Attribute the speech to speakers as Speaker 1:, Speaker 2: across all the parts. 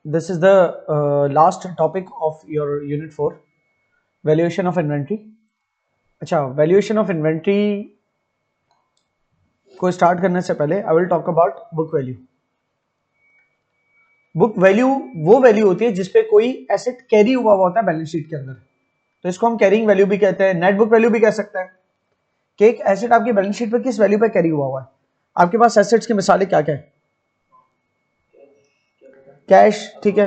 Speaker 1: This is the last topic of your unit 4, valuation of inventory. अच्छा, valuation of inventory को start करने से पहले I will talk about book value. Book value वो value होती है जिसपे कोई एसेट कैरी हुआ होता है बैलेंस शीट के अंदर, तो इसको हम कैरिंग वैल्यू भी कहते हैं, नेट बुक वैल्यू भी कह सकते हैं कि एक एसेट आपकी बैलेंस शीट पे किस वैल्यू पे कैरी हुआ है. आपके पास एसेट्स की मिसालें क्या क्या है? कैश, ठीक है,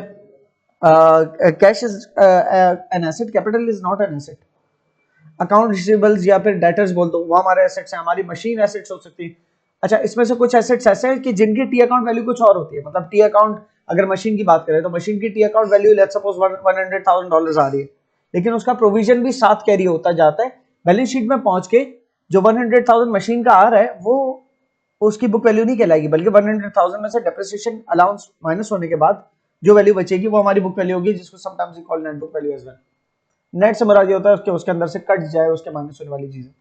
Speaker 1: cash is an asset, capital is not an asset. Account receivables या फिर डेटर्स बोल दो, वो हमारे एसेट्स हैं, हमारी मशीन एसेट्स हो सकती है. अच्छा, इसमें से कुछ एसेट्स ऐसे हैं कि जिनकी टी अकाउंट वैल्यू कुछ और होती है. मतलब टी अकाउंट, अगर मशीन की बात करें तो मशीन की T account value let's suppose $100,000 आ रही है, लेकिन उसका प्रोविजन भी साथ कैरी होता जाता है. बैलेंस शीट में पहुंच के जो 100,000 मशीन का आ रहा है वो उसकी बुक वैल्यू नहीं कहलाएगी, बल्कि 100,000 में से डेप्रिसिएशन अलाउंस माइनस होने के बाद जो वैल्यू बचेगी वो हमारी बुक वैल्यू होगी, जिसको sometimes we call net book value as well. Net से मराज होता है उसके उसके अंदर से कट जाए उसके माइनस होने वाली चीजें.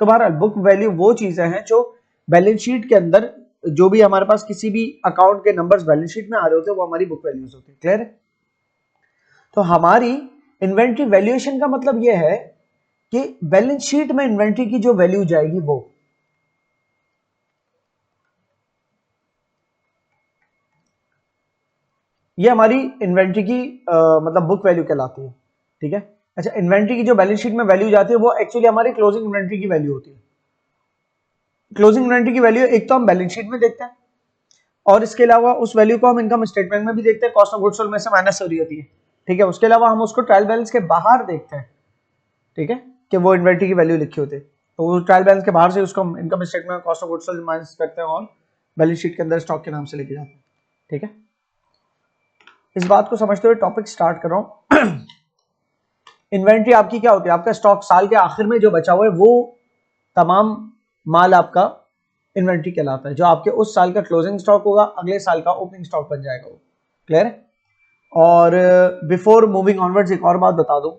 Speaker 1: तो बहरहाल बुक वैल्यू वो चीजें हैं जो बैलेंस शीट के अंदर जो भी हमारे पास किसी भी अकाउंट के नंबर्स बैलेंस शीट में आ रहे होते हैं वो हमारी बुक वैल्यूज होती है. क्लियर है? तो हमारी इन्वेंट्री वैल्यूएशन का मतलब यह है कि बैलेंस शीट में इन्वेंट्री की जो वैल्यू जाएगी वो ये हमारी इन्वेंट्री की मतलब बुक वैल्यू कहलाती है. ठीक है. अच्छा, इन्वेंट्री की जो बैलेंस शीट में वैल्यू जाती है वो एक्चुअली हमारी क्लोजिंग इन्वेंट्री की वैल्यू होती है. क्लोजिंग इन्वेंट्री की वैल्यू एक तो हम बैलेंस शीट में देखते हैं और इसके अलावा उस वैल्यू को हम इनकम स्टेटमेंट में भी देखते हैं, कॉस्ट ऑफ गुड्स सोल्ड में से माइनस हो रही होती है. ठीक है. उसके अलावा हम उसको ट्रायल बैलेंस के बाहर देखते हैं. ठीक है, कि वो इन्वेंट्री की वैल्यू लिखी होती है, तो वो ट्रायल बैलेंस के बाहर से उसको हम इनकम स्टेटमेंट में cost of goods sold minus करते हैं और बैलेंस शीट के अंदर स्टॉक के नाम से लेके जाते हैं. ठीक है. इस बात को समझते हुए टॉपिक स्टार्ट कर रहा हूं. इन्वेंट्री आपकी क्या होती है? आपका स्टॉक साल के आखिर में जो बचा हुआ है वो तमाम माल आपका इन्वेंट्री कहलाता है, जो आपके उस साल का क्लोजिंग स्टॉक होगा, अगले साल का ओपनिंग स्टॉक बन जाएगा वो. क्लियर है? और बिफोर मूविंग ऑनवर्ड्स एक और बात बता दूं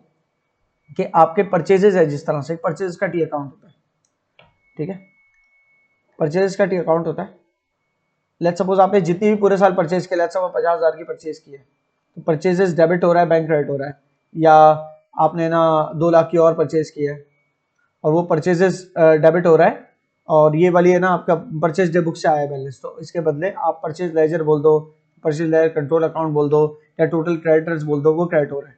Speaker 1: कि आपके परचेजेस है, जिस तरह से परचेज का टी अकाउंट होता है. ठीक है. परचेज का टी अकाउंट होता है. लेट्स सपोज आपने जितनी भी पूरे साल परचेज किया, लेट्स सपोज 50,000 की परचेज की है, तो परचेजेस डेबिट हो रहा है, बैंक क्रेडिट हो रहा है, या आपने ना 2 लाख की और परचेज की है और वो परचेजेस डेबिट हो रहा है, और ये वाली है ना आपका परचेज डे बुक से आया है बैलेंस, तो इसके बदले आप परचेज लेजर बोल दो, परचेज लेजर कंट्रोल अकाउंट बोल दो, या टोटल क्रेडिटर्स बोल दो, वो क्रेडिट हो रहा है.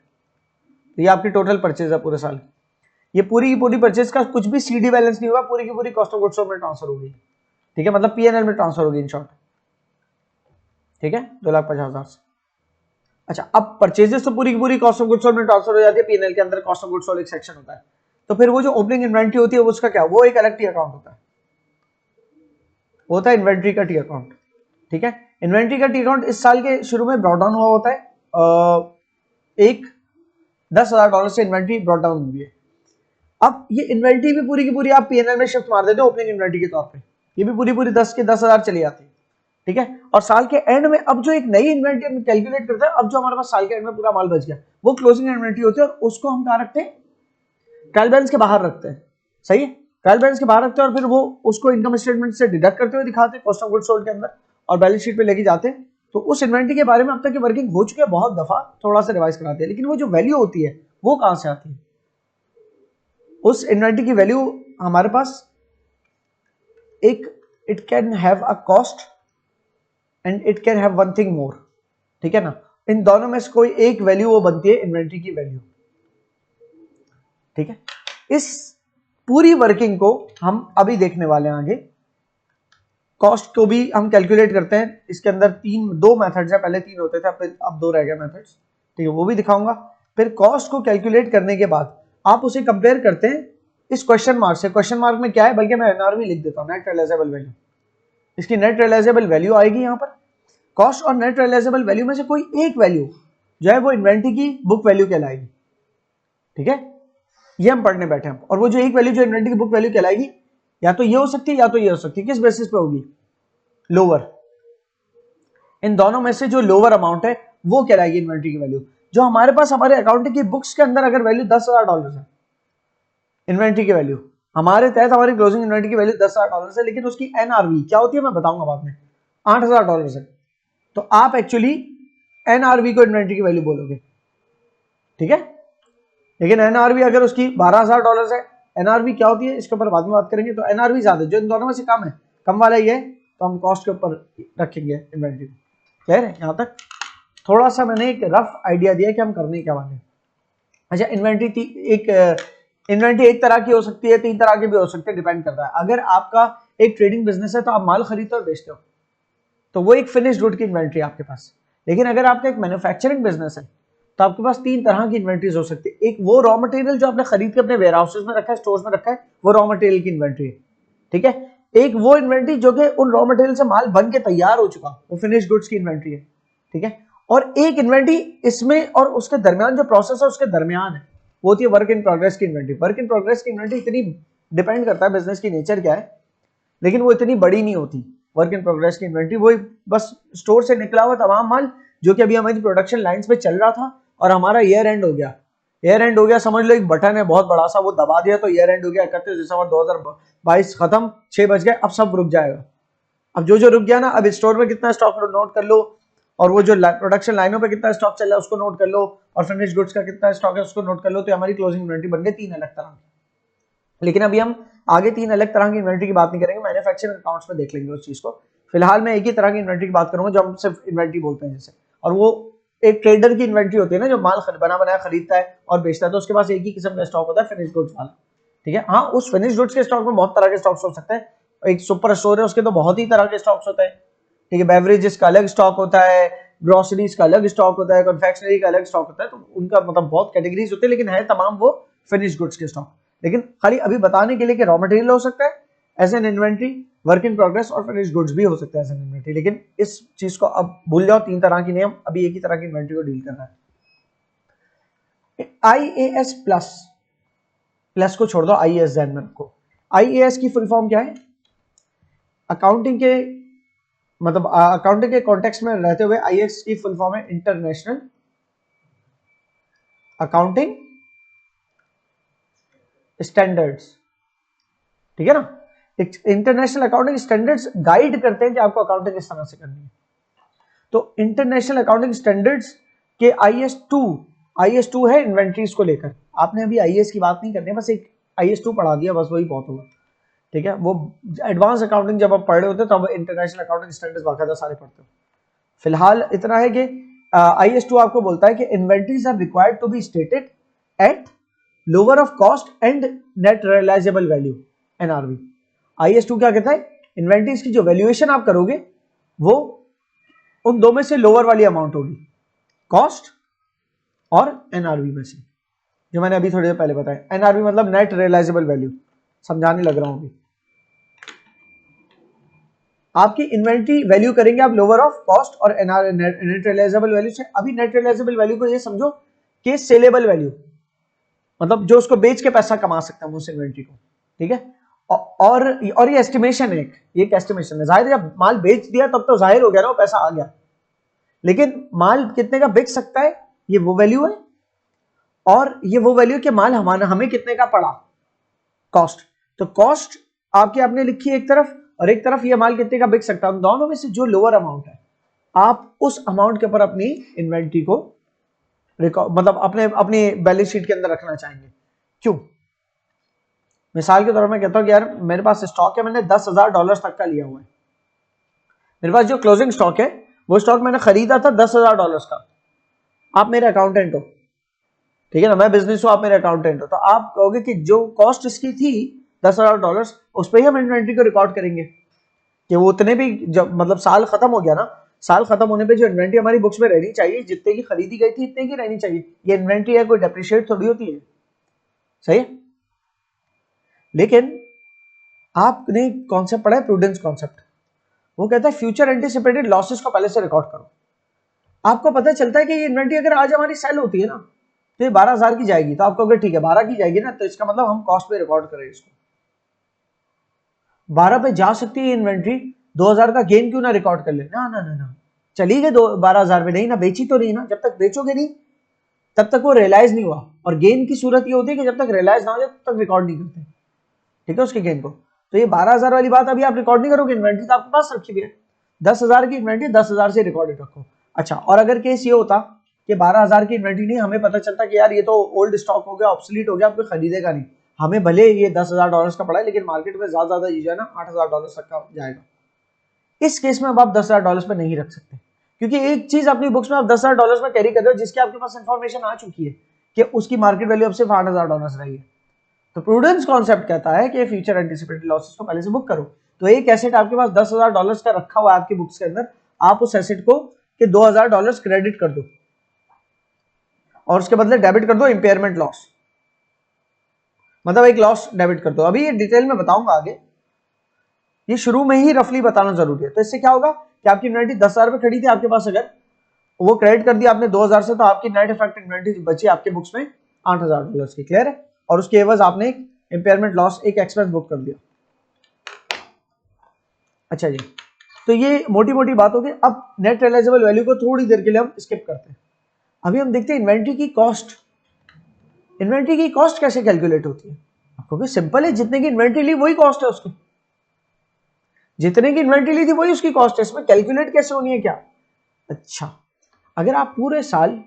Speaker 1: तो ये आपकी टोटल परचेज है पूरे साल की. ये पूरी की पूरी परचेज का कुछ भी सीडी बैलेंस नहीं होगा, पूरी की पूरी कॉस्ट ऑफ गुड्स सोल्ड में ट्रांसफर होगी. ठीक है, मतलब पीएनएल में ट्रांसफर होगी इन शॉर्ट. ठीक है, 2,50,000 से. अच्छा, अब परचेजेस तो पूरी की पूरी कॉस्ट ऑफ गुड्स सोल्ड में ट्रांसफर हो जाती है. पीएनएल के अंदर कॉस्ट ऑफ गुड्स सोल्ड एक सेक्शन होता है, तो फिर वो जो ओपनिंग इन्वेंट्री होती है उसका क्या, वो एक अलग टी अकाउंट होता है, वो होता है इन्वेंट्री का टी अकाउंट. ठीक है. इन्वेंट्री का टी अकाउंट इस साल के शुरू में ब्रॉट डाउन हुआ होता है. एक $10,000 से इन्वेंट्री ब्रॉट डाउन हुई है. अब ये इन्वेंट्री भी पूरी की पूरी आप पीएनएल में शिफ्ट मार देते हो ओपनिंग इन्वेंट्री के तौर पे, ये भी पूरी पूरी 10 के 10,000 चली जाती है. ठीक है. और साल के एंड में अब जो एक नई इन्वेंट्री हम कैलकुलेट करते हैं, अब जो हमारे पास साल के एंड में पूरा माल बच गया, वो क्लोजिंग इन्वेंट्री होती है, और उसको हम कहां रखते हैं? ट्रायल बैलेंस के बाहर रखते हैं. सही है. ट्रायल बैलेंस के बाहर रखते हैं और फिर वो उसको इनकम स्टेटमेंट से डिडक्ट करते हुए दिखाते हैं कॉस्ट ऑफ गुड्स सोल्ड के अंदर, और बैलेंस शीट पे लेके जाते हैं. तो उस इन्वेंट्री के बारे में अब तक की वर्किंग हो चुकी है बहुत दफा, थोड़ा सा रिवाइज कराते हैं, लेकिन वो जो वैल्यू होती है वो कहां से आती है? उस इन्वेंट्री की वैल्यू हमारे पास एक, it can have a cost and it can have one thing more. ठीक है ना. इन दोनों में से कोई एक वैल्यू वो बनती है इन्वेंट्री की वैल्यू. ठीक है. इस पूरी वर्किंग को हम अभी देखने वाले हैं आगे. कॉस्ट को भी हम कैलकुलेट करते हैं. इसके अंदर दो मेथड्स है, पहले 3 होते थे, अब 2 रह गए मेथड्स. ठीक है, वो भी दिखाऊंगा. फिर कॉस्ट को कैलकुलेट करने के बाद आप उसे कंपेयर करते हैं इस क्वेश्चन मार्क से. क्वेश्चन मार्क में क्या है, बल्कि मैं एनआरवी लिख देता हूं, नेट रियलाइजेबल वैल्यू. इसकी नेट रियलाइजेबल वैल्यू आएगी यहां पर. कॉस्ट और नेट रियलाइजेबल वैल्यू में से कोई एक वैल्यू जो है वो इन्वेंट्री की बुक वैल्यू कहलाएगी. ठीक है, ये हम पढ़ने बैठे हैं. और वो जो एक वैल्यू जो इन्वेंट्री की बुक वैल्यू कहलाएगी, या तो ये हो सकती है या तो ये हो सकती है. किस बेसिस पे होगी? लोअर. इन दोनों में से जो लोअर अमाउंट है वो कहलाएगी इन्वेंट्री की वैल्यू. जो हमारे पास हमारे अकाउंटिंग की बुक्स के अंदर अगर वैल्यू $10,000 है, इन्वेंट्री की वैल्यू हमारे तहत हमारी क्लोजिंग इन्वेंट्री की वैल्यू $10,000 है, लेकिन उसकी एनआरवी क्या होती है मैं बताऊंगा बाद में, $8,000 है. तो आप एक्चुअली एनआरवी को इन्वेंट्री की वैल्यू बोलोगे, ठीक है। लेकिन एनआरवी अगर उसकी $12,000 है, एनआरवी क्या होती है इसके ऊपर बाद में बात करेंगे। तो एनआरवी ज्यादा, जो इन दोनों में से कम है, कम वाला ये है, तो हम कॉस्ट के ऊपर रखेंगे इन्वेंट्री। क्लियर है यहाँ तक? थोड़ा सा मैंने एक रफ आइडिया दिया कि हम करने क्या वाले हैं। अच्छा, इन्वेंट्री एक तरह की हो सकती है, 3 तरह की भी हो सकती है, डिपेंड करता है। अगर आपका एक ट्रेडिंग बिजनेस है तो आप माल खरीदते और बेचते हो, तो वो एक फिनिश्ड गुड की इन्वेंट्री आपके पास। लेकिन अगर आपका एक मैन्युफैक्चरिंग बिजनेस है तो आपके पास 3 तरह की इन्वेंट्रीज हो सकती है। एक वो रॉ मटेरियल जो आपने खरीद के अपने वेयर हाउसेज में रखा है, स्टोर्स में रखा है, वो रॉ मटेरियल की इन्वेंट्री है, ठीक है। एक वो इन्वेंट्री जो कि उन रॉ मटेरियल से माल बन के तैयार हो चुका, वो फिनिश्ड गुड्स की इन्वेंट्री है, ठीक है। और एक इन्वेंट्री इसमें और उसके दरमियान जो प्रोसेस है उसके दरमियान है, वो होती है वर्क इन प्रोग्रेस की इन्वेंट्री। वर्क इन प्रोग्रेस की इन्वेंट्री इतनी डिपेंड करता है बिजनेस की नेचर क्या है, लेकिन वो इतनी बड़ी नहीं होती। वर्क इन प्रोग्रेस की इन्वेंट्री वो बस स्टोर से निकला हुआ तमाम माल जो कि अभी हमारी प्रोडक्शन लाइंस पे चल रहा था और हमारा ईयर एंड हो गया। ईयर एंड हो गया, समझ लो एक बटन है बहुत बड़ा सा, वो दबा दिया तो ईयर एंड हो गया, 31 दिसंबर 2022 खत्म, 6 बज गए, अब सब रुक जाएगा। अब जो रुक गया ना, अब स्टोर में कितना स्टॉक नोट कर लो, और वो जो प्रोडक्शन लाइनों पे कितना स्टॉक चल रहा है उसको नोट कर लो, और फिनिश गुड्स का कितना स्टॉक है उसको नोट कर लो, तो हमारी क्लोजिंग इन्वेंट्री बन गई 3 अलग तरह की। लेकिन अभी हम आगे 3 अलग तरह की इन्वेंट्री की बात नहीं करेंगे, मैन्युफैक्चरिंग अकाउंट्स में देख लेंगे उस चीज को। फिलहाल मैं एक ही तरह की इन्वेंट्री की बात करूंगा जो हम सिर्फ इन्वेंट्री बोलते हैं जैसे, और वो एक ट्रेडर की इन्वेंट्री होती है ना, जो माल बना बनाया खरीदता है और बेचता है, तो उसके पास एक ही किस्म का स्टॉक होता है, फिनिश गुड्स वाला, ठीक है। हाँ, उस फिनिश गुड्स के स्टॉक में बहुत तरह के स्टॉक्स हो सकते हैं। एक सुपर स्टोर है, उसके तो बहुत ही तरह के स्टॉक्स होते हैं, ठीक है। बेवरेजेस का अलग स्टॉक होता है, ग्रोसरीज का अलग स्टॉक होता है, कन्फेक्शनरी का अलग स्टॉक होता है, तो उनका मतलब बहुत कैटेगरीज होते हैं, लेकिन है तमाम वो फिनिश गुड्स के स्टॉक। लेकिन खाली अभी बताने के लिए कि रॉ मटेरियल हो सकता है as an inventory, work in progress और फिनिश गुड्स भी हो सकते हैं एज एन इन्वेंट्री। लेकिन इस चीज को अब भूल जाओ, 3 तरह की नियम, अभी एक ही तरह की इन्वेंट्री को डील करना है। IAS प्लस को छोड़ दो, IAS ध्यान में रखो। IAS की फुल फॉर्म क्या है? अकाउंटिंग के मतलब अकाउंटिंग के कॉन्टेक्स्ट में रहते हुए IAS की फुल फॉर्म है इंटरनेशनल अकाउंटिंग स्टैंडर्ड्स, ठीक है ना। इंटरनेशनल अकाउंटिंग स्टैंडर्ड्स गाइड करते हैं कि आपको अकाउंटिंग किस तरह से करनी है। तो इंटरनेशनल अकाउंटिंग स्टैंडर्ड्स के IAS 2 है इन्वेंट्रीज को लेकर। आपने अभी IAS की बात नहीं करनी है, बस एक IAS 2 पढ़ा दिया, बस वही बहुत होगा, ठीक है। वो एडवांस अकाउंटिंग जब आप पढ़ रहे होते हो तब इंटरनेशनल अकाउंटिंग स्टैंडर्ड्स बाकायदा सारे पढ़ते हो। फिलहाल इतना है कि IAS 2 आपको बोलता है कि inventories are required to be stated at lower of cost and net realisable value, NRV। IAS 2 क्या कहता है? इन्वेंट्रीज की जो वैल्यूएशन आप करोगे वो उन दो में से लोअर वाली अमाउंट होगी, कॉस्ट और NRV में से, जो मैंने अभी थोड़ी देर पहले बताया। NRV मतलब नेट रियलाइजेबल वैल्यू, समझाने लग रहा हूं अभी। आपकी इन्वेंट्री वैल्यू करेंगे आप लोअर ऑफ कॉस्ट और नेट रियलाइजेबल वैल्यू से। अभी नेट रियलाइजेबल वैल्यू को ये समझो कि सेलेबल वैल्यू, मतलब जो उसको बेच के पैसा कमा सकता है उस इन्वेंट्री को, ठीक है। और ये एस्टिमेशन है, ये एक एस्टिमेशन है। जाहिर है जब माल बेच दिया तब तो जाहिर हो गया ना, वो पैसा आ गया, लेकिन माल कितने का बिक सकता है ये वो वैल्यू है, और ये वो वैल्यू कि माल हमें कितने का पड़ा, कॉस्ट। तो कॉस्ट आपकी आपने लिखी एक तरफ, और एक तरफ ये माल कितने का बिक सकता है। दोनों में से जो लोअर अमाउंट है आप उस अमाउंट के ऊपर अपनी इन्वेंट्री को मतलब अपनी बैलेंस शीट के अंदर रखना चाहेंगे। क्यों? मिसाल के तौर पर मैं कहता हूं कि यार मेरे पास स्टॉक है, मैंने $10,000 तक का लिया हुआ है। मेरे पास जो क्लोजिंग स्टॉक है वो स्टॉक मैंने खरीदा था $10,000 का। आप मेरे अकाउंटेंट हो, ठीक है ना, मैं बिजनेस हूं, आप मेरे अकाउंटेंट हो, तो आप कहोगे कि जो कॉस्ट इसकी थी $10,000 उस पर ही हम इन्वेंट्री को रिकॉर्ड करेंगे कि वो उतने भी जब मतलब साल खत्म हो गया ना, साल खत्म होने पे जो इन्वेंट्री हमारी बुक्स में रहनी चाहिए, जितने की खरीदी गई थी इतने की रहनी चाहिए। ये इन्वेंट्री है, कोई डेप्रिशिएट थोड़ी होती है, सही है। लेकिन आपने कॉन्सेप्ट पढ़ा है, प्रूडेंस कॉन्सेप्ट, वो कहता है फ्यूचर एंटिसिपेटेड लॉसेस को पहले से रिकॉर्ड करो। आपको पता चलता है कि ये इन्वेंट्री अगर आज हमारी सेल होती है ना तो ये 12,000 की जाएगी, तो आप कहोगे ठीक है 12 की जाएगी ना, तो इसका मतलब हम कॉस्ट पे रिकॉर्ड करें इसको। 12 पे जा सकती है इन्वेंट्री, 2,000 का गेन क्यों ना रिकॉर्ड कर ले? ना ना ना ना, चली गई 12,000 पे, नहीं ना, बेची तो नहीं ना, जब तक बेचोगे नहीं तब तक वो रियलाइज नहीं हुआ। और गेन की सूरत ये होती है कि जब तक रियलाइज ना हो जाए तब तक रिकॉर्ड नहीं करते, ठीक है, उसके गेन को। तो ये 12,000 वाली बात अभी आप रिकॉर्ड नहीं करोगे, इन्वेंट्री तो आपके पास रखी हुई है, 10,000 की इन्वेंट्री 10,000 से रिकॉर्डेड रखो। अच्छा, और अगर केस ये होता कि 12,000 की इन्वेंट्री नहीं, हमें पता चलता कि यार ये तो ओल्ड स्टॉक हो गया, ऑब्सोलीट हो गया, अब कोई खरीदेगा नहीं, हमें भले ये $10,000 का पड़ा है लेकिन मार्केट में ज्यादा ये जो है ना $8,000 तक का जाएगा, इस केस में अब आप $10,000 पे नहीं रख सकते, क्योंकि एक चीज अपनी बुक्स में आप $10,000 में कैरी कर रहे हो जिसकी आपके पास इंफॉर्मेशन आ चुकी है कि उसकी मार्केट वैल्यू अब सिर्फ $8,000 रही है। तो प्रूडेंस कॉन्सेप्ट कहता है कि फ्यूचर एंटिसिपेटेड लॉसेस को पहले से बुक करो। तो एक एसेट आपके पास $10,000 का रखा हुआ है आपकी बुक्स के अंदर, आप उस एसेट को कि $2,000 क्रेडिट कर दो और उसके बदले डेबिट कर दो इंपेयरमेंट लॉस, मतलब एक लॉस डेबिट कर दो। अभी ये डिटेल में बताऊंगा आगे, ये शुरू में ही रफली बताना जरूरी है। तो इससे क्या होगा कि आपकी इन्वेंट्री 10,000 पे खड़ी थी आपके पास, अगर वो क्रेडिट कर दिया आपने 2,000 से, तो आपकी नेट इफेक्ट इन्वेंट्री बची आपके बुक्स में $8,000 की। क्लियर है? और उसके एवज आपने एक इंपेयरमेंट लॉस, एक एक्सपेंस बुक कर दिया। अच्छा जी, तो ये मोटी मोटी बात होगी। अब नेट रियलाइजेबल वैल्यू को थोड़ी देर के लिए हम स्किप करते हैं। अभी हम देखते हैं इन्वेंट्री की कॉस्ट। इन्वेंट्री की कॉस्ट कैसे कैलकुलेट होती है? आपको भी सिंपल है, जितने की इन्वेंट्री ली वही कॉस्ट है उसकी, जितने की इन्वेंट्री ली थी वही उसकी कॉस्ट है। इसमें कैलकुलेट कैसे होनी है क्या? अच्छा, अगर आप पूरे साल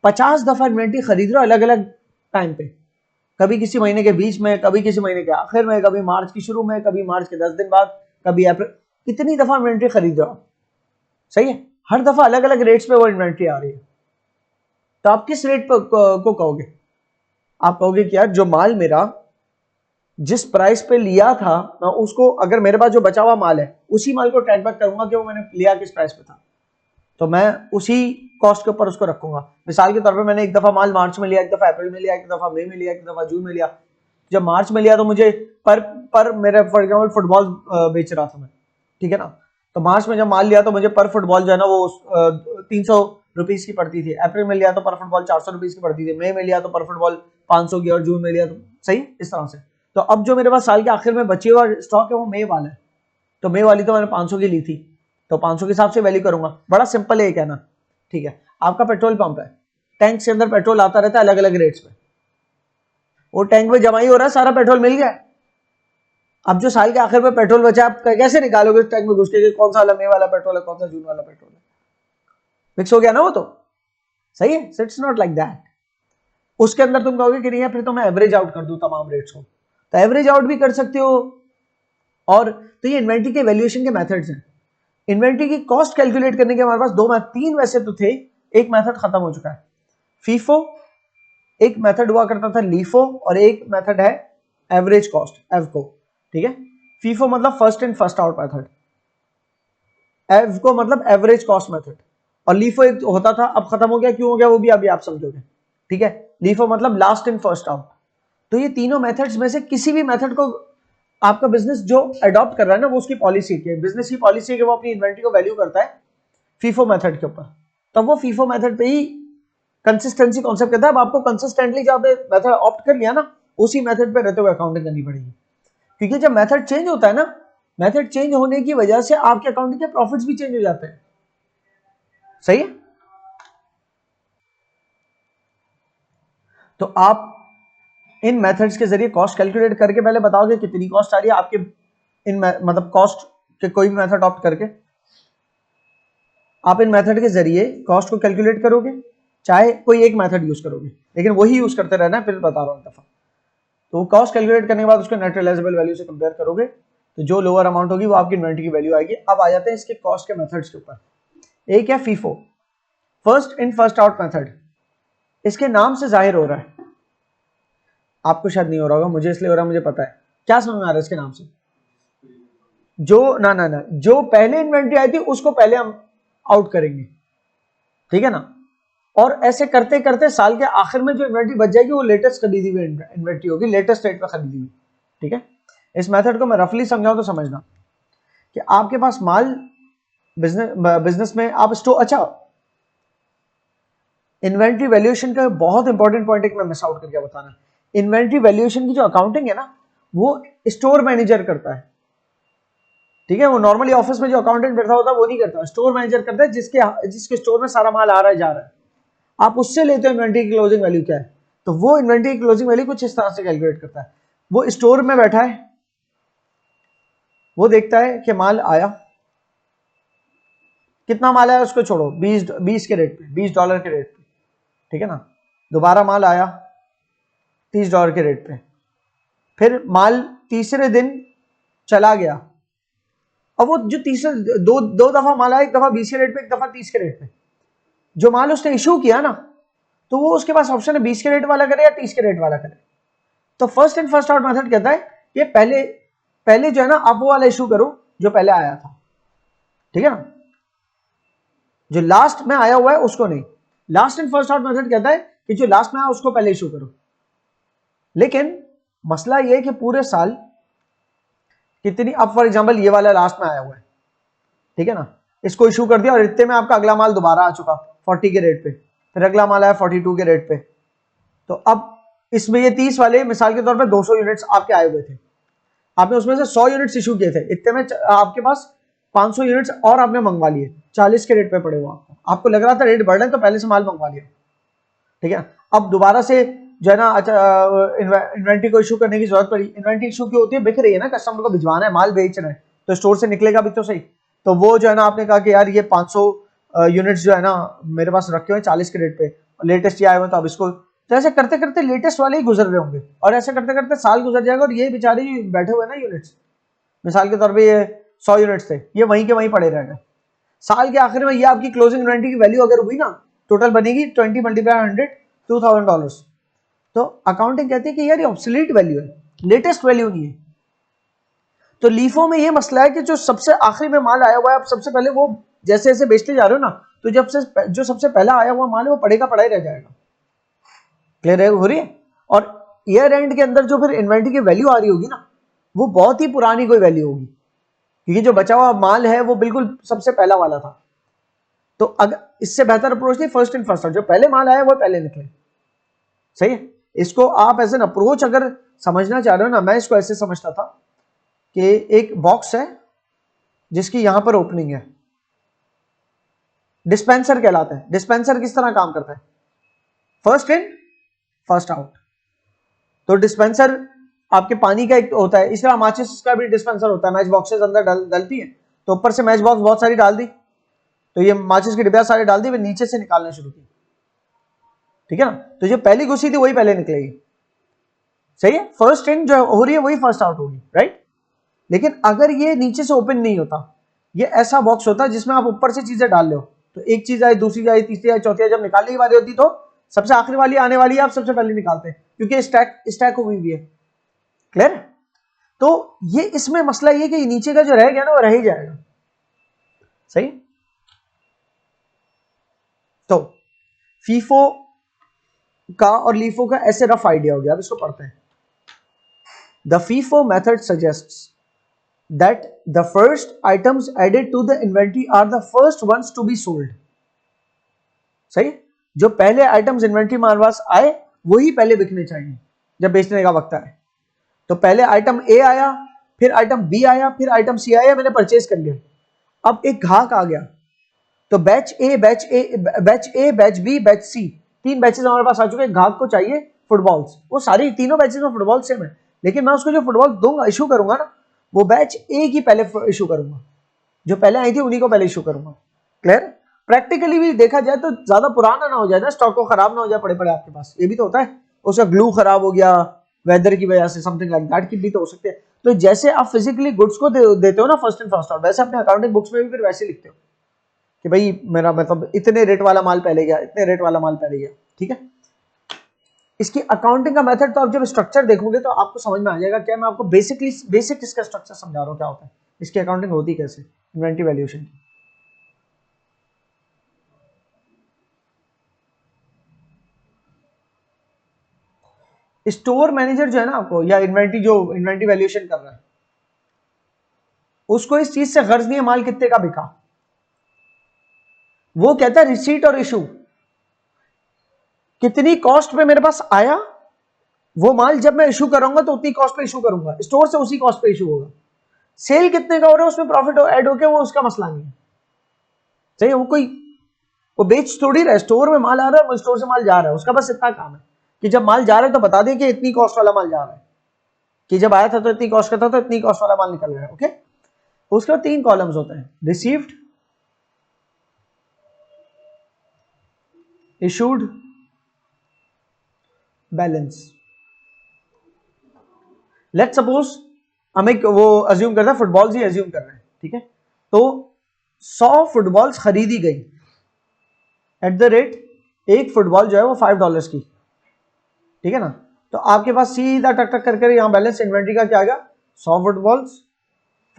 Speaker 1: 50 दफा इन्वेंट्री खरीद रहे हो अलग अलग टाइम पे, कभी किसी महीने के बीच में, कभी किसी महीने के आखिर में, कभी मार्च की शुरू में, कभी मार्च के 10 दिन बाद, कभी अप्रैल, कितनी दफा इन्वेंट्री खरीद रहे हो? सही है, हर दफा अलग अलग रेट्स पे वो इन्वेंट्री आ रही है। तो आप किस रेट को कहोगे? आप कहोगे कि यार जो माल मेरा जिस प्राइस पे लिया था, मैं उसको, अगर मेरे पास जो बचा हुआ माल है उसी माल को ट्रैक बैक करूंगा कि वो मैंने लिया किस प्राइस पे था, तो मैं उसी कॉस्ट के ऊपर उसको रखूंगा। मिसाल के तौर पे मैंने एक दफा माल मार्च में लिया, एक दफा अप्रैल में लिया, एक दफा मई में लिया, एक दफा जून में लिया। जब मार्च में लिया तो मुझे पर मेरे फॉर एग्जाम्पल फुटबॉल बेच रहा था मैं, ठीक है ना, तो मार्च में जब माल लिया तो मुझे पर फुटबॉल जो है ना वो 300 रुपीज की पड़ती थी। अप्रैल में लिया तो पर फुटबॉल 400 रुपीज की पड़ती थी। मई में लिया तो पर फुटबॉल 500 की, और जून में लिया तो सही इस तरह से। तो अब जो मेरे पास साल के आखिर में बचे हुआ स्टॉक है वो मई वाला है, तो मई वाली तो मैंने 500 की ली थी, तो 500 के हिसाब से वैल्यू करूंगा। बड़ा सिंपल है कहना, ठीक है। आपका पेट्रोल पंप है, टैंक के अंदर पेट्रोल आता रहता है अलग अलग रेट्स पे, वो टैंक में जमा ही हो रहा है, सारा पेट्रोल मिल गया। अब जो साल के आखिर में पेट्रोल बचा आप कैसे निकालोगे टैंक में घुस के कौन सा वाला मई वाला पेट्रोल है, कौन सा जून वाला पेट्रोल है? मिक्स हो गया ना वो, तो सही है। So it's not like that. उसके अंदर तुम कहोगे कि नहीं है, फिर तो मैं एवरेज आउट कर दूं तमाम रेट्स को, तो एवरेज आउट भी कर सकते हो। और तो ये इन्वेंट्री के वैल्यूएशन के मेथड्स हैं। इन्वेंट्री की कॉस्ट कैलकुलेट करने के हमारे पास तीन वैसे तो थे, एक मेथड खत्म हो चुका है, फीफो, एक मेथड हुआ करता था लीफो, और एक मेथड है एवरेज कॉस्ट, एवको, ठीक है। फीफो मतलब first in first out method, AVCO मतलब एवरेज कॉस्ट मेथड, और लीफो एक होता था, अब खत्म हो गया, क्यों हो गया वो भी अभी आप समझोगे, ठीक है। लीफो मतलब लास्ट इन फर्स्ट आउट। तो ये तीनों मेथड्स में से किसी भी मेथड को आपका बिजनेस जो अडॉप्ट कर रहा है ना, वो उसकी पॉलिसी है, बिजनेस की पॉलिसी है कि वो अपनी इन्वेंट्री को वैल्यू करता है फीफो मेथड के ऊपर। तब वो फीफो मेथड पे ही कंसिस्टेंसी कॉन्सेप्ट कहता है। अब आपको कंसिस्टेंटली जो आपने मेथड ऑप्ट कर लिया ना, उसी मेथड पे रहते हुए अकाउंटिंग करनी पड़ेगी, क्योंकि जब मेथड चेंज होता है ना, मेथड चेंज होने की वजह से आपके अकाउंटिंग के प्रॉफिट्स भी चेंज हो जाते हैं। सही है। तो आप इन मेथड्स के जरिए कॉस्ट कैलकुलेट करके पहले बताओगे कितनी कॉस्ट आ रही है आपके, इन मतलब कॉस्ट के कोई भी मेथड ऑप्ट करके आप इन मेथड के जरिए कॉस्ट को कैलकुलेट करोगे, चाहे कोई एक मेथड यूज करोगे, लेकिन वही यूज करते रहना है, फिर बता रहा हूं दफा। तो कॉस्ट कैलकुलेट करने के बाद उसको नेट रियलाइजेबल वैल्यू से कंपेयर करोगे, तो जो लोअर अमाउंट होगी वो आपकी इन्वेंट्री की वैल्यू आएगी। अब आ जाते हैं इसके कॉस्ट के मेथड्स के ऊपर। एक है FIFO, first in first out method. इसके नाम से जाहिर हो रहा है, आपको शायद नहीं हो रहा होगा, मुझे इसलिए हो रहा है, मुझे पता है। क्या समझ में आ रहा है इसके नाम से? जो ना जो पहले इन्वेंट्री आई थी उसको पहले हम आउट करेंगे, ठीक है ना। और ऐसे करते करते साल के आखिर में जो इन्वेंट्री बच जाएगी वो लेटेस्ट खरीदी हुई इन्वेंट्री होगी, लेटेस्ट रेट पे खरीदी हुई, ठीक है। इस मेथड को मैं रफली समझाऊं तो समझना कि आपके पास माल बिजनेस में आप स्टोर, अच्छा इन्वेंट्री वैल्यूएशन का बहुत इंपॉर्टेंट पॉइंट एक मैं मिस आउट करके बताना, इन्वेंट्री वैल्यूएशन की जो अकाउंटिंग है ना, वो स्टोर मैनेजर करता है, ठीक है। वो नॉर्मली ऑफिस में जो अकाउंटेंट बैठा होता है वो नहीं करता, स्टोर मैनेजर करता है, जिसके स्टोर में सारा माल आ रहा है जा रहा है, आप उससे लेते हो इन्वेंट्री की क्लोजिंग वैल्यू क्या है, तो वो इन्वेंट्री की क्लोजिंग वैल्यू कुछ इस तरह से कैलकुलेट करता है। वो स्टोर में बैठा है, वो देखता है कि माल आया, कितना माल आया उसको छोड़ो, 20 के रेट पे, $20 के रेट पे, ठीक है ना। दोबारा माल आया $30 के रेट पे, फिर माल तीसरे दिन चला गया। अब वो जो तीसरे दो दफा माल आया, एक दफा 20 के रेट पे, एक दफा 30 के रेट पे। जो माल उसने इशू किया ना, तो वो उसके पास ऑप्शन है 20 के रेट वाला करे या 30 के रेट वाला करे। तो first in first out method कहता है कि पहले जो है ना आप वो वाला इशू करो जो पहले आया था, ठीक है ना। जो लास्ट में आया हुआ है उसको नहीं। Last in first out method कहता है कि जो लास्ट में आया उसको पहले इशू करो। लेकिन मसला ये है कि पूरे साल कितनी, अब फॉर एग्जांपल ये वाला लास्ट में आया हुआ है, ठीक है ना, इसको इशू कर दिया और इतने में आपका अगला माल दोबारा आ चुका 40 के रेट पे, फिर अगला माल आया 42 के रेट पे। तो अब इसमें ये 30 वाले मिसाल के तौर पे 200 यूनिट्स आपके आए हुए थे, आपने उसमें से 100 यूनिट्स इशू किए थे, इतने में आपके पास 500 यूनिट्स और आपने मंगवा लिए 40 के रेट पे पड़े हुआ, आपको लग रहा था रेट बढ़ रहा है तो पहले से माल मंगवा लिया, ठीक है। अब दोबारा से जो है ना, अच्छा इन्वेंट्री को इशू करने की जरूरत पड़ी। इन्वेंट्री इशू क्यों होती है, बिक रही है ना, कस्टमर को भिजवाना है, माल बेचना है, तो स्टोर से निकलेगा भी तो सही। तो वो जो है ना, आपने कहा कि यार ये 500 यूनिट्स जो है ना मेरे पास रखे हुए 40 के रेट पे, लेटेस्ट ये आए हुए, तो अब इसको, तो ऐसे करते करते लेटेस्ट वाले ही गुजर रहे होंगे, और ऐसे करते करते साल गुजर जाएगा, और ये बेचारे बैठे हुए ना यूनिट्स, मिसाल के तौर पे ये 100 यूनिट्स थे, ये वहीं के वहीं पड़े रह गए। साल के आखिर में ये आपकी क्लोजिंग इन्वेंट्री की वैल्यू अगर हुई ना, टोटल बनेगी 20 × 100 $2000। तो अकाउंटिंग कहती है कि यार ये ऑब्सोलीट वैल्यू है, लेटेस्ट वैल्यू नहीं है। तो लीफो में ये मसला है कि जो सबसे आखिरी में माल आया हुआ है, आप सबसे पहले वो जैसे जैसे बेचते जा रहे हो ना, तो जो सबसे पहला आया हुआ माल है वो पड़ेगा पड़ा ही रह जाएगा। क्लियर है, हो रही है। और ईयर एंड के अंदर जो फिर इन्वेंट्री की वैल्यू आ रही होगी ना, वो बहुत ही पुरानी कोई वैल्यू होगी, क्योंकि जो बचा हुआ माल है वो बिल्कुल सबसे पहला वाला था। तो अगर इससे बेहतर अप्रोच थी फर्स्ट इन फर्स्ट आउट, जो पहले माल आया वो पहले निकले, सही है। इसको आप एज एन अप्रोच अगर समझना चाह रहे हो ना, मैं इसको ऐसे समझता था कि एक बॉक्स है जिसकी यहां पर ओपनिंग है, डिस्पेंसर कहलाता है। डिस्पेंसर किस तरह काम करता है, फर्स्ट इन फर्स्ट आउट। तो डिस्पेंसर आपके पानी का एक होता है, इस तरह माचिस का भी डिस्पेंसर होता है, मैच बॉक्सेस अंदर डलती है, तो ऊपर से मैच बॉक्स बहुत सारी डाल दी, तो ये माचिस की डिब्बियां सारी डाल दी, वे नीचे से निकालना शुरू की, ठीक है ना। तो जो पहली घुसी थी वही पहले निकलेगी, सही है। फर्स्ट इन जो हो रही है वही फर्स्ट आउट होगी, राइट। लेकिन अगर ये नीचे से ओपन नहीं होता, ये ऐसा बॉक्स होता है जिसमें आप ऊपर से चीजें डाल लो, तो एक चीज आई, दूसरी आई, तीसरी आई, चौथी आई, जब निकालने की बारी होती तो सबसे आखिरी वाली आने वाली है, आप सबसे पहले निकालते हैं, क्योंकि स्टैक हुई भी है। क्लियर। तो ये इसमें मसला ये कि नीचे का जो रह गया ना वो रह ही जाएगा, सही। तो फीफो का और लीफो का ऐसे रफ आइडिया हो गया। अब इसको पढ़ते हैं। The FIFO method suggests that the first items added to the inventory are the first ones to be sold। सही। जो पहले आइटम्स इन्वेंट्री में पास आए वही पहले बिकने चाहिए जब बेचने का वक्त आए। तो पहले आइटम ए आया, फिर आइटम बी आया, फिर आइटम सी आया, मैंने परचेज कर लिया। अब एक ग्राहक आ गया, तो बैच ए, बैच बी, बैच सी, 3 बैचेस हमारे पास आ चुके हैं। ग्राहक को चाहिए फुटबॉल्स, वो सारी तीनों बैचेस में फुटबॉल सेम है, लेकिन मैं उसको जो फुटबॉल दूंगा, इशू करूंगा ना, वो बैच ए की पहले इशू करूंगा, जो पहले आई थी उन्हीं को पहले इशू करूंगा। क्लियर। प्रैक्टिकली भी देखा जाए तो ज्यादा पुराना ना हो जाए ना, स्टॉक को खराब ना हो जाए पड़े पड़े आपके पास, ये भी तो होता है। उसका ग्लू खराब हो गया वेदर की वजह से, समथिंग लाइक दैट की भी तो हो सकते हैं। तो जैसे आप फिजिकली गुड्स को देते हो ना फर्स्ट इन फर्स्ट आउट, वैसे अपने अकाउंटिंग बुक्स में भी फिर वैसे लिखते हो कि भाई मेरा मतलब इतने रेट वाला माल पहले गया, इतने रेट वाला माल पहले गया, ठीक है। इसकी अकाउंटिंग का मेथड तो आप जब स्ट्रक्चर देखोगे तो आपको समझ में आ जाएगा। क्या मैं आपको बेसिक इसका स्ट्रक्चर समझा रहा हूँ, क्या होता है, इसकी अकाउंटिंग होती कैसे, इन्वेंटरी वैल्यूएशन की। स्टोर मैनेजर जो है ना आपको, या इन्वेंटरी वैल्यूएशन कर रहा है, उसको इस चीज से गर्ज नहीं है माल कितने का बिका। वो कहता है रिसीट और इशू, कितनी कॉस्ट पे मेरे पास आया वो माल, जब मैं इशू करूंगा तो उतनी कॉस्ट पे इशू करूंगा, स्टोर से उसी कॉस्ट पे इशू होगा। सेल कितने का हो रहा है उसमें प्रॉफिट ऐड होके वो उसका मसला नहीं है, सही है। वो बेच थोड़ी रहा है, स्टोर में माल आ रहा है, स्टोर से माल जा रहा है, उसका बस इतना काम है कि जब माल जा रहा है तो बता दे कि इतनी कॉस्ट वाला माल जा रहा है, कि जब आया था तो इतनी कॉस्ट का था, तो इतनी कॉस्ट वाला माल निकल रहा है। ओके। उसके बाद 3 कॉलम्स होते हैं, received, issued balance. Let's suppose हमें वो अज्यूम करता है, फुटबॉल्स ही अज्यूम कर रहे हैं, ठीक है। तो 100 फुटबॉल्स खरीदी गई एट द रेट, एक फुटबॉल जो है वो $5 की, ठीक है ना। तो आपके पास सीधा टक टक करके यहां बैलेंस इन्वेंट्री का क्या आ गया, 100 फुटबॉल्स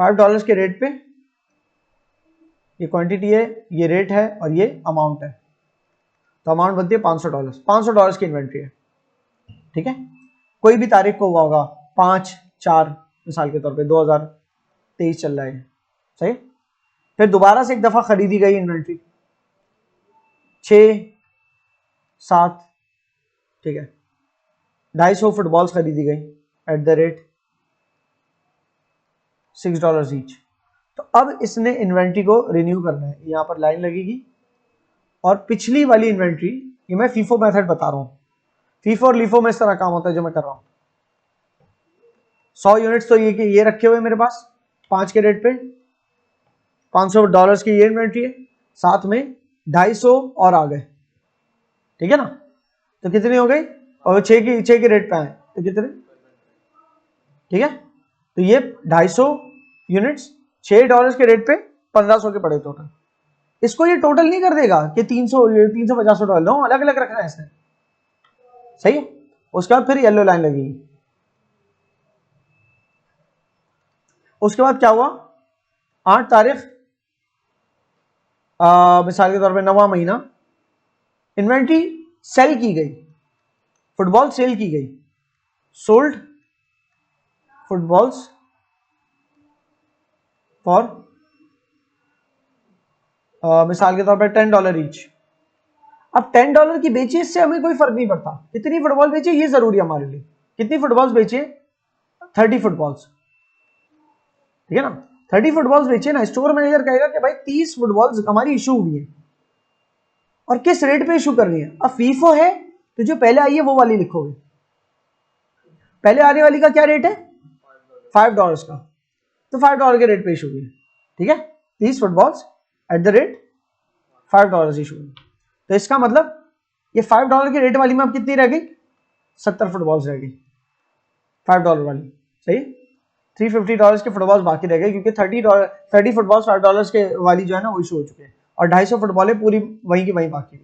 Speaker 1: $5 के रेट पे, ये क्वांटिटी है, ये रेट है और ये अमाउंट है, तो अमाउंट बनती है $500। $500 की इन्वेंट्री है, ठीक है। कोई भी तारीख को हुआ होगा, 5/4 मिसाल के तौर पे 2023 चल रहा है, सही। फिर दोबारा से एक दफा खरीदी गई इन्वेंट्री 6/7, ठीक है, 250 फुटबॉल्स खरीदी गई एट द रेट $6 ईच। तो अब इसने इन्वेंट्री को रिन्यू करना है, यहां पर लाइन लगेगी, और पिछली वाली इन्वेंट्री, ये मैं फीफो मेथड बता रहा हूं, फीफो और लीफो में इस तरह काम होता है जो मैं कर रहा हूं। 100 यूनिट्स तो ये रखे हुए मेरे पास 5 के रेट पे, $500 की ये इन्वेंट्री है, साथ में 250 और आ गए, ठीक है ना। तो कितनी हो गई, और 6 के रेट पे आए तो कितने, ठीक है। तो ये 250 यूनिट्स $6 के रेट पे 1500 के पड़े टोटल। इसको ये टोटल नहीं कर देगा कि 350 डॉलर, नो, अलग अलग रखना है इसने, सही है। उसके बाद फिर येलो लाइन लगेगी। उसके बाद क्या हुआ, 8 तारीख मिसाल के तौर पे 9वां महीना, इन्वेंट्री सेल की गई, फुटबॉल सेल की गई, सोल्ड फुटबॉल्स फॉर मिसाल के तौर पे $10 ईच। अब $10 की बेची, इससे हमें कोई फर्क नहीं पड़ता कितनी फुटबॉल बेची, ये जरूरी है हमारे लिए। कितनी फुटबॉल्स बेची, 30 फुटबॉल्स, ठीक है ना। 30 फुटबॉल्स बेचे ना, स्टोर मैनेजर कहेगा कि भाई 30 फुटबॉल्स हमारी इशू हुई है, और किस रेट पे इशू कर रही है। अब फीफो है तो जो पहले आई है वो वाली लिखोगे, पहले आने वाली का क्या रेट है, $5 का, तो $5 के रेट पे इशू हुई है, ठीक है। 30 footballs at the rate $5 issue हुई। तो इसका मतलब ये $5 के रेट वाली में अब कितनी रह गई, 70 फुटबॉल्स रह गई $5 वाली, सही। $350 के फुटबॉल्स बाकी रह गए, क्योंकि 30 फुटबॉल्स $5 के वाली जो है ना वो इशू हो चुके हैं, और 250 फुटबॉलें पूरी वहीं की वहीं बाकी है,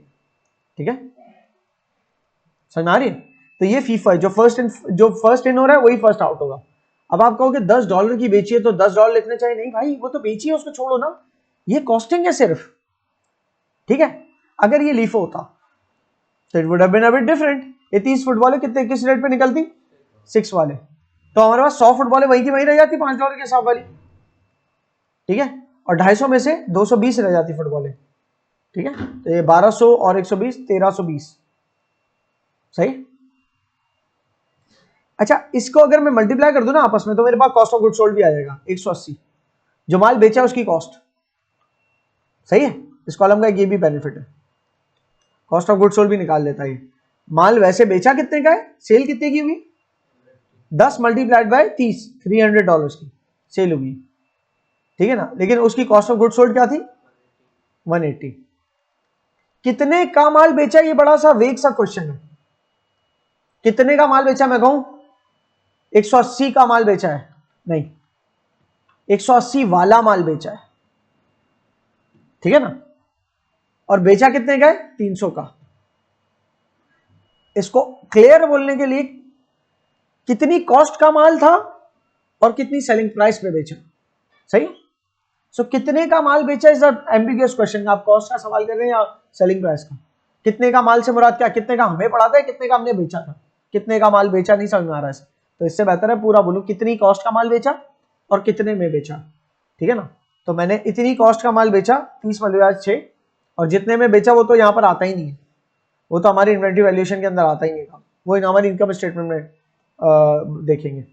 Speaker 1: ठीक है। समझ आ रही है। तो ये फीफा है, जो फर्स्ट इन हो रहा है वही फर्स्ट आउट होगा। अब आप कहोगे $10 की बेची है तो $10 लिखने चाहिए, नहीं भाई, वो तो बेची है, उसको छोड़ो ना, ये कॉस्टिंग है सिर्फ, ठीक है। अगर ये लीफो होता तो it would have been a bit different. ये 30 फुटबॉलें कितने किस रेट पे निकलती, 6 वाले, तो हमारे पास 100 फुटबॉलें वहीं की वहीं रह जाती $5 के हिसाब वाली, ठीक है। और 250 में से 220 रह जाती फुटबॉलें, ठीक है। तो ये 1200 और 120 1320, सही। अच्छा, इसको अगर मैं मल्टीप्लाई कर दूं ना आपस में, तो मेरे पास कॉस्ट ऑफ गुड सोल्ड भी आ जाएगा 180, जो माल बेचा उसकी कॉस्ट, सही है। इस कॉलम का ये भी बेनिफिट है, कॉस्ट ऑफ गुड सोल्ड भी निकाल लेता है। माल वैसे बेचा कितने का है, सेल कितने की हुई, 10 मल्टीप्लाइड बाय 30, $300 की सेल हुई, ठीक है ना। लेकिन उसकी कॉस्ट ऑफ गुड सोल्ड क्या थी, 180। कितने का माल बेचा, ये बड़ा सा वेग सा क्वेश्चन है। कितने का माल बेचा, मैं कहूं 180 का माल बेचा है, नहीं, 180 वाला माल बेचा है, ठीक है ना। और बेचा कितने का है, 300 का। इसको क्लियर बोलने के लिए, कितनी कॉस्ट का माल था और कितनी सेलिंग प्राइस पे बेचा, सही। सो कितने का माल बेचा इज एम्बिगियस क्वेश्चन। आप कॉस्ट का सवाल कर रहे हैं या सेलिंग प्राइस का। कितने का माल से मुराद क्या, कितने का हमें पड़ा था, कितने का हमने बेचा था, कितने का माल बेचा नहीं समझ में आ रहा है। तो इससे बेहतर है पूरा बोलूं, कितनी कॉस्ट का माल बेचा और कितने में बेचा, ठीक है ना। तो मैंने इतनी कॉस्ट का माल बेचा 30 × 6, और जितने में बेचा वो तो यहाँ पर आता ही नहीं है, वो तो हमारी इन्वेंटरी वैल्यूएशन के अंदर आता ही नहीं था, वो हमारी इनकम स्टेटमेंट में देखेंगे।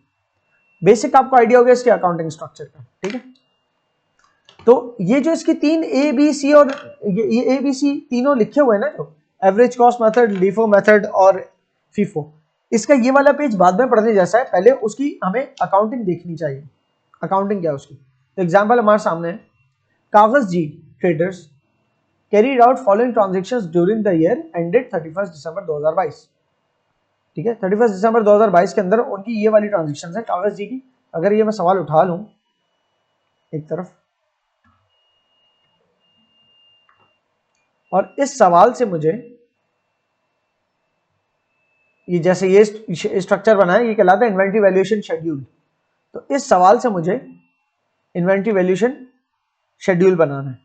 Speaker 1: बेसिक आपको आइडिया हो गया इसके अकाउंटिंग स्ट्रक्चर का, ठीक है। तो ये जो इसकी 3 ABC और ये ABC तीनों लिखे हुए हैं ना, जो average cost method, LIFO method और फीफो, इसका ये वाला पेज बाद में पढ़ने जैसा है, पहले उसकी हमें अकाउंटिंग देखनी चाहिए। अकाउंटिंग क्या है उसकी, तो एग्जाम्पल हमारे सामने है, Kagaz G traders carried out following transactions during the year ended 31 December 2022। ठीक है, 31 दिसंबर 2022 के अंदर उनकी ये वाली ट्रांजेक्शंस है कागज जी की। अगर ये मैं सवाल उठा लूं एक तरफ, और इस सवाल से मुझे ये जैसे ये स्ट्रक्चर बना है, ये कहलाता है इन्वेंटरी वैल्यूएशन शेड्यूल। तो इस सवाल से मुझे इन्वेंटरी वैल्यूएशन शेड्यूल बनाना है।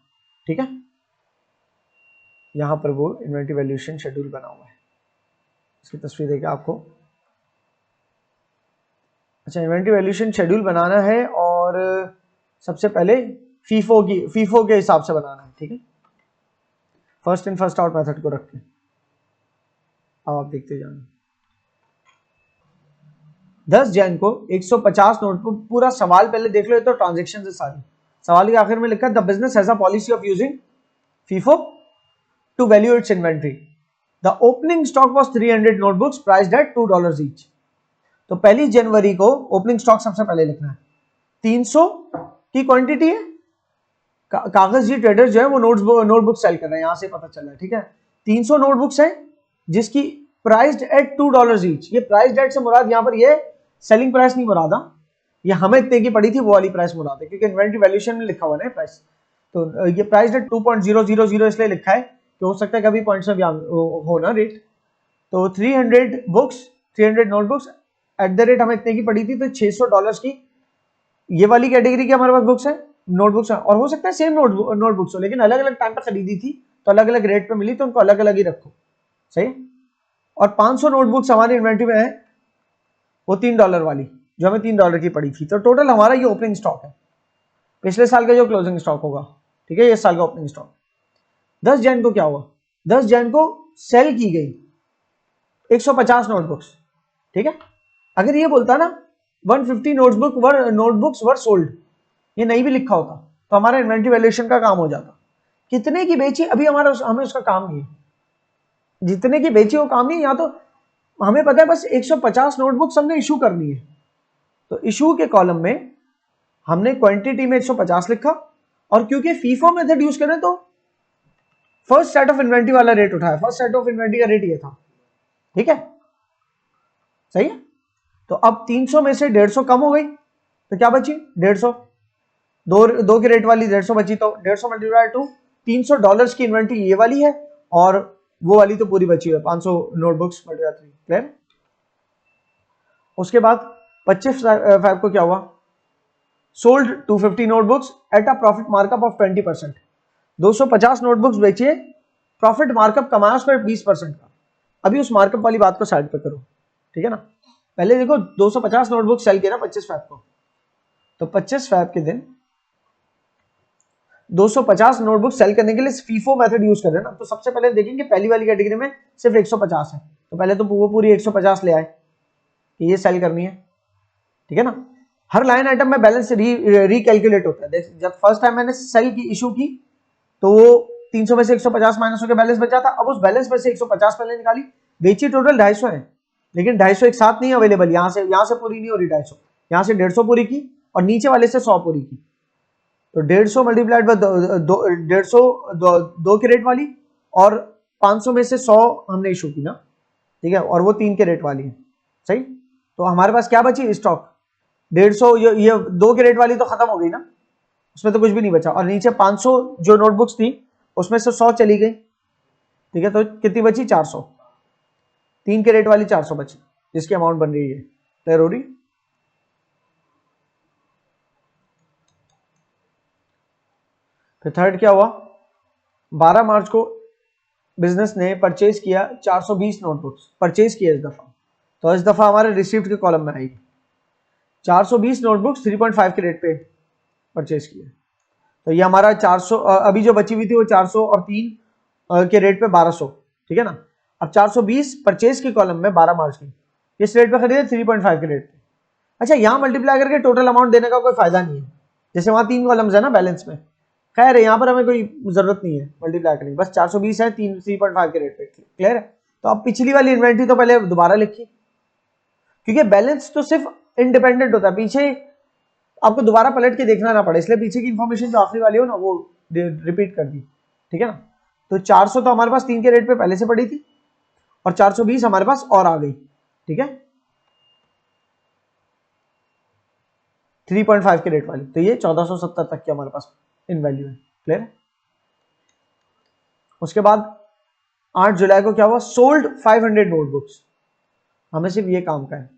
Speaker 1: ठीक है, यहां पर वो इन्वेंटरी वैल्यूएशन शेड्यूल बना हुआ है, इसकी तस्वीर देखिए आपको। अच्छा, इन्वेंटरी वैल्यूएशन शेड्यूल बनाना है और सबसे पहले फीफो के हिसाब से बनाना है। ठीक है, first in first out method को रख के अब आप देखते जाना। 10 जैन को 150 नोट पर पूरा सवाल पहले देख लो, ये तो ट्रांजेक्शन है सारी। सवाल के आखिर में लिखा है the business has a policy of using FIFO to value its inventory. The opening stock was 300 notebooks priced at $2 each. तो 1 जनवरी को ओपनिंग स्टॉक सबसे पहले लिखना है। 300 की क्वांटिटी है, कागज जी ट्रेडर्स जो है वो नोटबुक सेल कर रहे हैं, यहां से पता चल रहा है। ठीक है, 300 नोटबुक्स है जिसकी प्राइस्ड एट $2 ईच। ये प्राइस्ड एट से मुराद यहां पर ये सेलिंग प्राइस नहीं मुरादा, ये हमें इतने की पड़ी थी वो वाली प्राइस मुराद है, क्योंकि इन्वेंटरी वैल्यूएशन में लिखा हुआ है प्राइस। तो ये प्राइस एट 2.000 इसलिए लिखा है कि हो सकता है कभी पॉइंट्स में भी हो ना रेट। तो 300 books, 300 notebooks at the rate हमें इतने की पड़ी थी, तो $600 की ये वाली कैटेगरी की हमारे पास बुक्स है, नोटबुक्स है। और हो सकता है सेम नोटबुक्स हो, लेकिन अलग अलग टाइम पर खरीदी थी तो अलग अलग रेट पे मिली, तो उनको अलग अलग ही रखो। सही। और 500 नोटबुक्स हमारी इन्वेंटरी में है वो $3 वाली, जो हमें $3 की पड़ी थी। तो टोटल हमारा ये ओपनिंग स्टॉक है, पिछले साल का जो क्लोजिंग स्टॉक होगा। ठीक है, ये साल का ओपनिंग स्टॉक। 10 जैन को क्या हुआ, 10 जैन को सेल की गई 150 नोटबुक्स। ठीक है, अगर ये बोलता ना 150 नोटबुक्स वर सोल्ड, ये नहीं भी लिखा होता तो हमारा इन्वेंटरी वैल्यूएशन का काम हो जाता। कितने की बेची अभी हमें उसका काम नहीं है, जितने की बेची वो काम नहीं। यहाँ तो हमें पता है बस 150 नोटबुक्स हमने इशू करनी है, तो इशू के कॉलम में हमने क्वांटिटी में 150 लिखा, और क्योंकि फीफो मेथड यूज करें तो फर्स्ट सेट ऑफ इन्वेंटरी वाला रेट उठाया, फर्स्ट सेट ऑफ इन्वेंटरी का रेट ये था। ठीक है, सही है। तो अब 300 में से 150 कम हो गई, तो क्या बची 150, दो की रेट वाली 150 बची, तो 150 मल्टीप्लाई टू $300 की इन्वेंटरी ये वाली है, और वो वाली तो पूरी बची है 500 नोटबुक्स मल्टीप्लाई 3। क्लियर। उसके बाद 25 फैब को क्या हुआ, sold 250 notebooks at a profit markup of 20%। 250 notebooks बेचिए, प्रॉफिट मार्कअप कमाया उसमें 20% का। अभी उस मार्कअप वाली बात को साइड पे करो। ठीक है ना, पहले देखो 250 नोटबुक सेल किया ना 25 फैब को, तो 25 फैब के दिन 250 नोटबुक सेल करने के लिए फीफो मेथड यूज कर रहे हैं ना, तो सबसे पहले देखेंगे पहली वाली कैटेगरी में सिर्फ 150 है, तो पहले तो वो पूरी 150 ले आए कि ये सेल करनी है। ठीक है ना, हर लाइन आइटम में बैलेंस रिकैलकुलेट होता है। जब फर्स्ट टाइम मैंने सेल की इशू की तो वो 300 में से 150 माइनस होकर बैलेंस बचा था, अब उस बैलेंस में से 150 पहले निकाली, बेची टोटल 250 है, लेकिन 250 एक साथ नहीं अवेलेबल, यहां से पूरी नहीं हो रही 250, यहां से 150 पूरी की और नीचे वाले से 100 पूरी की, तो 150 मल्टीप्लाइड बाय 150 दो के रेट वाली, और 500 में से 100 हमने इशू की ना। ठीक है, और वो 3 के रेट वाली है। सही, तो हमारे पास क्या बची स्टॉक 150, ये 2 के रेट वाली तो खत्म हो गई ना, उसमें तो कुछ भी नहीं बचा, और नीचे 500 जो नोटबुक्स थी उसमें से 100 चली गई। ठीक है, तो कितनी बची 400, 3 के रेट वाली 400 बची, जिसकी अमाउंट बन रही है। क्लियर हो रही। फिर थर्ड क्या हुआ, 12 मार्च को बिजनेस ने परचेज किया 420 नोटबुक्स, परचेज किया इस दफा, तो इस दफा हमारे रिसीव्ड के कॉलम में आएगी 420 नोटबुक्स 3.5 के रेट पे परचेज किया, तो ये हमारा 400, अभी जो बची हुई थी वो 400 और 3 के रेट पे 1200। ठीक है ना, अब 420 परचेज के कॉलम में 12 मार्च की इस रेट पे खरीदे 3.5 के रेट पे। अच्छा, यहां मल्टीप्लाई करके टोटल अमाउंट देने का कोई फायदा नहीं है, जैसे वहां 3 कॉलम्स है ना बैलेंस में, खैर यहाँ पर हमें कोई जरूरत नहीं है मल्टीप्लाई करने की, बस 420 है 3.5 के रेट पे। क्लियर है। तो अब पिछली वाली इन्वेंट्री तो पहले दोबारा लिखी, क्योंकि बैलेंस तो सिर्फ इंडिपेंडेंट होता है, पीछे आपको दोबारा पलट के देखना ना पड़े, इसलिए पीछे की इंफॉर्मेशन जो आखिरी वाली हो ना वो रिपीट कर दी। ठीक है ना, तो 400 तो हमारे पास 3 के रेट पे पहले से पड़ी थी और 420 हमारे पास और आ गई, ठीक है, 3.5 के रेट वाली। तो ये 1470 तक की हमारे पास इन वैल्यू है। क्लियर है? उसके बाद 8 जुलाई को क्या हुआ, सोल्ड 500 नोटबुक्स। हमें सिर्फ ये काम का है,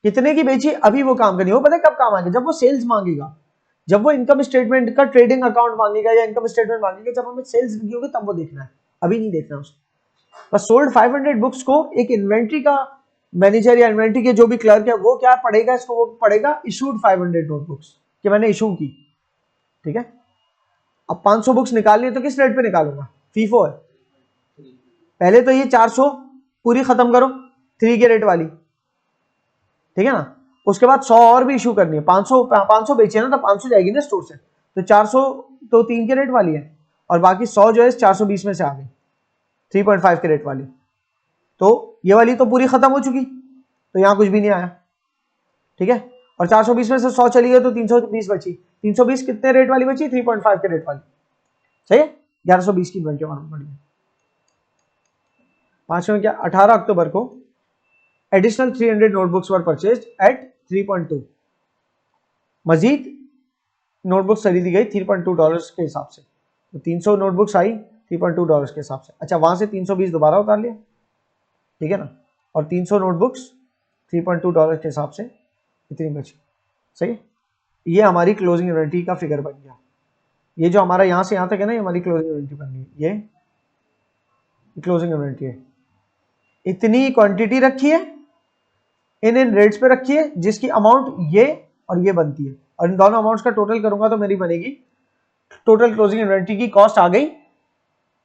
Speaker 1: कितने की बेची अभी वो काम का नहीं हो, पता है कब काम आएगा, जब वो सेल्स मांगेगा, जब वो इनकम स्टेटमेंट का ट्रेडिंग अकाउंट मांगेगा या इनकम स्टेटमेंट मांगेगा, जब हमें सेल्स लिखी होगी तब वो देखना है, अभी नहीं देखना उसको। बस सोल्ड 500 बुक्स को एक इन्वेंट्री का मैनेजर या इन्वेंट्री के जो भी क्लर्क है वो क्या पढ़ेगा, इसको वो पढ़ेगा इशूड 500 नोटबुक्स कि मैंने इशू की, ठीक है। अब 500 बुक्स निकालनी है तो किस रेट पे निकालूंगा, फीफो है। पहले तो ये 400 पूरी खत्म करो 3 के रेट वाली, ठीक है ना। उसके बाद 100 और भी इशू करनी है, 500 बेचे ना तो 500 जाएगी ना स्टोर से, तो 400 तो 3 के रेट वाली है और बाकी 100 जो है 420 में से आ गई 3.5 के रेट वाली। तो ये वाली तो पूरी खत्म हो चुकी, तो यहां कुछ भी नहीं आया, ठीक है। और 420 में से 100 चली गई तो 320 बची, 320 कितने रेट वाली बची, 3.5 के रेट वाली, सही है। 1120 की इन्वेंट्री हमारे पड़ी है। पांचवें क्या, 18 अक्टूबर को एडिशनल 300 नोटबुक्स वर परचेज्ड एट 3.2, मजीद नोटबुक्स खरीदी गई $3.2 के हिसाब से, तो 300 नोटबुक्स आई $3.2 के हिसाब से। अच्छा, वहां से 320 दोबारा उतार लिया, ठीक है ना, और 300 नोटबुक्स $3.2 के हिसाब से इतनी बची, सही है। ये हमारी क्लोजिंग इन्वेंट्री का फिगर बन गया। ये जो हमारा यहां से यहां तक है ना, ये हमारी क्लोजिंग इन्वेंट्री बन गई, ये क्लोजिंग इन्वेंट्री है। इतनी क्वांटिटी रखी है, इन रेट्स पे रखी है, जिसकी अमाउंट ये और ये बनती है, और इन दोनों अमाउंट्स का टोटल करूंगा तो मेरी बनेगी टोटल क्लोजिंग इन्वेंट्री की कॉस्ट आ गई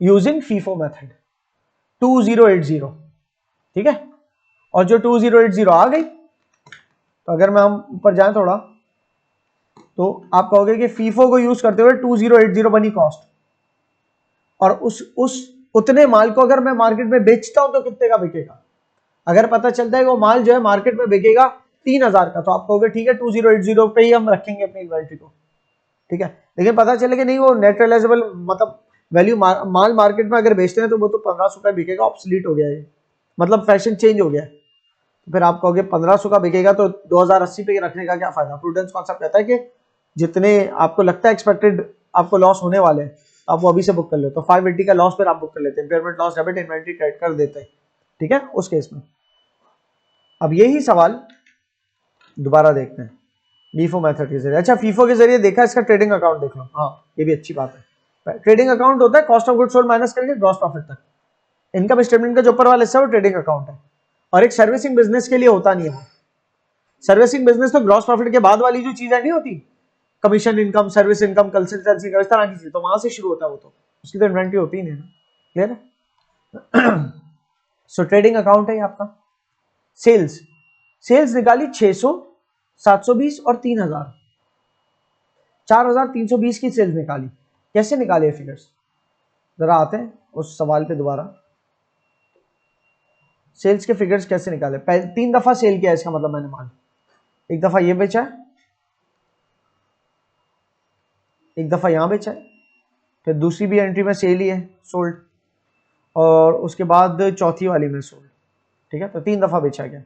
Speaker 1: यूजिंग फीफो मेथड 2080, ठीक है। और जो 2080 आ गई, तो अगर मैं हम ऊपर जाएं थोड़ा, तो आप कहोगे कि फीफो को यूज करते हुए 2080 बनी कॉस्ट, और उस उतने माल को अगर मैं मार्केट में बेचता हूं तो कितने का बिकेगा। अगर पता चलता है कि वो माल जो है मार्केट में बिकेगा 3000 का, तो आप कहोगे ठीक है 2080 पे ही हम रखेंगे अपनी इन्वेंट्री को, ठीक है। लेकिन पता चले कि नहीं, वो नेट रियलाइजेबल मतलब वैल्यू माल मार्केट में अगर बेचते हैं तो वो तो 1500 का बिकेगा, ऑब्सोलीट हो गया है, मतलब फैशन चेंज हो गया है। तो फिर आप कहोगे 1500 का बिकेगा तो 2080 पे रखने का क्या फायदा। प्रूडेंस कॉन्सेप्ट कहता है कि जितने आपको लगता है एक्सपेक्टेड आपको लॉस होने वाले हैं, आप वो अभी से बुक कर लेते हो। 580 का लॉस फिर आप बुक कर लेते हैं, impairment loss debit inventory credit कर देते हैं, ठीक है, उस केस में। अब यही सवाल दोबारा देखते हैं फीफो मेथड के जरिए। अच्छा, फीफो के जरिए देखा, इसका ट्रेडिंग अकाउंट देख लो, हाँ ये भी अच्छी बात है। ट्रेडिंग अकाउंट होता है cost of goods sold minus करके ग्रॉस प्रॉफिट तक। इनकम स्टेटमेंट का जो ऊपर वाला हिस्सा है वो ट्रेडिंग अकाउंट है, और एक सर्विसिंग बिजनेस के लिए होता नहीं है वो। सर्विसिंग बिजनेस तो ग्रॉस प्रॉफिट के बाद वाली जो चीजें नहीं होती, commission income, service income, consultancy इस तरह की चीज, तो वहां से शुरू होता है वो, तो उसकी तो इन्वेंट्री होती ही नहीं ना। क्लियर है? सो ट्रेडिंग अकाउंट है ये आपका। सेल्स, सेल्स निकाली 600, 720 और 3000, 4320 की सेल्स निकाली। कैसे निकाले फिगर्स, जरा आते हैं उस सवाल पे दोबारा। सेल्स के फिगर्स कैसे निकाले, 3 दफा सेल किया, इसका मतलब मैंने मान, एक दफा ये बेचा है, एक दफा यहां बेचा है, फिर दूसरी भी एंट्री में सेल ही है, सोल्ड, और उसके बाद चौथी वाली में सोल्ड, ठीक है। तो 3 दफा बेचा गया।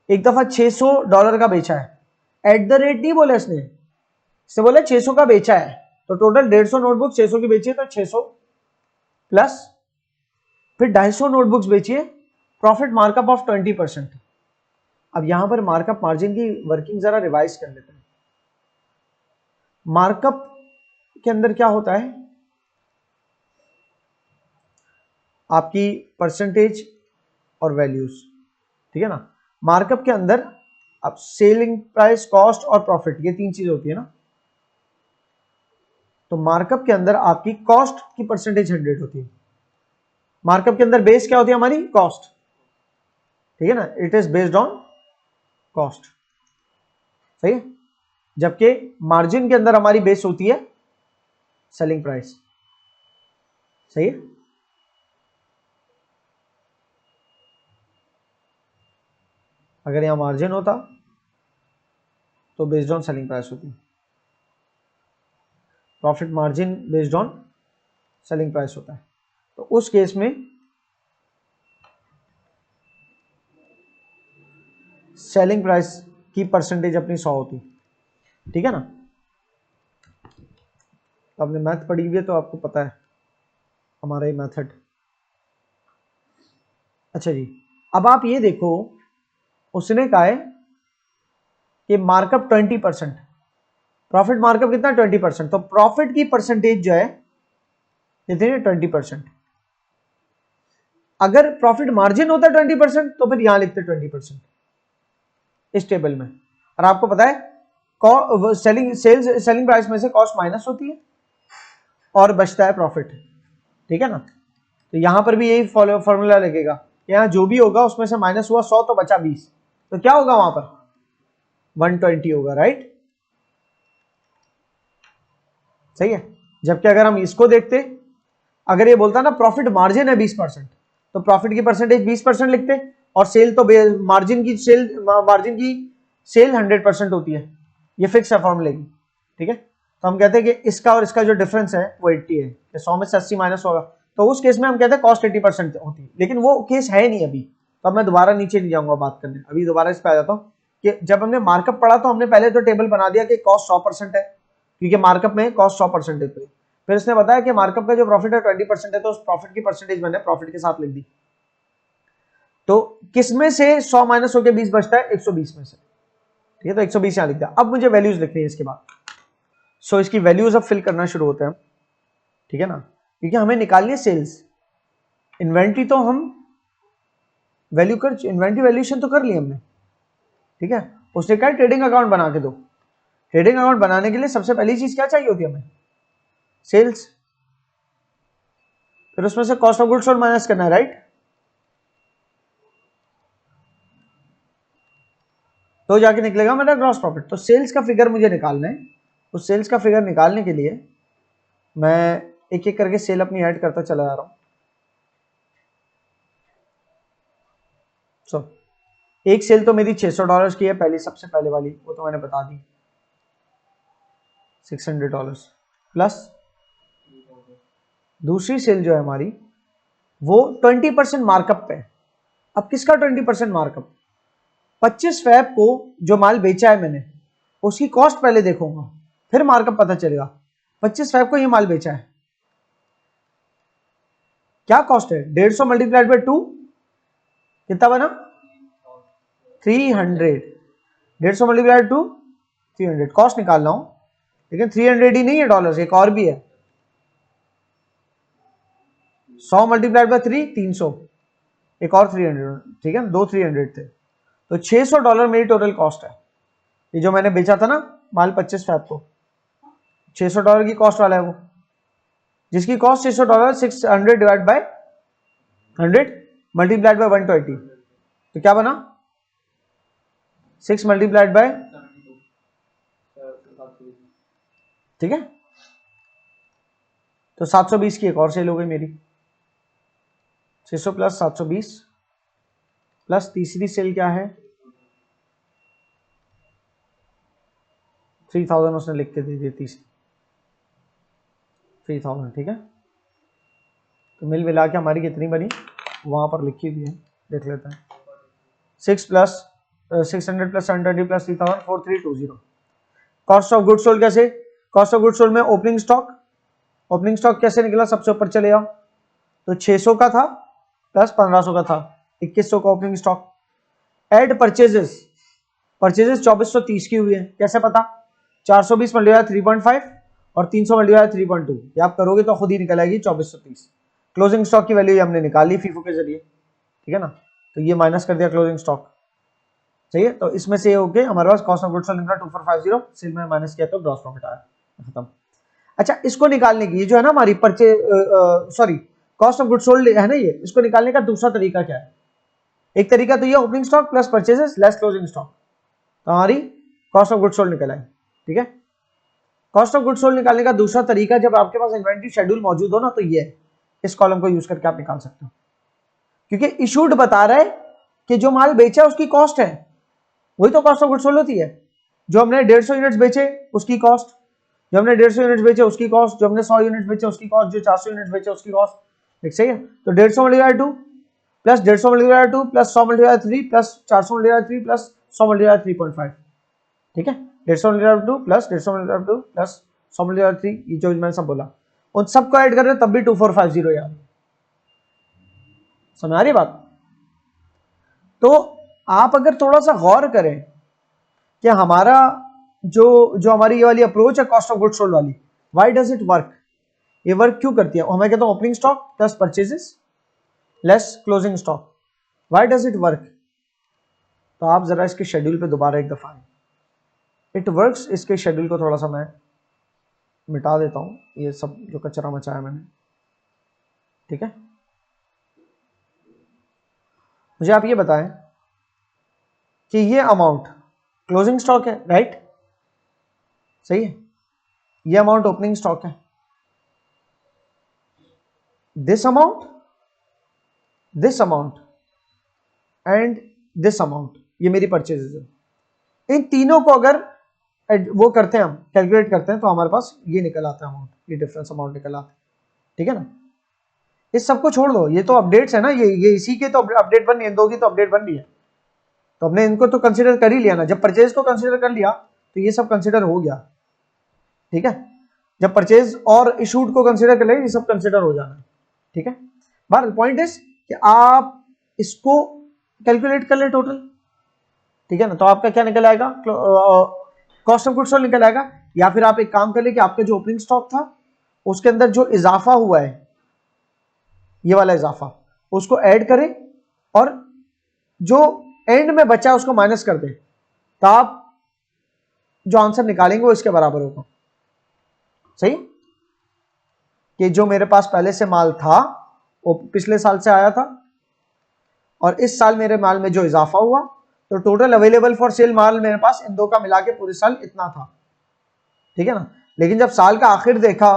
Speaker 1: एक दफा $600 का बेचा है, एट द रेट नहीं बोला इसने, इसने बोला 600 का बेचा है, तो टोटल 150 नोटबुक 600 की बेची है, तो 600 प्लस फिर 250 नोटबुक्स बेचिए, प्रॉफिट मार्कअप ऑफ 20%। अब यहां पर मार्कअप मार्जिन की वर्किंग जरा रिवाइज कर लेते हैं। मार्कअप के अंदर क्या होता है, आपकी परसेंटेज और वैल्यूज, ठीक है ना। मार्कअप के अंदर अब सेलिंग प्राइस, कॉस्ट और प्रॉफिट, ये 3 चीज होती है ना। तो मार्कअप के अंदर आपकी कॉस्ट की परसेंटेज 100 होती है। मार्कअप के अंदर बेस क्या होती है हमारी, कॉस्ट, ठीक है ना, it is based on cost, सही है। जबकि मार्जिन के अंदर हमारी बेस होती है सेलिंग प्राइस, सही है। अगर यहां मार्जिन होता तो बेस्ड ऑन सेलिंग प्राइस होती, profit margin based on selling price होता है। तो उस केस में सेलिंग प्राइस की परसेंटेज अपनी 100 होती, ठीक है ना। तो आपने मैथ पढ़ी हुई है तो आपको पता है हमारा ये मेथड। अच्छा जी, अब आप ये देखो, उसने कहा है कि मार्कअप 20%, प्रॉफिट मार्कअप कितना 20%, तो प्रॉफिट की परसेंटेज जो है कितनी है 20%। अगर प्रॉफिट मार्जिन होता है 20% तो फिर यहां लिखते 20% इस टेबल में। और आपको पता है सेलिंग प्राइस में से कॉस्ट माइनस होती है और बचता है प्रॉफिट, ठीक है ना। तो यहां पर भी यही फॉर्मूला लगेगा, यहां जो भी होगा उसमें से माइनस हुआ 100 तो बचा 20, तो क्या होगा वहां पर 120 होगा, राइट। सही है। जबकि अगर हम इसको देखते, अगर ये बोलता ना प्रॉफिट मार्जिन है 20%, तो प्रॉफिट की परसेंटेज 20% लिखते, और सेल तो मार्जिन की सेल 100% होती है, ये फिक्स है फॉर्मूले की, ठीक है। तो हम कहते हैं कि इसका और इसका जो डिफरेंस है वो 80 है, 100 में से 80 माइनस होगा, तो उस केस में हम कहते हैं कॉस्ट 80% होती है, लेकिन वो केस है नहीं अभी। तो अब मैं दोबारा नीचे नहीं जाऊंगा बात करने, अभी दोबारा इस पे आ जाता हूँ कि जब हमने मार्कअप पढ़ा तो हमने पहले तो टेबल बना दिया कि कॉस्ट 100% है, क्योंकि मार्कअप में कॉस्ट 100% है। फिर उसने बताया कि मार्कअप का जो प्रॉफिट है 20% है, तो उस प्रॉफिट की परसेंटेज मैंने प्रॉफिट के साथ लिख दी। तो किसमें से 100 माइनस होकर 20 बचता है 120 में से, ठीक है। तो 120 यहां लिख दिया। अब मुझे वैल्यूज लिखनी है इसके बाद। सो इसकी वैल्यूज अब फिल करना शुरू होते हैं, ठीक है ना, क्योंकि हमें निकालनी है सेल्स। इन्वेंट्री तो हम इन्वेंट्री वैल्यूएशन तो कर ली हमने, ठीक है। उसने कहा ट्रेडिंग अकाउंट बना के दो। ट्रेडिंग अकाउंट बनाने के लिए सबसे पहली चीज क्या चाहिए होती है हमें, सेल्स। फिर उसमें से cost of goods sold minus करना है, राइट। तो जाके निकलेगा मेरा ग्रॉस प्रॉफिट। तो सेल्स का फिगर मुझे निकालना है। उस सेल्स का फिगर निकालने के लिए मैं एक एक करके सेल अपनी ऐड करता चला जा रहा हूं। सो एक सेल तो मेरी $600 की है, पहली सबसे पहले वाली, वो तो मैंने बता दी, $600 प्लस दूसरी सेल जो है हमारी वो 20% मार्कअप पे। अब किसका 20% मार्कअप, 25 फैब को जो माल बेचा है मैंने उसकी कॉस्ट पहले देखूंगा, फिर मार्कअप पता चलेगा। 25 फैब को ये माल बेचा है, क्या कॉस्ट है 150 मल्टीप्लाइड बाय 2 कितना बना 300। 150 मल्टीप्लाइड 2 300 कॉस्ट निकालना हूं, लेकिन 300 ही नहीं है डॉलर्स, एक और भी है 100 मल्टीप्लाइड बाय 3 300, एक और 300, ठीक है, दो 300 थे, तो $600 मेरी टोटल कॉस्ट है। ये जो मैंने बेचा था ना माल 25 फैब को, $600 की कॉस्ट वाला है वो, जिसकी cost $600, 600 divide by 100 multiplied by 120, तो क्या बना 6 मल्टीप्लाइड बाय, ठीक है। तो 720 की एक और सेल हो गई मेरी, 600 प्लस 720 प्लस तीसरी सेल क्या है 3000, उसने लिख के दे दी तीसरी 3000, ठीक है। तो मिल मिला के हमारी कितनी बनी वहां पर लिखी हुई है, देख लेते हैं। 600 plus 720 plus 3000 4320। Cost of good sold कैसे, कॉस्ट ऑफ गुड सोल्ड में ओपनिंग स्टॉक कैसे निकला, सबसे ऊपर चले जाओ, तो 600 का था प्लस 1500 का था, 2100 का ओपनिंग स्टॉक। एड परचेजेस 2430 की हुई है, कैसे पता, 420 मल्टीप्लाई 3.5 और 300 मल्टीप्लाई 3.2, ये आप करोगे तो खुद ही निकल आएगी 2430। क्लोजिंग स्टॉक की वैल्यू हमने निकाली फीफो के जरिए, ठीक है ना, तो ये माइनस कर दिया क्लोजिंग स्टॉक, सही है। तो इसमें से हो गया हमारे पास कॉस्ट ऑफ गुड्स सोल्ड निकला 2450, सेल में माइनस किया तो ग्रॉस प्रॉफिट आया, खत्म। अच्छा, इसको निकालने की ये जो है ना हमारी कॉस्ट ऑफ गुड्स सोल्ड है ना, ये इसको निकालने का दूसरा तरीका क्या है, एक तरीका तो ये opening stock plus purchases less closing stock, तो हमारी कॉस्ट ऑफ गुड्स सोल्ड निकल आए, ठीक है। कॉस्ट ऑफ गुड्स सोल्ड निकालने का दूसरा तरीका, जब आपके पास इन्वेंटरी शेड्यूल मौजूद हो ना, तो ये इस कॉलम को यूज करके आप निकाल सकते हो, क्योंकि इशूड बता रहा है कि जो माल बेचा है उसकी कॉस्ट है, वही तो कॉस्ट ऑफ गुड्स सोल्ड होती है। जो हमने 150 यूनिट्स बेचे उसकी कॉस्ट, जो हमने 150 यूनिट्स बेचे उसकी कॉस्ट, जो हमने 100 यूनिट्स बेचे उसकी कॉस्ट, जो 400 यूनिट्स बेचे उसकी कॉस्ट। ठीक सही है। तो 150 multiply 2 plus 150 multiply 2 plus 100 multiply 3 plus 400 multiply 3 plus 100 multiply 3.5, ठीक है। 150 multiply 2 plus 150 multiply 2 plus 100 multiply 3, ये जो मैंने सब बोला उन सबको ऐड कर रहे तब भी 2450 यार, समझ आ रही बात। तो आप अगर थोड़ा सा गौर करें कि हमारा जो हमारी ये वाली अप्रोच है कॉस्ट ऑफ गुड्स सोल्ड वाली, व्हाई डज इट वर्क, ये वर्क क्यों करती है। हमें कहते हैं opening stock plus purchases less closing stock, why does it work. तो आप जरा इसके शेड्यूल पे दोबारा एक दफा आए, इट वर्क्स, इसके शेड्यूल को थोड़ा सा मैं मिटा देता हूं, ये सब जो कचरा मचाया मैंने, ठीक है। मुझे आप ये बताएं कि ये अमाउंट क्लोजिंग स्टॉक है, राइट, सही है। ये अमाउंट ओपनिंग स्टॉक है, this amount and this amount, ये मेरी परचेजेस है। इन तीनों को अगर वो करते हैं, हम कैलकुलेट करते हैं, तो हमारे पास ये निकल आता है अमाउंट, ये डिफरेंस अमाउंट निकल आता है, ठीक है ना। इस सबको छोड़ दो, ये तो अपडेट्स है ना, ये इसी के तो अपडेट बन रही है, दो की तो अपडेट बन रही है, तो हमने इनको तो कंसीडर कर ही लिया ना। जब परचेज को कंसीडर कर लिया तो ये सब कंसीडर हो गया, ठीक है। जब परचेज और इशूड को कंसीडर कर ले, ये सब कंसीडर हो जाना, ठीक है। बट पॉइंट इज कि आप इसको कैलकुलेट कर ले टोटल, ठीक है ना। तो आपका क्या निकल आएगा, कॉस्ट ऑफ गुड्स सोल्ड निकल आएगा। या फिर आप एक काम कर ले कि आपका जो ओपनिंग स्टॉक था उसके अंदर जो इजाफा हुआ है, ये वाला इजाफा, उसको ऐड करें और जो एंड में बचा है उसको माइनस कर दें, तो आप जो आंसर निकालेंगे वो इसके बराबर होगा, सही। कि जो मेरे पास पहले से माल था वो पिछले साल से आया था, और इस साल मेरे माल में जो इजाफा हुआ, तो टोटल अवेलेबल फॉर सेल माल मेरे पास इन दो का मिला के पूरे साल इतना था, ठीक है ना। लेकिन जब साल का आखिर देखा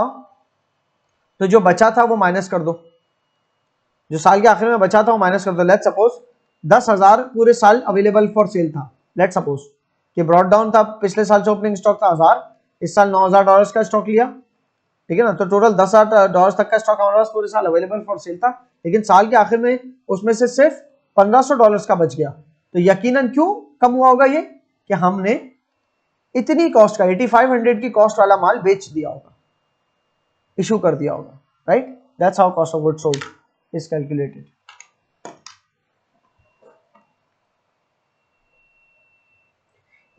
Speaker 1: तो जो बचा था वो माइनस कर दो, जो साल के आखिर में बचा था वो माइनस कर दो। लेट्स सपोज 10,000 पूरे साल अवेलेबल फॉर सेल था, लेट्स सपोज कि ब्रॉड डाउन था, पिछले साल से ओपनिंग स्टॉक था 1000, इस साल $9,000 का स्टॉक लिया, ठीक है ना। तो टोटल $10,000 तक का स्टॉक हमारे पास पूरे साल अवेलेबल फॉर सेल था, लेकिन साल के आखिर में उसमें से सिर्फ $1,500 का बच गया। तो यकीनन क्यों कम हुआ होगा ये, कि हमने इतनी कॉस्ट का 8500 की कॉस्ट वाला माल बेच दिया होगा, इशू कर दिया होगा, right. That's how cost of goods sold is calculated.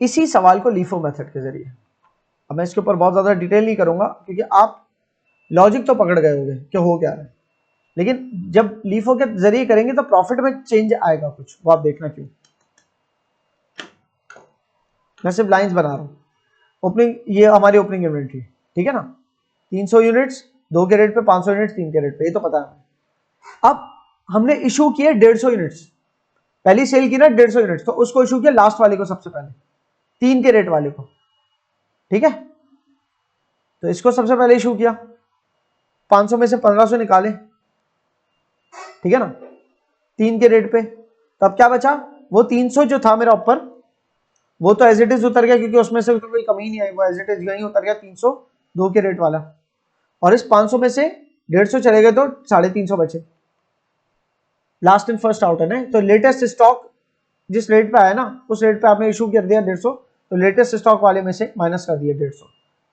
Speaker 1: इसी सवाल को लीफो मेथड के जरिए, अब मैं इसके ऊपर बहुत ज्यादा डिटेल नहीं करूंगा क्योंकि आप लॉजिक तो पकड़ गए होंगे कि हो क्या रहा है, लेकिन जब लीफो के जरिए करेंगे तो प्रॉफिट में चेंज आएगा कुछ, वो आप देखना क्यों। मैं सिर्फ लाइंस बना रहा हूं। ओपनिंग, ये हमारी ओपनिंग इन्वेंट्री, ठीक है ना, 300 यूनिट्स 2 के रेट पे, 500 यूनिट्स 3 के रेट पे, ये तो पता है। अब हमने इशू किए 150 यूनिट्स, पहली सेल की ना 150 यूनिट्स, तो उसको इशू किया लास्ट वाले को सबसे पहले, 3 के रेट वाले को, ठीक है। तो इसको सबसे पहले इशू किया, 500 में से 1500 निकाले, ठीक है ना, 3 के रेट पे। तो अब क्या बचा, वो 300 जो था मेरा ऊपर, वो तो एज इट इज उतर गया क्योंकि उसमें से तो कोई कमी नहीं आई, वो एज इट इज यही उतर गया 300 2 के रेट वाला। और इस 500 में से 150 चले गए तो 350 बचे, लास्ट इन फर्स्ट आउट है ना। तो लेटेस्ट स्टॉक जिस रेट पे आया ना उस रेट पे आपने इशू कर दिया 150, तो लेटेस्ट स्टॉक वाले में से माइनस कर दिया 150,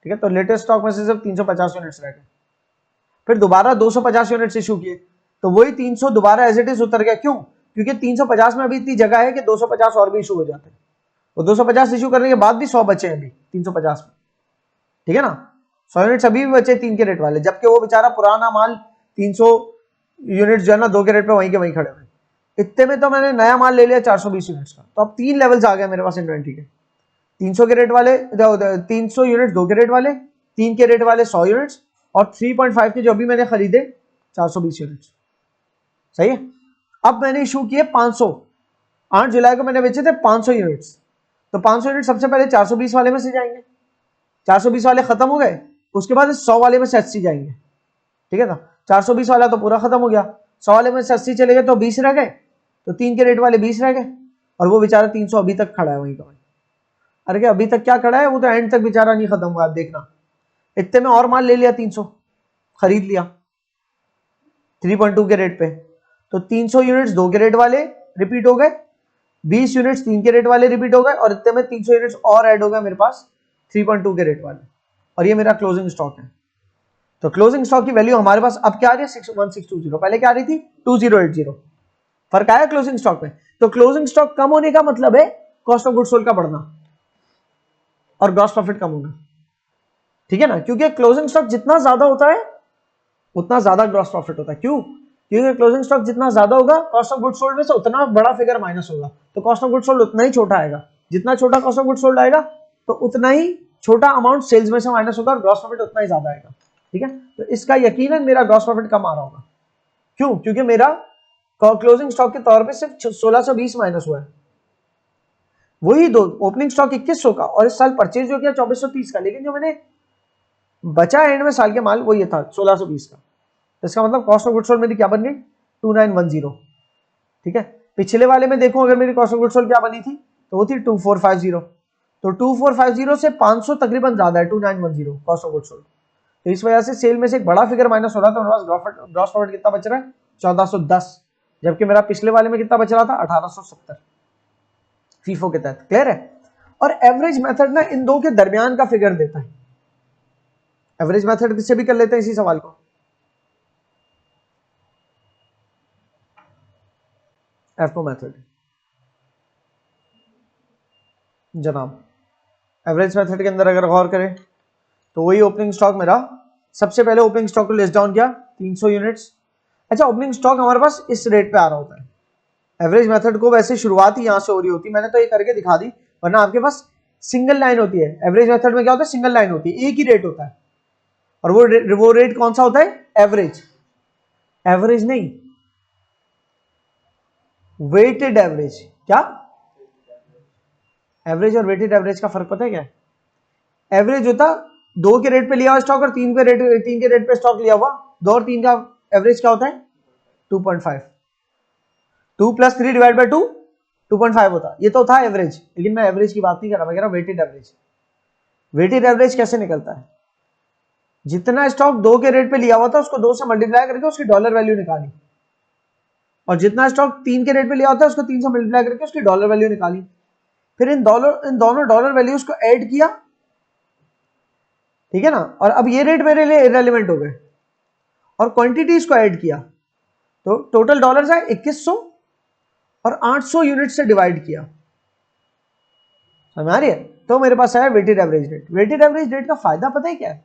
Speaker 1: ठीक है। तो लेटेस्ट स्टॉक में से सिर्फ 350 यूनिट्स रह गए, फिर दोबारा 250 यूनिट्स इशू किए, तो वही 300 दोबारा एज इट इज उतर गया, क्यों, क्योंकि 350 में अभी इतनी जगह है कि 250 और भी इशू हो जाते हैं, तो 250 इशू करने के बाद भी 100 बचे अभी 350 में, ठीक है ना। 100 यूनिट्स अभी भी बचे 3 के रेट वाले, जबकि वो बेचारा पुराना माल 300 यूनिट्स जो है ना 2 के रेट पे वहीं के वहीं खड़े हुए। इतने में तो मैंने नया माल ले लिया 420 यूनिट्स का, तो अब 3 लेवल्स आ गए मेरे पास इन्वेंट्री के, 300 के रेट वाले, 300 यूनिट 2 के रेट वाले, 3 के रेट वाले 100 यूनिट्स, और 3.5 के जो अभी मैंने खरीदे 420 यूनिट्स, सही है। अब मैंने इशू किए 500, 8 जुलाई को मैंने बेचे थे 500 यूनिट्स, तो 500 यूनिट सबसे पहले 420 वाले में से जाएंगे, 420 वाले खत्म हो गए, उसके बाद 100 वाले में से 80 जाएंगे, ठीक है ना। 420 वाला तो पूरा खत्म हो गया, 100 वाले में से 80 चले गए तो 20 रह गए, तो 3 के रेट वाले 20 रह गए, और वो बेचारा 300 अभी तक खड़ा है वहीं का वहीं। अरे क्या अभी तक क्या खड़ा है, वो तो एंड तक बेचारा नहीं खत्म हुआ, आप देखना। इतने में और माल ले लिया 300, खरीद लिया, 3.2 के रेट पे, तो 300 यूनिट्स 2 के रेट वाले रिपीट हो गए, 20 यूनिट्स 3 के रेट वाले रिपीट हो गए, और इतने में 300 यूनिट्स और ऐड हो गए मेरे पास 3.2 के रेट वाले, और ये मेरा क्लोजिंग स्टॉक है। तो क्लोजिंग स्टॉक की वैल्यू हमारे पास अब क्या आ रही है 1620, पहले क्या आ रही थी 2080। फर्क आया क्लोजिंग स्टॉक में। तो क्लोजिंग स्टॉक कम होने का मतलब है कॉस्ट ऑफ गुड्स सोल्ड का बढ़ना और ग्रॉस प्रॉफिट कम होना, ठीक है ना, क्योंकि क्लोजिंग स्टॉक जितना ज्यादा होता है उतना ज्यादा ग्रॉस प्रॉफिट होता है। क्यों? क्योंकि क्लोजिंग स्टॉक जितना ज्यादा होगा कॉस्ट ऑफ गुड्स सोल्ड में से उतना बड़ा फिगर माइनस होगा, तो कॉस्ट ऑफ गुड्स सोल्ड उतना ही छोटा आएगा। जितना छोटा कॉस्ट ऑफ गुड्स सोल्ड आएगा तो उतना ही छोटा अमाउंट सेल्स में से माइनस होगा और ग्रॉस प्रॉफिट उतना ही ज्यादा आएगा, ठीक है। तो इसका यकीनन मेरा ग्रॉस प्रॉफिट कम आ रहा होगा। क्यों? क्योंकि मेरा क्लोजिंग स्टॉक के तौर पे सिर्फ 1620 माइनस हुआ है, वही दो ओपनिंग स्टॉक 2100 का, और इस साल परचेज जो किया 2430 का, लेकिन जो मैंने बचा एंड में साल के माल वो ये था 1620 का। तो इसका मतलब कॉस्ट ऑफ गुड्स सोल्ड मेरी क्या बन गई 2910, ठीक है। पिछले वाले में देखो अगर मेरी कॉस्ट ऑफ गुड्स सोल्ड क्या बनी थी तो वो थी 2450, तो 2450 से 500 तकरीबन ज्यादा है 2910 कॉस्ट ऑफ गुड्स सोल्ड। तो इस वजह से सेल में से एक बड़ा फिगर माइनस हो रहा था, मेरे पास ग्रॉस प्रॉफिट कितना बच रहा है 1410, जबकि मेरा पिछले वाले में कितना बच रहा था 1870 फीफो के तहत। क्लियर है? और एवरेज मेथड ना इन दो के दरमियान का फिगर देता है। एवरेज मेथड किससे भी कर लेते हैं इसी सवाल को। एफओ मेथड जनाब, एवरेज मेथड के अंदर अगर गौर करें तो वही ओपनिंग स्टॉक मेरा सबसे पहले ओपनिंग स्टॉक को लिस्ट डाउन किया 300 यूनिट्स। अच्छा, ओपनिंग स्टॉक हमारे पास इस रेट पे आ रहा होता है। एवरेज मेथड को वैसे शुरुआत ही यहां से हो रही होती, मैंने तो ये करके दिखा दी, वरना आपके पास सिंगल लाइन होती है। एवरेज मेथड में क्या होता है सिंगल लाइन होती है, एक ही रेट होता है, और वो रेट कौन सा होता है एवरेज। एवरेज नहीं, वेटेड एवरेज। क्या? एवरेज और वेटेड एवरेज का फर्क पता है क्या है? एवरेज होता 2 के रेट पे लिया हुआ स्टॉक और 3 के रेट पे स्टॉक लिया हुआ, 2 और 3 का एवरेज क्या होता है 2.5। 2 + 3 डिवाइड बाय 2 2.5 होता, ये तो था एवरेज। लेकिन मैं एवरेज की बात नहीं कर रहा, मैं कह रहा वेटेड एवरेज। वेटेड एवरेज कैसे निकलता है? जितना स्टॉक 2 के रेट पे लिया हुआ था उसको 2 से मल्टीप्लाई करके उसकी डॉलर वैल्यू निकाली, और जितना स्टॉक 3 के रेट पे लिया होता है उसको 3 से मल्टीप्लाई करके उसकी डॉलर वैल्यू निकाली, फिर इन दोनों डॉलर वैल्यूज को ऐड किया, ठीक है ना। और अब ये रेट मेरे लिए इररिलेवेंट हो गए, और क्वांटिटीज को ऐड किया, तो टोटल डॉलर्स है 2100 और 800 यूनिट से डिवाइड किया। समझ आ रही है? तो मेरे पास आया weighted average rate. Weighted average rate का फायदा पता है क्या है?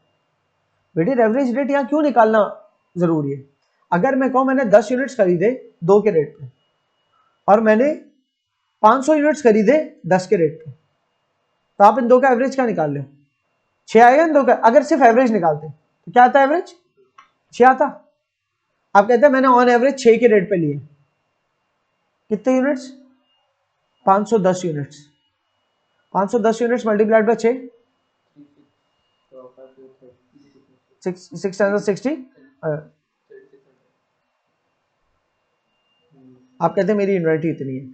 Speaker 1: वेटेड एवरेज रेट यहां क्यों निकालना जरूरी है? अगर मैं कहूं मैंने 10 यूनिट्स खरीदे 2 के रेट पे और मैंने 500 यूनिट्स खरीदे 10 के रेट पे, तो आप इन दो का एवरेज क्या निकाल लो? 6 आएगा इन दो का। अगर सिर्फ एवरेज निकालते तो क्या आता एवरेज 6 आता। आप कहते हैं मैंने ऑन एवरेज 6 के रेट पे लिए, कितने units 510 units, 510 units multiplied by 6 660। आप कहते हैं मेरी इन्वेंट्री इतनी है,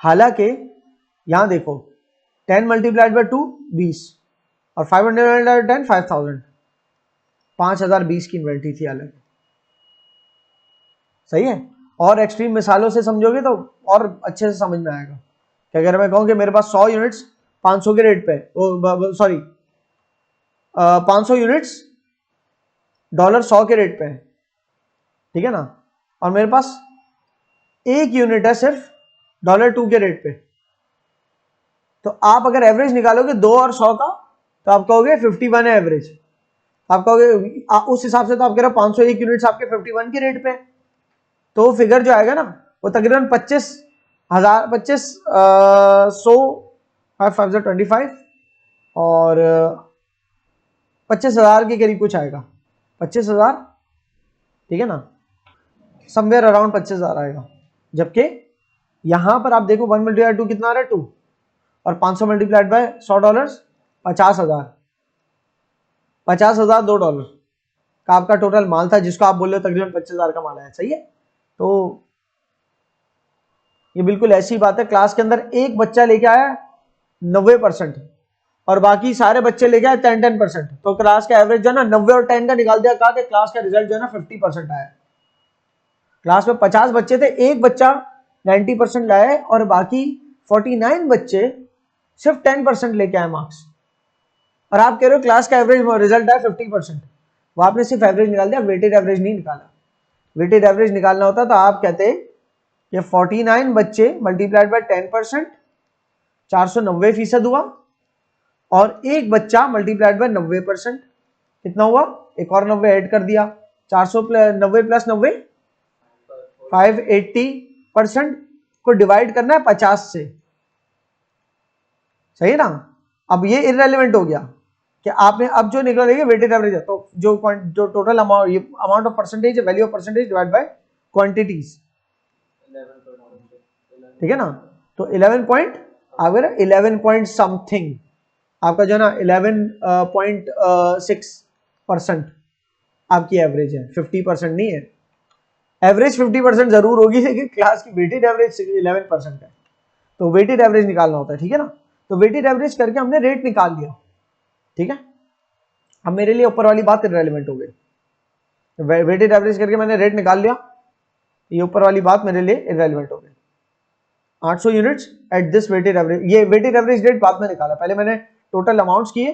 Speaker 1: हालांकि यहां देखो 10 मल्टीप्लाइड बाय 2 20 और 500 मल्टीप्लाइड बाय 10 5000, 5020 की इन्वेंट्री थी अलग। सही है? और एक्सट्रीम मिसालों से समझोगे तो और अच्छे से समझ में आएगा कि अगर मैं कहूं कि मेरे पास 100 यूनिट्स 500 के रेट पे, सॉरी 500 यूनिट्स डॉलर 100 के रेट पे है, ठीक है ना, और मेरे पास एक यूनिट है सिर्फ $2 के रेट पे, तो आप अगर एवरेज निकालोगे 2 और 100 का तो आप कहोगे 51 है एवरेज। आप कहोगे उस हिसाब से तो आप कह रहे हो 501 यूनिट्स आपके 51 के रेट पे, तो फिगर जो आएगा ना वो तकरीबन 25,000 25 और 25,000 के करीब कुछ आएगा, 25,000, ठीक है ना, समवेयर अराउंड 25,000 आएगा। जबकि यहां पर आप देखो 1 × 2 कितना आ रहा है 2, और 500 मल्टीप्लाइड बाय $100 50,000, 50,000 $2 का आपका टोटल माल था, जिसको आप बोल रहे हो तकरीबन 25,000 का माल है। सही है? तो ये बिल्कुल ऐसी बात है, क्लास के अंदर एक बच्चा लेके आया 90%, और बाकी सारे बच्चे लेके आए 10-10%, तो क्लास का एवरेज जो है ना 90 और 10 का निकाल दिया, कहा कि क्लास का रिजल्ट जो है ना 50% आया। क्लास में 50 बच्चे थे, एक बच्चा 90% लाए और बाकी 49 बच्चे सिर्फ 10% लेके आए मार्क्स। और आप कह रहे हो क्लास का एवरेज रिजल्ट आया 50%, वो आपने सिर्फ एवरेज निकाल दिया, वेटेड एवरेज नहीं निकाला। वेटेड एवरेज निकालना होता तो आप कहते कि 49 बच्चे मल्टीप्लाइड बाय 10%, 490% हुआ, और एक बच्चा मल्टीप्लाइड बाय 90%, कितना हुआ? एक और 90 ऐड कर दिया, 490 प्लस 90 580% को डिवाइड करना है 50 से, सही है ना। अब ये इररेलेवेंट हो गया कि आपने अब जो निकलेगा वेटेड एवरेज है, तो जो total amount of percentage, value of percentage divide by quantities, ठीक है ना। तो 11 पॉइंट अगर 11 पॉइंट समथिंग आपका जो है ना 11.6% आपकी एवरेज है, 50% नहीं है। एवरेज 50% जरूर होगी, लेकिन क्लास की वेटेड एवरेज 11% है, तो वेटेड एवरेज निकालना होता है, ठीक है ना। तो वेटेड एवरेज करके हमने रेट निकाल लिया, ठीक है। अब मेरे लिए ऊपर वाली बात इररेलेवेंट हो गई, वेटेड एवरेज करके मैंने रेट निकाल लिया, ये ऊपर वाली बात मेरे लिए इररेलेवेंट हो गई। 800 units at this weighted average, ये वेटेड एवरेज रेट बाद में निकाला, पहले मैंने टोटल अमाउंट्स किए,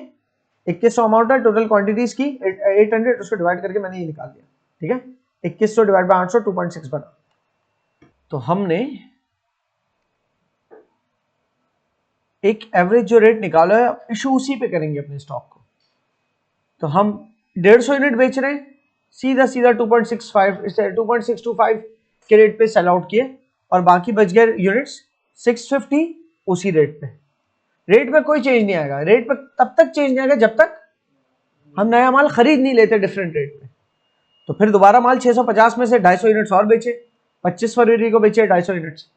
Speaker 1: 2100 अमाउंट है, टोटल क्वांटिटीज की 800, उसको डिवाइड करके मैंने ये निकाल दिया, ठीक है। 2100 डिवाइड बाय 800 2.6 बना। तो हमने एक एवरेज जो रेट निकाला है, इशू उसी पे करेंगे अपने स्टॉक को। तो हम 150 यूनिट बेच रहे हैं, सीधा सीधा 2.625 के रेट पे सेल आउट किए, और बाकी बच गए यूनिट्स 650 उसी रेट पे। रेट में कोई चेंज नहीं आएगा, रेट पे तब तक चेंज नहीं आएगा जब तक हम नया माल खरीद नहीं लेते डिफरेंट रेट पे। तो फिर दोबारा माल 650 में से 250 यूनिट्स और बेचे, 25 फरवरी को बेचे 250 यूनिट्स,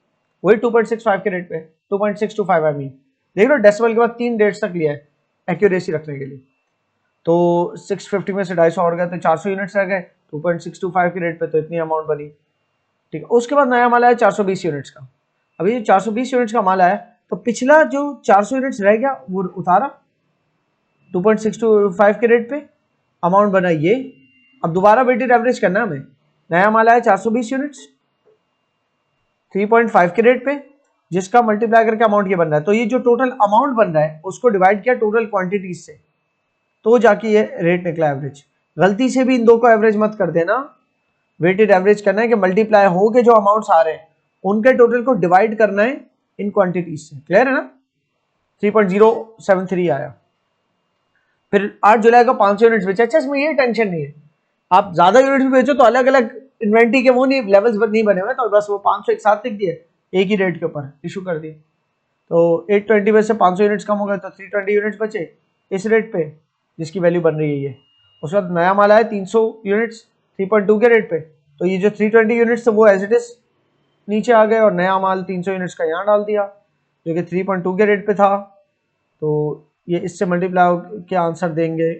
Speaker 1: वही 2.65 के रेट पे, 2.625 आई मीन। देख लो डेसिमल के बाद 3 डेट्स तक लिया है एक्यूरेसी रखने के लिए। तो 650 में से 250 और गए तो 400 यूनिट्स रह गए 2.625 के रेट पे, तो इतनी अमाउंट बनी, ठीक है। उसके बाद नया माल आया 420 यूनिट्स का। अभी जो 420 यूनिट्स का माल आया, तो पिछला जो 400 यूनिट्स रह गया वो उतारा 2.625 के रेट पे, अमाउंट बना ये। अब दोबारा वेटेड एवरेज करना है हमें, नया माल आया 420 यूनिट्स 3.5 के रेट पे, जिसका मल्टीप्लाई करके अमाउंट ये बन रहा है। तो ये जो टोटल अमाउंट बन रहा है उसको डिवाइड किया टोटल क्वांटिटीज से, तो जाके ये रेट निकला एवरेज। गलती से भी इन दो को एवरेज मत कर देना, वेटेड एवरेज करना है कि मल्टीप्लाई हो के जो अमाउंट्स आ रहे हैं उनके टोटल को डिवाइड करना है इन क्वांटिटीज से, क्लियर है ना। 3.073 आया। फिर 8 जुलाई को 500 यूनिट्स बेचा। अच्छा, इसमें ये टेंशन नहीं है, आप ज्यादा यूनिट्स भी बेचो तो अलग अलग इन्वेंट्री के वो नहीं लेवल्स नहीं बने हुए, तो बस वो 500 एक साथ लिख दिए, एक ही रेट के ऊपर इशू कर दिए। तो 820 में से 500 यूनिट्स कम हो गए तो 320 यूनिट्स बचे इस रेट पे जिसकी वैल्यू बन रही है ये। उसके बाद नया माल आया 300 यूनिट्स 3.2 के रेट पे, तो ये जो 320 यूनिट्स थे वो एज इट इज नीचे आ गए, और नया माल 300 यूनिट्स का यहाँ डाल दिया जो कि 3.2 के रेट पे था। तो ये इससे मल्टीप्लाई के आंसर देंगे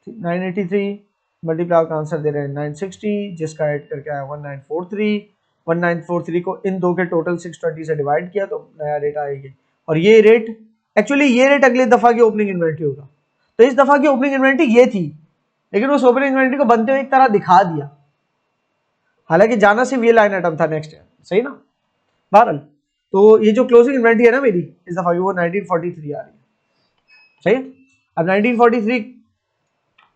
Speaker 1: 983, मल्टीप्लाई का आंसर दे रहे हैं 960, जिसका ऐड करके आया 1943। 1943 को इन दो के टोटल 620 से डिवाइड किया तो नया रेट आएगी। और ये रेट एक्चुअली ये रेट अगली दफा की ओपनिंग इन्वेंट्री होगा। तो इस दफा की ओपनिंग इन्वेंट्री ये थी, लेकिन उस ओपनिंग इन्वेंट्री को बनते हुए एक तरह दिखा दिया, हालांकि जाना सिर्फ ये लाइन आइटम था नेक्स्ट ईयर, सही ना। बहरहाल तो ये जो क्लोजिंग इन्वेंट्री है ना मेरी इस दफा की, वो 1943 आ रही है, सही है। अब 1943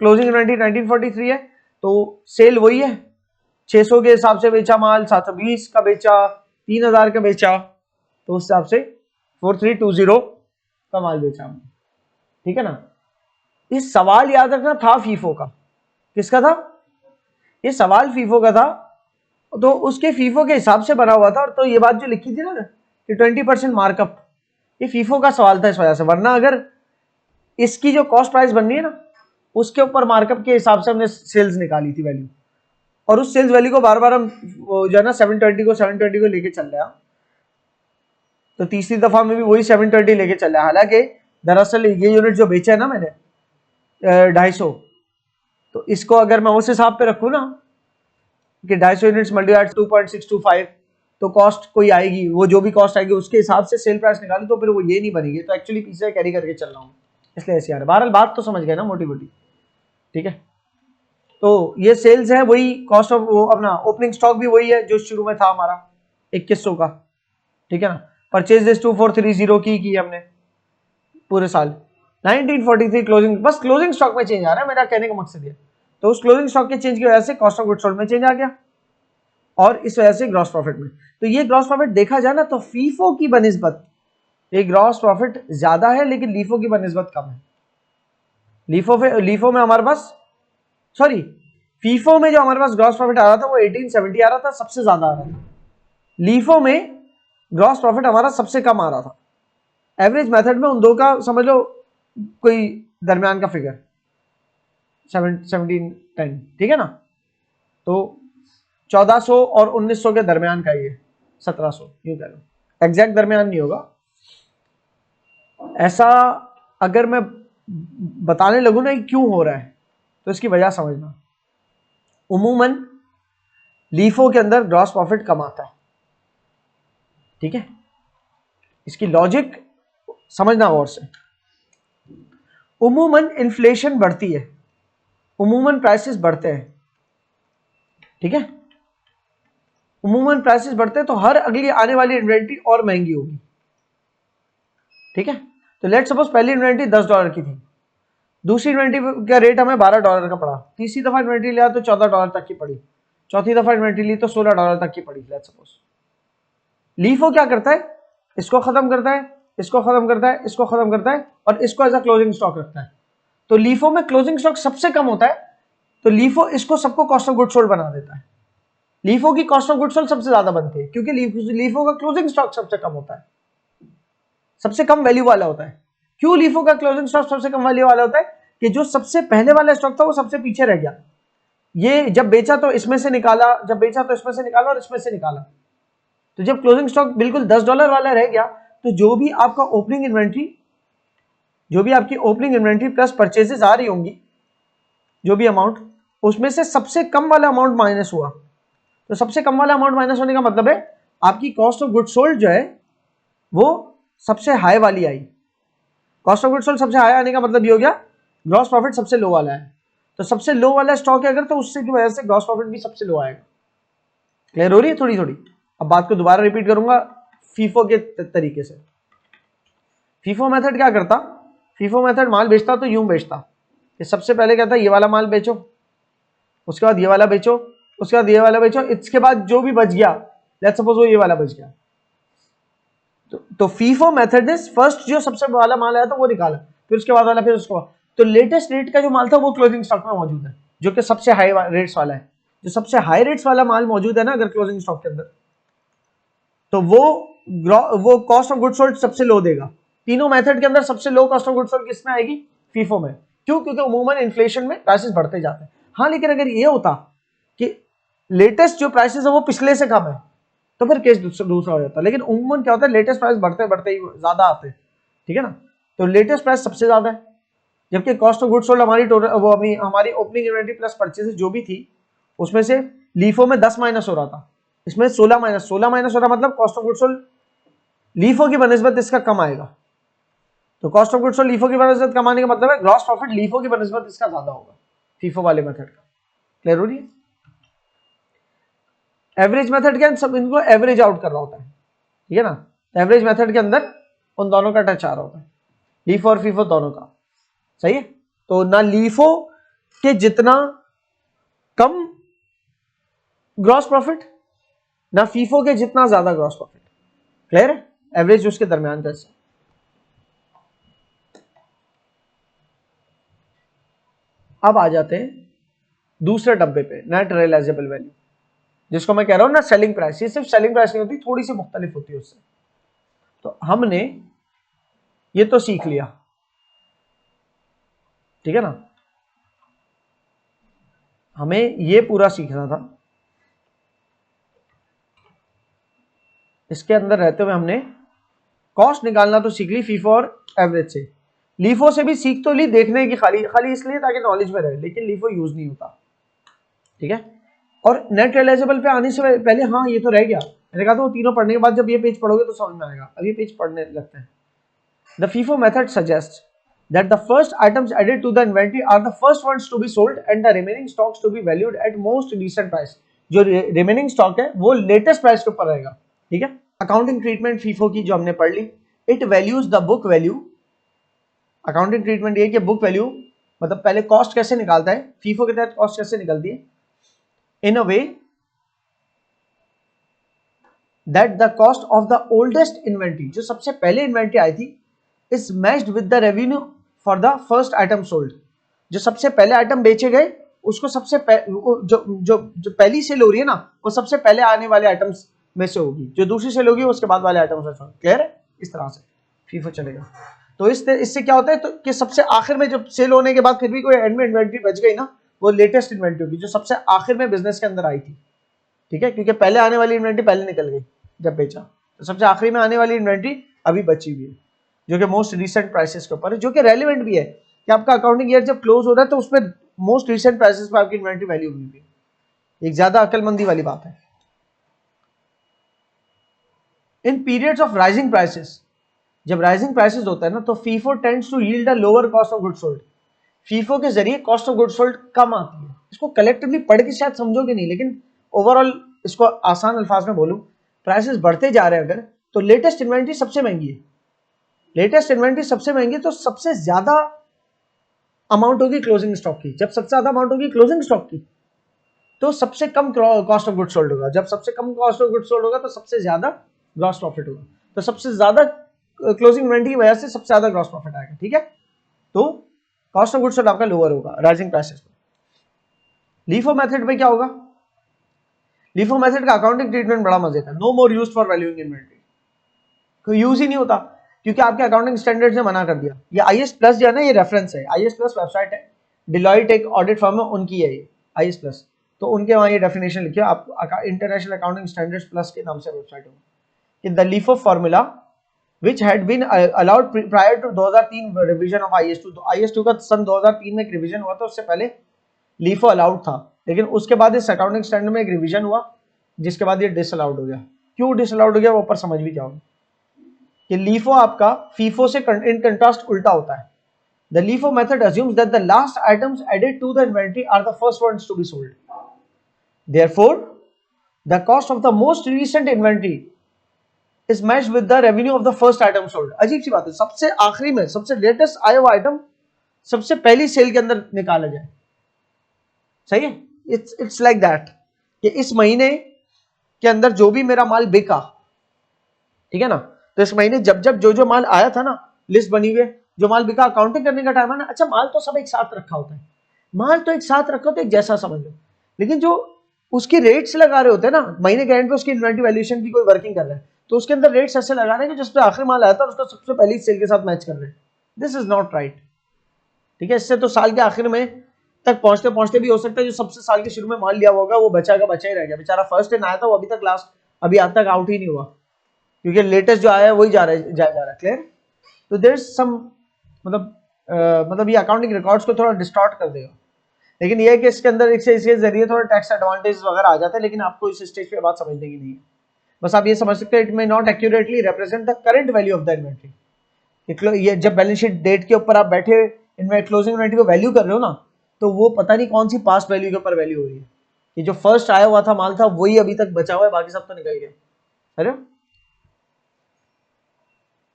Speaker 1: क्लोजिंग इन्वेंट्री 1943 है, तो सेल वही है, 600 के हिसाब से बेचा माल, 720 का बेचा, 3000 का बेचा, तो उस हिसाब से 4320 का माल बेचा हमने, ठीक है ना। इस सवाल याद रखना था फीफो का, किसका था ये सवाल? फीफो का था, तो उसके फीफो के हिसाब से बना हुआ था। और तो ये बात जो लिखी थी ना कि 20% मार्कअप, ये फीफो का सवाल था इस वजह से, वरना अगर इसकी जो कॉस्ट प्राइस बननी है ना उसके ऊपर मार्कअप के हिसाब से हमने सेल्स निकाली थी वैल्यू, और उस सेल्स वैल्यू को बार बार हम जो है ना 720 को लेके चल रहे हैं। तो तीसरी दफा में भी वही 720 लेके चल रहा है। हालांकि दरअसल ये यूनिट जो बेचा है ना मैंने 250, तो इसको अगर मैं उस हिसाब पे रखूँ ना कि 250 यूनिट्स मल्टीप्लाई 2.625, तो कॉस्ट कोई आएगी, वो जो भी कॉस्ट आएगी उसके हिसाब से सेल प्राइस निकाली, तो फिर वो ये नहीं बनेगी। तो एक्चुअली पीछे कैरी करके चल रहा हूँ, इसलिए ऐसे आ रहा है। बहरहाल बात तो समझ गए ना मोटी मोटी, ठीक है। तो ये सेल्स है, वही कॉस्ट ऑफ वो अपना ओपनिंग स्टॉक भी वही है जो शुरू में था हमारा 2100 का, ठीक है ना। परचेज दिस 2430 की हमने पूरे साल। 1943 क्लोजिंग, बस क्लोजिंग स्टॉक में चेंज आ रहा है, मेरा कहने का मकसद ये। तो उस क्लोजिंग स्टॉक के चेंज की वजह से कॉस्ट ऑफ गुड्स सोल्ड में चेंज आ गया और इस वजह से ग्रॉस प्रॉफिट में। तो ये ग्रॉस प्रॉफिट देखा जाए ना तो फीफो की बनिस्बत ये ग्रॉस प्रॉफिट ज्यादा है, लेकिन लीफो की बनिस्बत कम है। लीफो में हमारे पास, सॉरी फीफो में जो हमारे पास ग्रॉस प्रॉफिट आ रहा था वो 1870 आ रहा था, सबसे ज्यादा आ रहा था। लीफो में ग्रॉस प्रॉफिट हमारा सबसे कम आ रहा था। एवरेज मेथड में उन दो का समझ लो कोई दरमियान का फिगर 1710, ठीक है ना। तो 1400 और 1900 के दरमियान का ये 1700 यूं कह लो, एग्जैक्ट दरमियान नहीं होगा ऐसा। अगर मैं बताने लगूं ना क्यों हो रहा है तो इसकी वजह समझना। उमूमन लीफो के अंदर ग्रॉस प्रॉफिट कम आता है, ठीक है। इसकी लॉजिक समझना गौर से। उमूमन इन्फ्लेशन बढ़ती है, उमूमन प्राइसेस बढ़ते हैं, ठीक है। उमूमन प्राइसेस बढ़ते हैं तो हर अगली आने वाली इन्वेंट्री और महंगी होगी, ठीक है। तो लेट सपोज पहली इन्वेंट्री $10 की थी, दूसरी इन्वेंट्री का रेट हमें $12 का पड़ा, तीसरी दफा इन्वेंट्री लिया तो $14 तक की पड़ी, चौथी दफा इन्वेंट्री ली तो $16 तक की पड़ी, लेट सपोज। लीफो क्या करता है, इसको खत्म करता है, इसको खत्म करता है, इसको खत्म करता है और इसको एज अ क्लोजिंग स्टॉक रखता है। तो लीफो में क्लोजिंग स्टॉक सबसे कम होता है, तो लीफो इसको सबको कॉस्ट ऑफ गुड्स सोल्ड बना देता है। लीफो की कॉस्ट ऑफ गुड्स सोल्ड सबसे ज्यादा बनती है क्योंकि लीफो का क्लोजिंग स्टॉक सबसे कम होता है, सबसे कम वैल्यू वाला होता है। क्यों लीफो का क्लोजिंग स्टॉक सबसे कम वैल्यू वाला होता है कि जो सबसे पहले वाला स्टॉक था वो सबसे पीछे रह गया। ये जब बेचा तो इसमें से निकाला, जब बेचा तो इसमें से निकाला और इसमें से निकाला। तो जब क्लोजिंग स्टॉक बिल्कुल $10 वाला रह गया तो जो भी आपका ओपनिंग इन्वेंट्री, जो भी आपकी ओपनिंग इन्वेंट्री प्लस परचेजेस आ रही होंगी, जो भी अमाउंट, उसमें से सबसे कम वाला अमाउंट माइनस हुआ। तो सबसे कम वाला अमाउंट माइनस होने का मतलब है आपकी कॉस्ट ऑफ गुड्स सोल्ड जो है वो सबसे हाई वाली आई। कॉस्ट ऑफ गुड्स सोल्ड सबसे हाई आने का मतलब ये हो गया ग्रॉस प्रॉफिट सबसे लो वाला है। तो सबसे लो वाला स्टॉक है अगर, तो उससे की वजह से ग्रॉस प्रॉफिट भी सबसे लो आएगा। क्लियर हो रही है थोड़ी थोड़ी। अब बात को दोबारा रिपीट करूंगा फीफो के तरीके से। फीफो मेथड क्या करता, फीफो मेथड माल बेचता तो यूं बेचता कि सबसे पहले कहता ये वाला माल बेचो, उसके बाद ये वाला बेचो, उसके बाद ये वाला बेचो, इसके बाद जो भी बच गया, लेट्स सपोज वो ये वाला बच गया, तो फीफो मेथड ने फर्स्ट जो सबसे वाला माल आया था वो निकाला, फिर उसके बाद वाला, फिर उसके बाद। तो लेटेस्ट रेट का जो माल था वो क्लोजिंग स्टॉक में मौजूद है जो कि सबसे हाई रेट्स वाला है। जो सबसे हाई रेट्स वाला माल मौजूद है ना अगर क्लोजिंग स्टॉक के अंदर, तो वो कॉस्ट ऑफ गुड्स सोल्ड सबसे लो देगा। तीनों मेथड के अंदर सबसे low cost of goods sold किसमें आएगी, फीफो में। क्यों, क्योंकि उमूमन इन्फ्लेशन में प्राइसेस बढ़ते जाते हैं। हाँ लेकिन अगर ये होता कि लेटेस्ट जो प्राइसेस है वो पिछले से कम है तो फिर केस दूसरा हो जाता। लेकिन उमूमन क्या होता है, लेटेस्ट प्राइस बढ़ते बढ़ते ही ज्यादा आते हैं, ठीक है ना। तो लेटेस्ट प्राइस सबसे ज्यादा है, जबकि कॉस्ट ऑफ गुड्स सोल्ड हमारी टोटल वो हमारी ओपनिंग इन्वेंटरी प्लस परचेजेस जो भी थी उसमें से लीफो में 10 माइनस हो रहा था, इसमें 16 माइनस हो रहा, मतलब cost of goods sold LIFO की बनस्बत इसका कम आएगा। तो cost of goods sold LIFO की बनस्बत कम आने का मतलब है ग्रॉस प्रॉफिट लीफो की बनस्बत इसका ज्यादा होगा फीफो वाले मेथड का। क्लियर हो रही है। एवरेज मेथड के सब इनको एवरेज आउट कर रहा होता है, ठीक है ना। एवरेज मेथड के अंदर उन दोनों का टच आ रहा होता है, लीफो और फीफो दोनों का, सही है। तो ना लीफो के जितना कम ग्रॉस प्रॉफिट, ना फीफो के जितना ज्यादा ग्रॉस प्रॉफिट। क्लियर है, एवरेज उसके दरमियान का। अब आ जाते हैं दूसरे डब्बे पे, नेट रियलाइजेबल वैल्यू, जिसको मैं कह रहा हूं ना सेलिंग प्राइस। ये सिर्फ सेलिंग प्राइस नहीं होती, थोड़ी सी मुख्तलिफ होती है उससे। तो हमने ये तो सीख लिया, ठीक है ना, हमें ये पूरा सीखना था। इसके अंदर रहते हुए हमने कॉस्ट निकालना तो सीख ली फीफो और एवरेज से। लीफो से भी सीख तो ली, देखने की खाली खाली इसलिए ताकि नॉलेज में रहे, लेकिन लीफो यूज नहीं होता, ठीक है। और नेट रियलाइजेबल पे आने से पहले हाँ ये तो रह गया, मैंने कहा था वो तीनों पढ़ने के बाद जब ये पेज पढ़ोगे तो समझ में आएगा। अब ये पेज पढ़ने लगते हैं। The FIFO method suggest that the first items added to the inventory are the first ones to be sold and the remaining stocks to be valued at most recent price. जो remaining stock है वो latest price के ऊपर रहेगा, ठीक है. Accounting treatment FIFO की जो हमने पढ़ ली, it values the book value. Accounting treatment ये कि बुक वैल्यू मतलब पहले कॉस्ट कैसे निकालता है, फीफो के तहत कॉस्ट कैसे निकलती है, in a way that the cost of the oldest inventory, जो सबसे पहले इन्वेंट्री आई थी, is matched with the revenue for the first item sold. जो सबसे पहले आइटम बेचे गए उसको सबसे जो पहली सेल हो रही है ना, वो सबसे पहले आने वाले आइटम्स में से होगी, जो दूसरी सेल होगी उसके बाद वाले आइटम्स में से. क्लियर है? इस तरह से फीफो चलेगा. तो इससे क्या होता है तो कि सबसे आखिर में जब सेल होने के बाद फिर भी कोई एंड में इन्वेंट्री बच गई ना, वो लेटेस्ट इन्वेंट्री होगी जो सबसे आखिर में बिजनेस के अंदर आई थी, ठीक है, क्योंकि पहले आने वाली इन्वेंट्री पहले निकल गई जब बेचा, तो सबसे आखिरी में आने वाली इन्वेंट्री अभी बची हुई है, जो कि मोस्ट रिसेंट प्राइसेस के ऊपर है, जो कि रेलिवेंट भी है कि आपका अकाउंटिंग ईयर जब क्लोज हो रहा है तो उसमें मोस्ट रिसेंट प्राइसेस पे आपकी इन्वेंट्री वैल्यू हुई है. एक ज्यादा अकलमंदी वाली बात है. In periods of rising prices, जब राइजिंग प्राइसेस होता है ना तो FIFO tends to yield a lower cost of goods sold. FIFO के जरिए कॉस्ट ऑफ गुड्स सोल्ड कम आती है. इसको कलेक्टिवली पढ़ के शायद समझोगे नहीं, लेकिन ओवरऑल इसको आसान अल्फाज में बोलूं, प्राइसेस बढ़ते जा रहे हैं अगर, तो लेटेस्ट इन्वेंट्री सबसे महंगी है. लेटेस्ट इन्वेंट्री सबसे महंगी तो सबसे ज्यादा अमाउंट होगी क्लोजिंग स्टॉक की. जब सबसे ज्यादा अमाउंट होगी क्लोजिंग स्टॉक की तो सबसे कम कॉस्ट ऑफ गुड्स सोल्ड होगा. जब सबसे कम कॉस्ट ऑफ गुड्स सोल्ड होगा तो सबसे ज्यादा ग्रॉस प्रॉफिट होगा. तो सबसे ज्यादा क्लोजिंग इन्वेंट्री की वजह से सबसे ज्यादा ग्रॉस प्रॉफिट आएगा, ठीक है. तो कॉस्ट ऑफ गुड्स सोल्ड आपका लोअर होगा राइजिंग प्राइसेस पे. लीफो मेथड में क्या होगा? लीफो मेथड का अकाउंटिंग ट्रीटमेंट बड़ा मजे का. No more used for valuing inventory. कोई यूज ही नहीं होता क्योंकि आपके अकाउंटिंग स्टैंडर्ड्स ने मना कर दिया. ये IS प्लस जो है ना, ये रेफरेंस है. IS प्लस वेबसाइट है, डिलॉयट एक ऑडिट फर्म है, उनकी है ये IS प्लस. तो उनके वहां ये डेफिनेशन लिखिए आप, इंटरनेशनल अकाउंटिंग स्टैंडर्ड्स प्लस के नाम से वेबसाइट होगी. कि the LIFO formula which had been allowed prior to 2003 revision of IS2. तो IS2 का सन 2003 में एक रिवीजन हुआ था, उससे पहले लीफो अलाउड था, लेकिन उसके बाद इस अकाउंटिंग स्टैंडर्ड में एक रिवीजन हुआ जिसके बाद ये डिसअलाउड हो गया. क्यों डिसअलाउड हो गया वो ऊपर समझ भी जाओगे कि लीफो आपका फीफो से इन कंट्रास्ट उल्टा होता है. The LIFO method assumes that the last items added to the inventory are the first ones to be sold. Therefore, the cost of the most recent inventory is matched with the revenue of the first item sold. अजीब सी बात है, सबसे आखिरी में सबसे latest आया हुआ item सबसे पहली सेल के अंदर निकाला जाए. सही है? इट्स लाइक दैट कि इस महीने के अंदर जो भी मेरा माल बिका, ठीक है ना, तो इस महीने जब जब जो माल आया था ना, लिस्ट बनी हुई है, जो माल बिका, अकाउंटिंग करने का टाइम है ना. अच्छा, माल तो सब एक साथ रखा होता है, माल तो एक साथ रखा होता है, एक जैसा समझ लो, लेकिन जो उसकी रेट्स लगा रहे होते हैं ना, महीने के एंड पे उसकी इन्वेंटरी वैल्यूएशन की कोई वर्किंग कर रहा है, तो उसके अंदर रेट्स ऐसे लगा रहे हैं कि जिस पे आखिरी माल आया था उसका सबसे पहली सेल के साथ मैच कर रहे हैं. दिस इज नॉट राइट, ठीक है. इससे तो साल के आखिर में तक पहुंचते पहुंचते भी हो सकता है जो सबसे साल के शुरू में माल लिया होगा वो बचा ही रह गया. बेचारा फर्स्ट दिन आया था, वो अभी तक अभी आज तक आउट ही नहीं हुआ, क्योंकि लेटेस्ट जो आया है वही जा रहा है. क्लियर? तो देयर इज सम मतलब ये अकाउंटिंग रिकॉर्ड्स को थोड़ा डिस्टॉर्ट कर देगा, लेकिन ये है कि इसके अंदर इसके जरिए थोड़ा टैक्स एडवांटेज वगैरह आ जाता है, लेकिन आपको इस स्टेज पे बात समझने की नहीं है. बस आप ये समझ सकते हैं, it may not accurately represent the current value of the inventory. ये जब बैलेंस शीट डेट के ऊपर आप बैठे क्लोजिंग इन्वेंट्री को वैल्यू कर रहे हो ना, तो वो पता नहीं कौन सी पास्ट वैल्यू के ऊपर वैल्यू हो रही है कि जो फर्स्ट आया हुआ था माल था वही अभी तक बचा हुआ है, बाकी सब तो निकल गया. अरे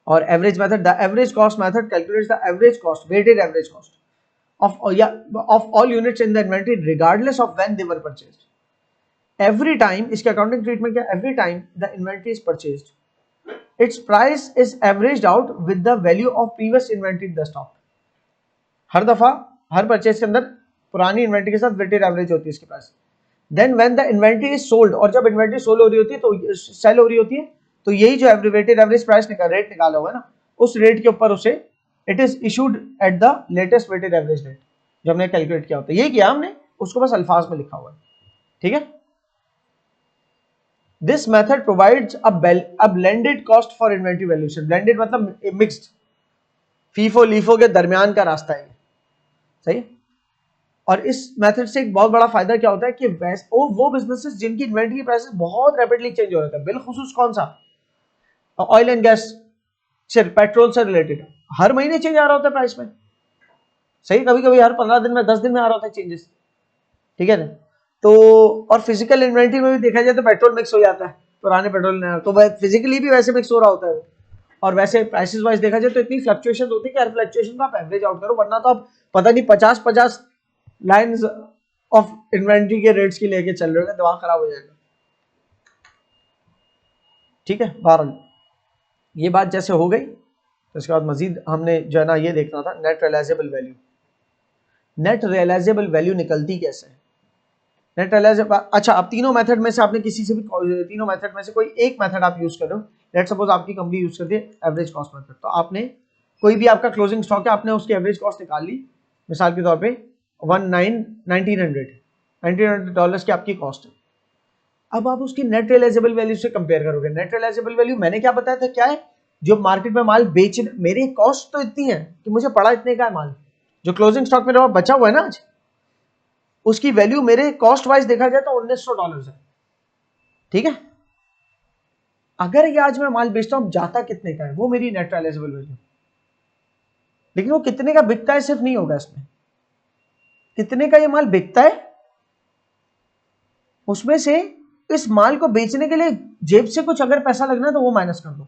Speaker 1: और average method, the average cost method calculates the average cost, weighted average cost of all units in the inventory regardless of when they were purchased. Every time, इसके अकाउंटिंग ट्रीटमेंट क्या, every time the inventory is purchased, its price is averaged out with the value of previous inventory in the stock. हर दफा हर purchase के अंदर पुरानी inventory के साथ weighted average होती है इसके price. Then when the inventory is sold, और जब इन्वेंट्री सोल हो रही होती है तो सेल हो रही होती है, तो यही जो वेटेड एवरेज प्राइस रेट निकाला हुआ है ना, उस रेट के ऊपर उसे it is issued at the latest weighted average rate जो हमने कैलकुलेट किया होता है. यही किया हमने, उसको बस अल्फाज में लिखा हुआ है, ठीक है. This method provides a blended cost for inventory valuation. Blended मतलब मिक्स्ड, फीफो लीफो के दरमियान का रास्ता है, सही. और इस मेथड से एक बहुत बड़ा फायदा क्या होता है कि वो बिजनेसेस जिनकी इन्वेंट्री प्राइसेस बहुत रैपिडली चेंज हो रहा है, बिलखुसूस कौन सा, ऑयल एंड गैस से, पेट्रोल से रिलेटेड, हर महीने चेंज आ रहा होता है प्राइस में. सही, कभी कभी हर 15 दिन में 10 दिन में आ रहा होता है चेंजेस, ठीक है ना। तो और फिजिकल इन्वेंट्री में भी देखा जाए तो पेट्रोल मिक्स हो जाता है, पुराने पेट्रोल नया, तो फिजिकली भी वैसे मिक्स हो रहा होता है वो। और वैसे प्राइसेस वाइज देखा जाए तो इतनी फ्लक्चुएशन होती है कि हर फ्लक्चुएशन का आप एवरेज आउट करो, वरना तो आप पता नहीं 50-50 लाइंस ऑफ इन्वेंट्री के रेट्स की लेके चल रहे हो, दिमाग खराब हो जाएगा, ठीक है। बहरहाल ये बात जैसे हो गई, तो इसके बाद मजीद हमने जो है ना ये देखना था net realisable value. Net realisable value निकलती कैसे है? नेट रियलाइजेबल, अच्छा आप तीनों मेथड में से आपने किसी से भी, तीनों मेथड में से कोई एक मेथड आप यूज करो। लेट्स सपोज आपकी कंपनी यूज करती है एवरेज कॉस्ट मेथड, तो आपने कोई भी आपका क्लोजिंग स्टॉक है, आपने उसकी एवरेज कॉस्ट निकाल ली, मिसाल के तौर पे $1900 की आपकी कॉस्ट है। अब आप उसकी नेट रियलाइजेबल वैल्यू से कंपेयर करोगे। नेट रियलाइजेबल वैल्यू मैंने क्या बताया था, क्या है, जो मार्केट में माल बेच, मेरी कॉस्ट तो इतनी है कि मुझे पड़ा इतने का है माल, जो क्लोजिंग स्टॉक मेरे पास बचा हुआ है ना आज, उसकी वैल्यू मेरे कॉस्ट वाइज देखा जाए तो $1900 है, ठीक है। अगर ये आज मैं माल बेचता हूं, जाता कितने का है, वो मेरी नेट रियलाइजेबल वैल्यू। लेकिन वो कितने का बिकता है सिर्फ नहीं होगा, इसमें कितने का ये माल बिकता है, उसमें से इस माल को बेचने के लिए जेब से कुछ अगर पैसा लगना है तो वो माइनस कर दो,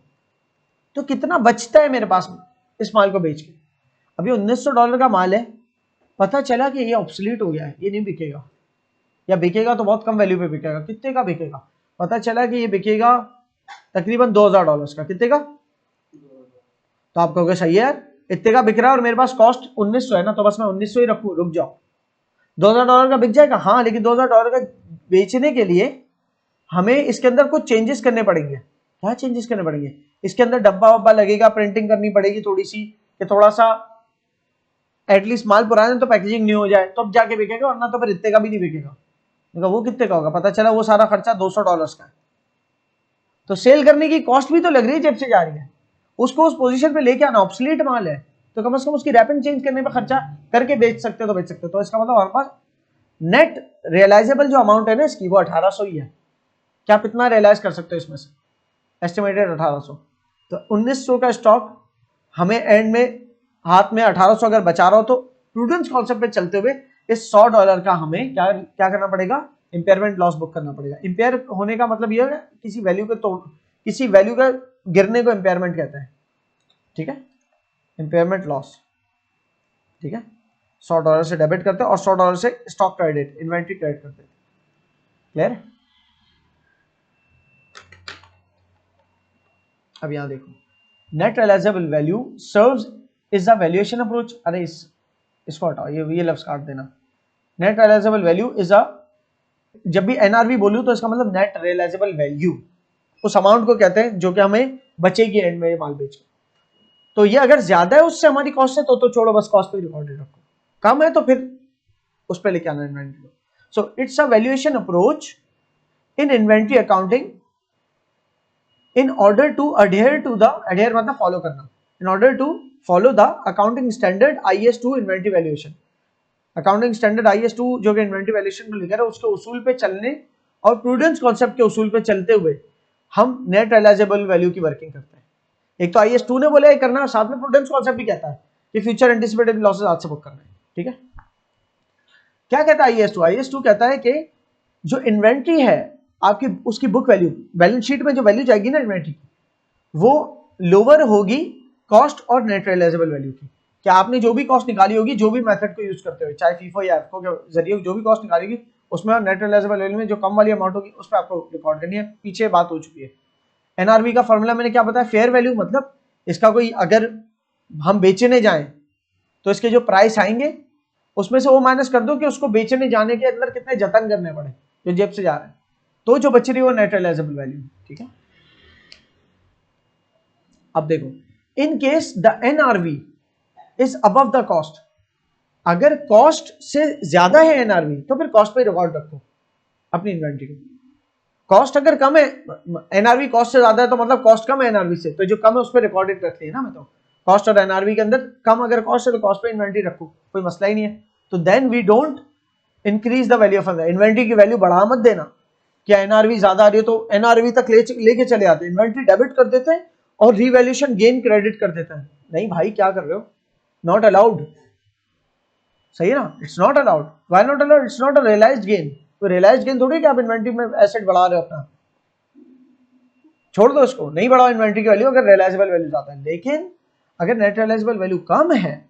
Speaker 1: तो कितना बचता है मेरे पास इस माल को बेच के। अभी $1900 का माल है, पता चला कि ये ऑब्सोलीट हो गया है, ये नहीं बिकेगा, या बिकेगा तो बहुत कम वैल्यू पे बिकेगा। कितने का बिकेगा, पता चला कि ये बिकेगा तकरीबन $2000 का। कितने का, तो आप कहोगे सही है यार, इतने का बिक रहा है और मेरे पास कॉस्ट 1900 है ना, तो बस मैं 1900 ही रखूं, रुक जाओ, $2000 का बिक जाएगा। हाँ, लेकिन $2000 का बेचने के लिए हमें इसके अंदर कुछ चेंजेस करने पड़ेंगे। क्या चेंजेस करने पड़ेंगे, इसके अंदर डब्बा वब्बा लगेगा, प्रिंटिंग करनी पड़ेगी थोड़ी सी, कि थोड़ा सा एटलीस्ट माल पुराने तो पैकेजिंग नहीं हो जाए, तो अब जाके बिकेगा, वरना तो फिर इतने का भी नहीं बिकेगा। वो कितने का होगा, पता चला वो सारा खर्चा $200 का है। तो सेल करने की कॉस्ट भी तो लग रही है, जेब से जा रही है, उसको उस पोजीशन पे लेके आना, ऑब्सोलीट माल है, तो कम से कम उसकी रैपिंग चेंज करने पे खर्चा करके बेच सकते हो तो बेच सकते हो। तो इसका मतलब हमारे पास नेट रियलाइजेबल जो अमाउंट है ना इसकी, वो 1800 ही है। क्या आप इतना रियलाइज कर सकते हो इसमें से, एस्टिमेटेड 1800। तो 1900 का स्टॉक हमें एंड में हाथ में 1800 अगर बचा रहा हो, तो प्रूडेंस कॉन्सेप्ट पे चलते हुए इस $100 का हमें क्या क्या करना पड़ेगा, इंपेयरमेंट लॉस बुक करना पड़ेगा। इंपेयर होने का मतलब यह है किसी वैल्यू के तोड़, किसी वैल्यू का गिरने को इंपेयरमेंट कहते हैं, ठीक है, इंपेयरमेंट लॉस, ठीक है। $100 से डेबिट करते हैं और $100 से स्टॉक क्रेडिट, इन्वेंट्री क्रेडिट करते हैं। क्लियर है? अब यहां देखो, net realisable value serves is the valuation approach. अरे इसको हटाओ, ये लफ्ज काट देना। Net realisable value is a, जब भी एनआरवी बोलूं तो इसका मतलब नेट रियलाइजेबल वैल्यू उस अमाउंट को कहते हैं जो कि हमें बचेगी एंड में माल बेच के। तो ये अगर ज्यादा है उससे हमारी कॉस्ट है तो छोड़ो, बस कॉस्ट पे रिकॉर्डेड रखो, कम है तो फिर उस पर लेके आना inventory. So it's a valuation approach in inventory accounting in order to adhere to the, adhere मतलब फॉलो करना, in order to follow the accounting standard IS2 inventory valuation। Accounting standard IS2 जो कि इन्वेंट्री वैल्यूएशन में लिखा है, उसके उसूल पे चलने और प्रूडेंस कॉन्सेप्ट के उसूल पे चलते हुए हम नेट रियलाइजेबल वैल्यू की वर्किंग करते हैं। एक तो IS2 ने बोला ये करना, और साथ में प्रूडेंस कॉन्सेप्ट भी कहता है कि फ्यूचर एंटिसिपेटेड लॉसेस आज से बुक करना है, ठीक है। क्या कहता है IS2 कहता है कि जो इन्वेंट्री है आपकी, उसकी बुक वैल्यू, बैलेंस शीट में जो वैल्यू जाएगी ना इन्वेंट्री, वो लोअर होगी कॉस्ट और नेट रियलाइजेबल वैल्यू की। क्या आपने जो भी कॉस्ट निकाली होगी, जो भी मेथड को यूज करते हुए, चाहे फीफो या एफको के जरिए जो भी कॉस्ट निकालेगी, उसमें नेट रियलाइजेबल वैल्यू में जो कम वाली अमाउंट होगी उस पर आपको रिकॉर्ड करनी है। पीछे बात हो चुकी है। एनआरवी का फॉर्मूला मैंने क्या बताया, फेयर वैल्यू मतलब इसका कोई, अगर हम बेचने जाएं तो इसके जो प्राइस आएंगे उसमें से वो माइनस कर दो कि उसको बेचने जाने के अंदर कितने जतन करने पड़े जो जेब से जा रहे हैं, तो जो बच रही है वो नेट रियलाइजेबल वैल्यू, ठीक है। अब देखो, in case the NRV is above the cost, अगर कॉस्ट से ज्यादा है एनआरवी तो फिर कॉस्ट पे रिकॉर्ड रखो अपनी इन्वेंट्री को। कॉस्ट अगर कम है, एनआरवी कॉस्ट से ज्यादा है तो मतलब कॉस्ट कम है एनआरवी से, तो जो कम है उस पर रिकॉर्डेड रख लिया ना। मैं तो कॉस्ट और एनआरवी के अंदर कम अगर कॉस्ट है तो कॉस्ट पे इन्वेंट्री रखो, कोई मसला ही नहीं है। तो then we don't increase the value of inventory की वैल्यू बढ़ा मत देना। क्या एनआरवी ज्यादा आ रही है तो एनआरवी तक लेके चले आते हैं, इन्वेंट्री डेबिट कर देते हैं और रीवैल्यूएशन गेन क्रेडिट कर देते हैं। नहीं भाई, क्या कर रहे हो, नॉट अलाउड। सही है ना, it's not allowed. Why not allowed? It's not a realised gain. तो रियलाइज्ड गेन थोड़ी कि आप इन्वेंट्री में एसेट बढ़ा रहे हो अपना, छोड़ दो इसको, नहीं बढ़ाओ इन्वेंट्री की वैल्यू अगर रियलाइजेबल वैल्यू ज्यादा है। लेकिन अगर नेट रियलाइजेबल वैल्यू कम है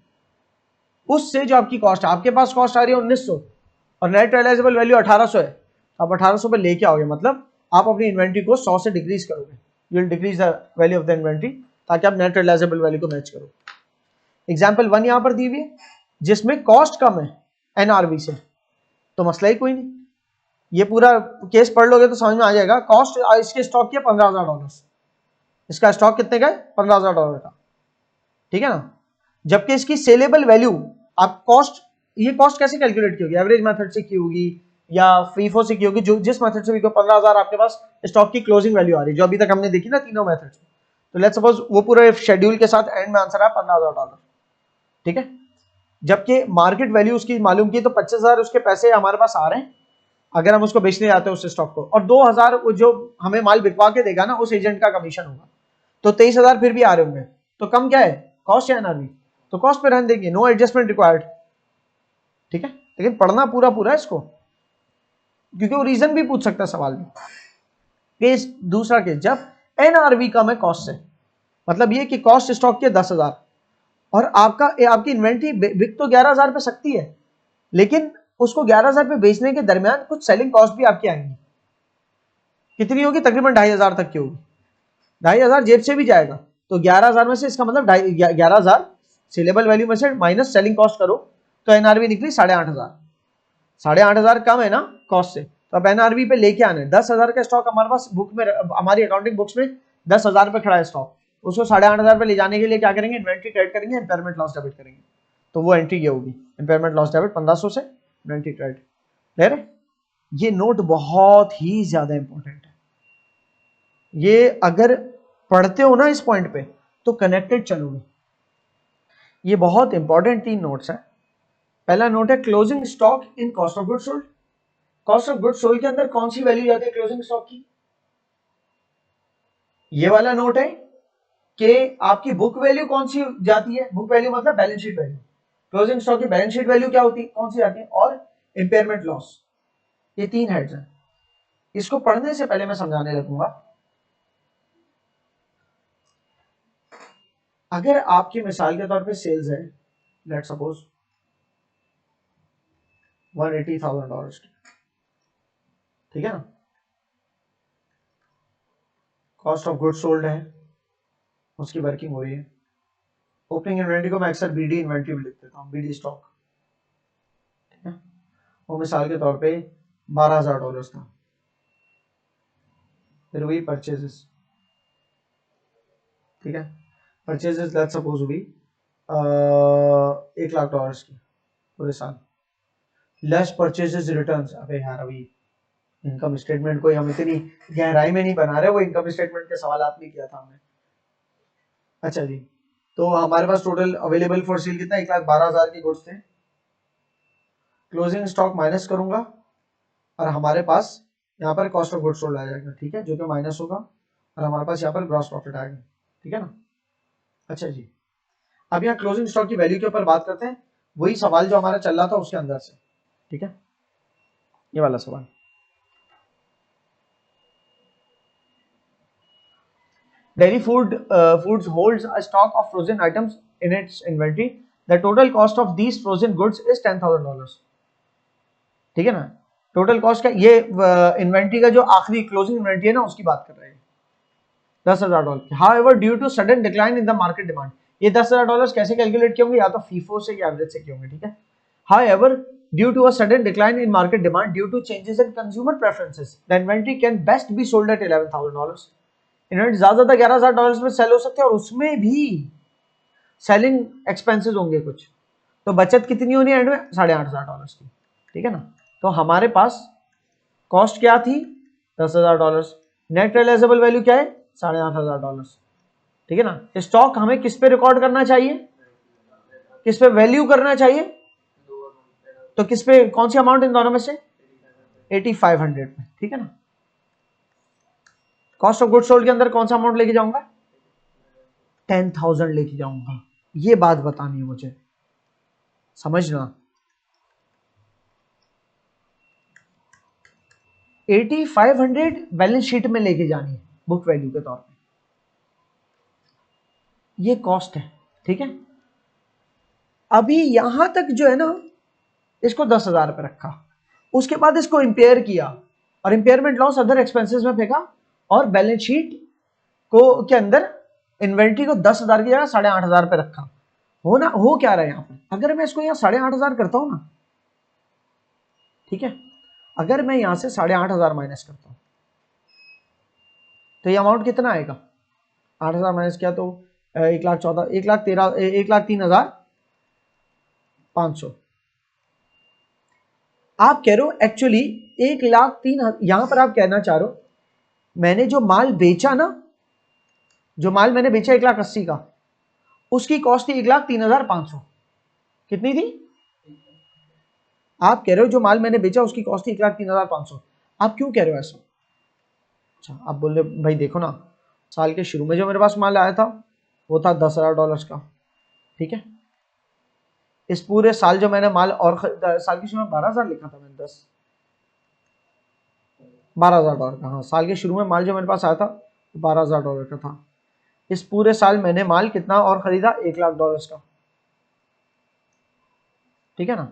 Speaker 1: उससे जो आपकी कॉस्ट, आपके पास कॉस्ट आ रही है 1900 और नेट रियलाइजेबल वैल्यू 1800 है, आप 1800 पे लेके आओगे, मतलब आप अपनी इन्वेंट्री को 100 से डिक्रीज करोगे, you will decrease the value of the inventory ताकि आप नेट रियलाइजेबल वैल्यू को मैच करो। एग्जाम्पल 1 यहां पर दी हुई है जिसमें कॉस्ट कम है एनआरवी से, तो मसला ही कोई नहीं, ये पूरा केस पढ़ लोगे तो समझ में आ जाएगा। कॉस्ट इसके स्टॉक की $15,000, इसका स्टॉक कितने का है? $15,000 का, ठीक है ना। जबकि इसकी सेलेबल वैल्यू, आप कॉस्ट, ये कॉस्ट कैसे कैलकुलेट की होगी? एवरेज मेथड से की होगी या फीफो से की होगी, जो जिस मेथड से भी 15,000 आपके पास स्टॉक की क्लोजिंग वैल्यू आ रही है, जो अभी तक हमने देखी ना तीनों मेथड। तो लेट्स सपोज वो पूरा शेड्यूल के साथ एंड में आंसर है $15,000, ठीक है। जबकि मार्केट वैल्यू उसकी मालूम की तो 25,000 उसके पैसे हमारे पास आ रहे हैं अगर हम उसको बेचने जाते हैं उस स्टॉक को, और 2,000 जो हमें माल बिकवा के देगा ना उस एजेंट का कमीशन होगा, तो 23,000 फिर भी आ रहे होंगे। तो कम क्या है? कॉस्ट या एनआरवी? तो कॉस्ट पे रहने देंगे, नो एडजस्टमेंट रिक्वायर्ड, ठीक है। लेकिन पढ़ना पूरा पूरा है इसको, क्योंकि वो रीजन भी पूछ सकता है सवाल में। केस दूसरा केस, जब एनआरवी कम है कॉस्ट से, मतलब ये कि कॉस्ट स्टॉक की 10,000 और आपकी इन्वेंट्री बिक तो 11,000 पे सकती है, लेकिन उसको 11,000 पे बेचने के दरमियान कुछ सेलिंग कॉस्ट भी आपकी आएंगी। कितनी होगी? तकरीबन 2,500 तक की होगी। 2,500 जेब से भी जाएगा, तो 11,000 में से इसका मतलब 11,000 सेलेबल वैल्यू में से माइनस सेलिंग कॉस्ट करो तो एनआरवी निकली 8,500। 8,500 कम है ना कॉस्ट से, तो अब एनआरवी पे लेके आने 10,000 का स्टॉक हमारे पास बुक में, हमारी अकाउंटिंग बुक्स में 10,000 पे खड़ा है स्टॉक, उसको 8,500 पे ले जाने के लिए क्या करेंगे? इन्वेंट्री क्रेडिट करेंगे, इम्पेयरमेंट लॉस डेबिट करेंगे। तो वो एंट्री ये होगी, इम्पेयरमेंट लॉस डेबिट 1500 से इन्वेंट्री क्रेडिट। क्लियर है? ये नोट बहुत ही ज्यादा इंपॉर्टेंट है, ये अगर पढ़ते हो ना इस पॉइंट पे तो कनेक्टेड चलोगे। ये बहुत इंपॉर्टेंट 3 नोट्स हैं। पहला नोट है closing stock in cost of goods sold. Cost of goods sold के अंदर कौन सी वैल्यू जाती है क्लोजिंग स्टॉक की? ये वाला नोट है कि आपकी बुक वैल्यू कौन सी जाती है, बुक वैल्यू मतलब balance sheet value, closing stock की बैलेंस शीट वैल्यू क्या होती है, कौन सी जाती है, और इंपेयरमेंट लॉस। ये 3 हेड्स हैं। इसको पढ़ने से पहले मैं समझाने लगूंगा। अगर आपकी मिसाल के तौर पे सेल्स है लेट सपोज $180,000 की, ठीक है ना, कॉस्ट ऑफ गुड्स सोल्ड है, उसकी वर्किंग हो रही है। ओपनिंग इन्वेंट्री को मैं अक्सर बीडी इन्वेंट्री भी लिख देता हूँ, बीडी स्टॉक, ठीक है। वो मिसाल के तौर पे $12,000 था। फिर वही परचेजेस, ठीक है, परचेजेस लेट्स सपोज हुई $1,00,000 की पूरे साल, लेस परचेजेस रिटर्न्स। अबे यार अभी इनकम स्टेटमेंट कोई हम इतनी गहराई में नहीं बना रहे, वो इनकम स्टेटमेंट के सवाल नहीं किया था हमने। अच्छा जी, तो हमारे पास टोटल अवेलेबल फॉर सेल कितना? 1,12,000 की गुड्स थे। क्लोजिंग स्टॉक माइनस करूंगा और हमारे पास यहाँ पर कॉस्ट ऑफ गुड्स सोल्ड आ जाएगा, ठीक है, जो कि माइनस होगा, और हमारे पास यहाँ पर ग्रॉस प्रॉफिट आएगा, ठीक है ना। अच्छा जी, अब यहाँ क्लोजिंग स्टॉक की वैल्यू के ऊपर बात करते हैं, वही सवाल जो हमारा चल रहा था उसके अंदर से, ठीक है, ये वाला सवाल। Dairy Foods holds a stock of frozen items in its inventory. The total cost of these frozen goods is $10,000. ठीक है ना, टोटल कॉस्ट का ये इन्वेंट्री का जो आखिरी क्लोजिंग इन्वेंट्री है ना उसकी बात कर रहे हैं, $10,000। However, due to sudden decline in the market demand, ये $10,000 कैसे कैलकुलेट किए होंगे? या तो फीफो से या एवरेज से किए होंगे, ठीक है। However, due to a sudden decline in market demand due to changes in consumer preferences, the inventory can best be sold at $11,000. Inventory ज्यादा $11,000 में सेल हो सकते हैं और उसमें भी सेलिंग एक्सपेंसेस होंगे कुछ, तो बचत कितनी होनी है एंड में? $8,500 की, ठीक है ना। तो हमारे पास कॉस्ट क्या थी? $10,000, नेट रियलाइजेबल वैल्यू क्या है? $8,500, ठीक है ना। स्टॉक हमें किस पे रिकॉर्ड करना चाहिए, किस पे वैल्यू करना चाहिए, तो किस पे, कौन सी अमाउंट इन दोनों में से? 8,500 पे, ठीक है ना। कॉस्ट ऑफ गुड्स सोल्ड के अंदर कौन सा अमाउंट लेके जाऊंगा? 10,000 लेके जाऊंगा। ये बात बतानी है मुझे, समझना। 8500 बैलेंस शीट में लेके जानी है बुक वैल्यू के तौर पे, ये कॉस्ट है, ठीक है। अभी यहां तक जो है ना, इसको 10,000 पे रखा, उसके बाद इसको इंपेयर किया और इंपेयरमेंट लॉस अदर एक्सपेंसेस में फेंका और बैलेंस शीट को के अंदर इन्वेंट्री को 10,000 की जगह 8,500 पे रखा। हो क्या रहा है यहाँ पे, अगर मैं इसको यहाँ 8,500 करता हूं ना, ठीक है, अगर मैं यहां से 8,500 माइनस करता हूं तो ये अमाउंट कितना आएगा, 8,000 माइनस किया तो 1,14,000, 1,03,500। आप कह रहे हो एक्चुअली 1,03,000, यहां पर आप कहना चाह रहे हो मैंने जो माल बेचा ना, जो माल मैंने बेचा 1,80,000 का, उसकी कॉस्ट थी 1,03,500। कितनी थी? आप कह रहे हो जो माल मैंने बेचा उसकी कॉस्ट थी 1,03,500। आप क्यों कह रहे हो ऐसा? अच्छा, आप बोल रहे भाई देखो ना, साल के शुरू में जो मेरे पास माल आया था वो था $10,000 का, ठीक है। इस पूरे साल जो मैंने माल और साल के शुरू में 12,000 लिखा था मैंने, $12,000 का, हाँ, साल के शुरू में माल जो मेरे पास आया था $12,000 का था। इस पूरे साल मैंने माल कितना और खरीदा, $1,00,000 का, ठीक है ना।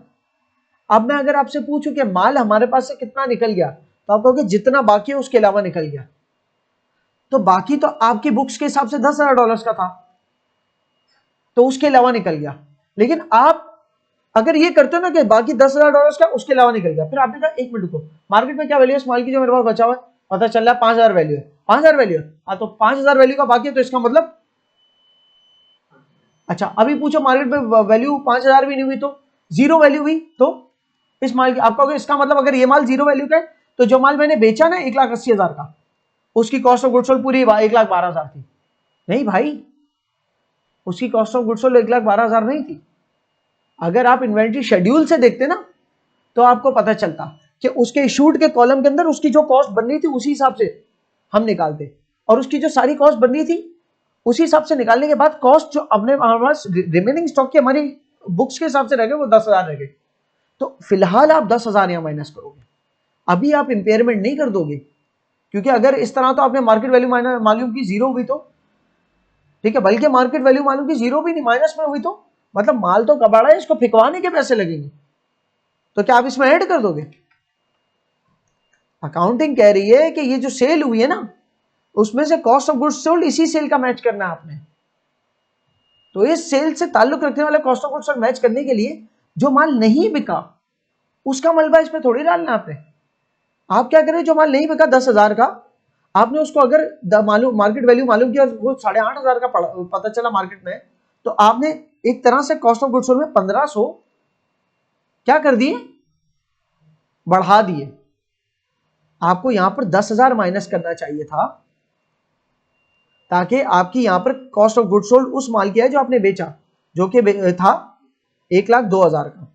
Speaker 1: अब मैं अगर आपसे पूछूं कि माल हमारे पास से कितना निकल गया, तो आप कहोगे जितना बाकी है उसके अलावा निकल गया। तो बाकी तो आपकी बुक्स के हिसाब से $10,000 का था, तो उसके अलावा निकल गया। लेकिन आप अगर ये करते हो ना कि बाकी $10,000 का उसके अलावा निकल गया, फिर आपने कहा एक मिनट को, मार्केट में क्या वैल्यू है इस माल की जो मेरे पास बचा हुआ है, पता चल रहा है 5,000 वैल्यू है, 5,000 वैल्यू है, हाँ, तो 5,000 वैल्यू का बाकी है, तो इसका मतलब अच्छा, अभी पूछो मार्केट में वैल्यू 5,000 भी नहीं हुई, तो जीरो वैल्यू हुई, तो इस माल की आप कहोगे इसका मतलब अगर ये माल जीरो वैल्यू का है, तो जो माल मैंने बेचा ना 1,80,000 का, उसकी कॉस्ट ऑफ गुड्स सोल्ड पूरी 1,12,000 थी। नहीं भाई, उसकी कॉस्ट ऑफ गुड्स सोल्ड 1,12,000 नहीं थी। अगर आप इन्वेंट्री शेड्यूल से देखते ना, तो आपको पता चलता कि उसके इशूड के कॉलम के अंदर उसकी जो कॉस्ट बन रही थी उसी हिसाब से हम निकालते, और उसकी जो सारी कॉस्ट बन रही थी उसी हिसाब से निकालने के बाद कॉस्ट जो अपने हमारे पास रिमेनिंग स्टॉक की हमारी बुक्स के हिसाब से रह गए वो 10,000 रह गए। तो फिलहाल आप 10,000 यहां माइनस करोगे, अभी आप इंपेयरमेंट नहीं कर दोगे, क्योंकि अगर इस तरह तो आपने मार्केट वैल्यू मालूम की जीरो हुई तो ठीक है, बल्कि मार्केट वैल्यू मालूम की जीरो भी नहीं माइनस में हुई तो मतलब माल तो कबाड़ा है, इसको फिकवाने के पैसे लगेंगे, तो क्या आप इसमें ऐड कर दोगे? अकाउंटिंग कह रही है कि ये जो सेल हुई है ना, उसमें से कॉस्ट ऑफ गुड्स सोल्ड इसी सेल का मैच करना है आपने। तो इस सेल से ताल्लुक रखने वाले cost of goods sold match करने के लिए जो माल नहीं बिका उसका मलबा इसमें थोड़ी डालना आपने। आप क्या करें, जो माल नहीं बिका 10,000 का, आपने उसको अगर मालूम मार्केट वैल्यू मालूम किया वो 8,500 का पता चला मार्केट में, तो आपने एक तरह से कॉस्ट ऑफ गुड्स सोल्ड में 1,500 क्या कर दिए, बढ़ा दिए। आपको यहां पर 10,000 माइनस करना चाहिए था, ताकि आपकी यहां पर कॉस्ट ऑफ गुड्स सोल्ड उस माल की है जो आपने बेचा, जो कि था 1,02,000 का,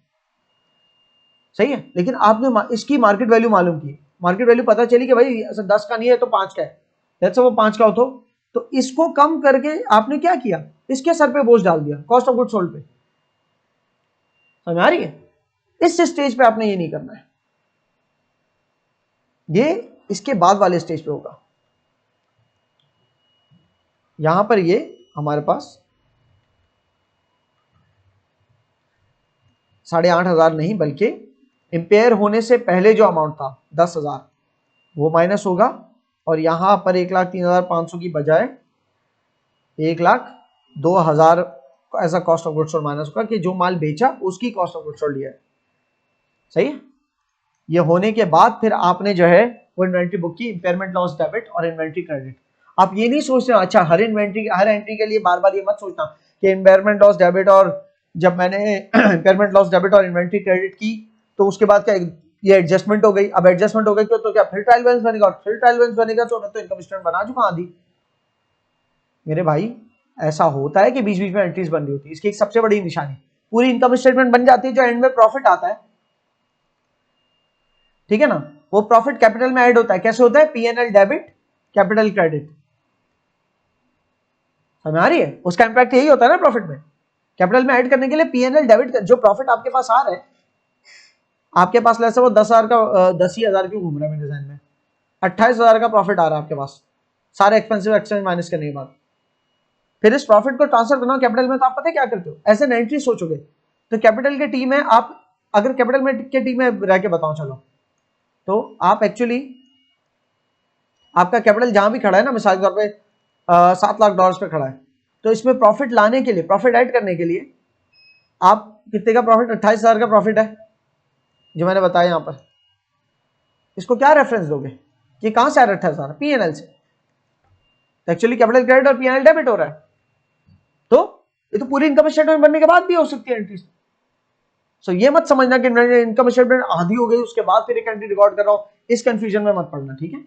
Speaker 1: सही है। लेकिन आपने इसकी मार्केट वैल्यू मालूम की, मार्केट वैल्यू पता चली कि भाई 10 का नहीं है तो 5 का है, जैसे वो 5 का हो तो इसको कम करके आपने क्या किया, इसके सर पे बोझ डाल दिया कॉस्ट ऑफ गुड्स सोल्ड पे। समझ आ रही है? इस स्टेज पे आपने ये नहीं करना है, ये इसके बाद वाले स्टेज पे होगा। यहां पर ये हमारे पास 8,500 नहीं, बल्कि इंपेयर होने से पहले जो अमाउंट था 10,000 वो माइनस होगा, और यहां पर 1,03,500 की बजाय 1,02,000 ऐसा cost of goods sold minus होगा कि जो माल बेचा उसकी कॉस्ट ऑफ गुड्स सोल्ड लिया है, सही है। ये होने के बाद फिर आपने जो है वो इन्वेंट्री बुक की, इंपेयरमेंट लॉस डेबिट और इन्वेंट्री क्रेडिट। आप ये नहीं सोचते अच्छा हर एंट्री के लिए बार बार ये मत सोचना कि इंपेयरमेंट लॉस डेबिट, और जब मैंने इंपेयरमेंट लॉस डेबिट और इन्वेंट्री क्रेडिट की तो उसके बाद क्या ये एडजस्टमेंट हो गई, अब एडजस्टमेंट हो गई तो क्या फिर ट्रायल बैलेंस बनेगा, और फिर ट्रायल बैलेंस बनेगा तो मैं तो इनकम स्टेटमेंट बना चुका आधी। मेरे भाई ऐसा होता है कि बीच बीच में एंट्रीज बन रही होती है, इसकी एक सबसे बड़ी निशानी पूरी इनकम स्टेटमेंट बन जाती है जो एंड में प्रॉफिट आता है, ठीक है ना। वो प्रॉफिट कैपिटल में ऐड होता है, कैसे होता है, पीएनएल डेबिट कैपिटल क्रेडिट। समझ आ रही है? उसका इंपैक्ट यही होता है ना प्रॉफिट में, कैपिटल में ऐड करने के लिए पीएनएल डेबिट, जो प्रॉफिट आपके पास आ रहा है, आपके पास वैसे वो 10,000 का 10,000 क्यों घूम रहा है मेरे ध्यान में, 28,000 का प्रॉफिट आ रहा है आपके पास सारे एक्सपेंसिव एक्सपेंस माइनस करने के बाद। फिर इस प्रॉफिट को ट्रांसफर करना कैपिटल में, तो आप पता है क्या करते हो, ऐसे एन एंट्री सोचोगे तो कैपिटल के टीम है, आप अगर कैपिटल में के टीम में रह के बताओ चलो, तो आप एक्चुअली आपका कैपिटल जहां भी खड़ा है ना, मिसाल के तौर पे $7 लाख पे खड़ा है, तो इसमें प्रॉफिट लाने के लिए, प्रॉफिट ऐड करने के लिए आप कितने का प्रॉफिट, 28,000 का प्रॉफिट है जो मैंने बताया यहां पर, इसको क्या रेफरेंस दोगे, ये कहां से आ रहा है 28,000, पीएनएल से, तो एक्चुअली कैपिटल क्रेडिट और पीएनएल डेबिट हो रहा है, तो ये तो पूरी इनकम स्टेटमेंट बनने के बाद भी हो सकती है एंट्रीज। सो ये मत समझना कि इनकम स्टेटमेंट आधी हो गई उसके बाद फिर एक एंट्री रिकॉर्ड कर रहा हूं, इस कंफ्यूजन में मत पड़ना, ठीक है।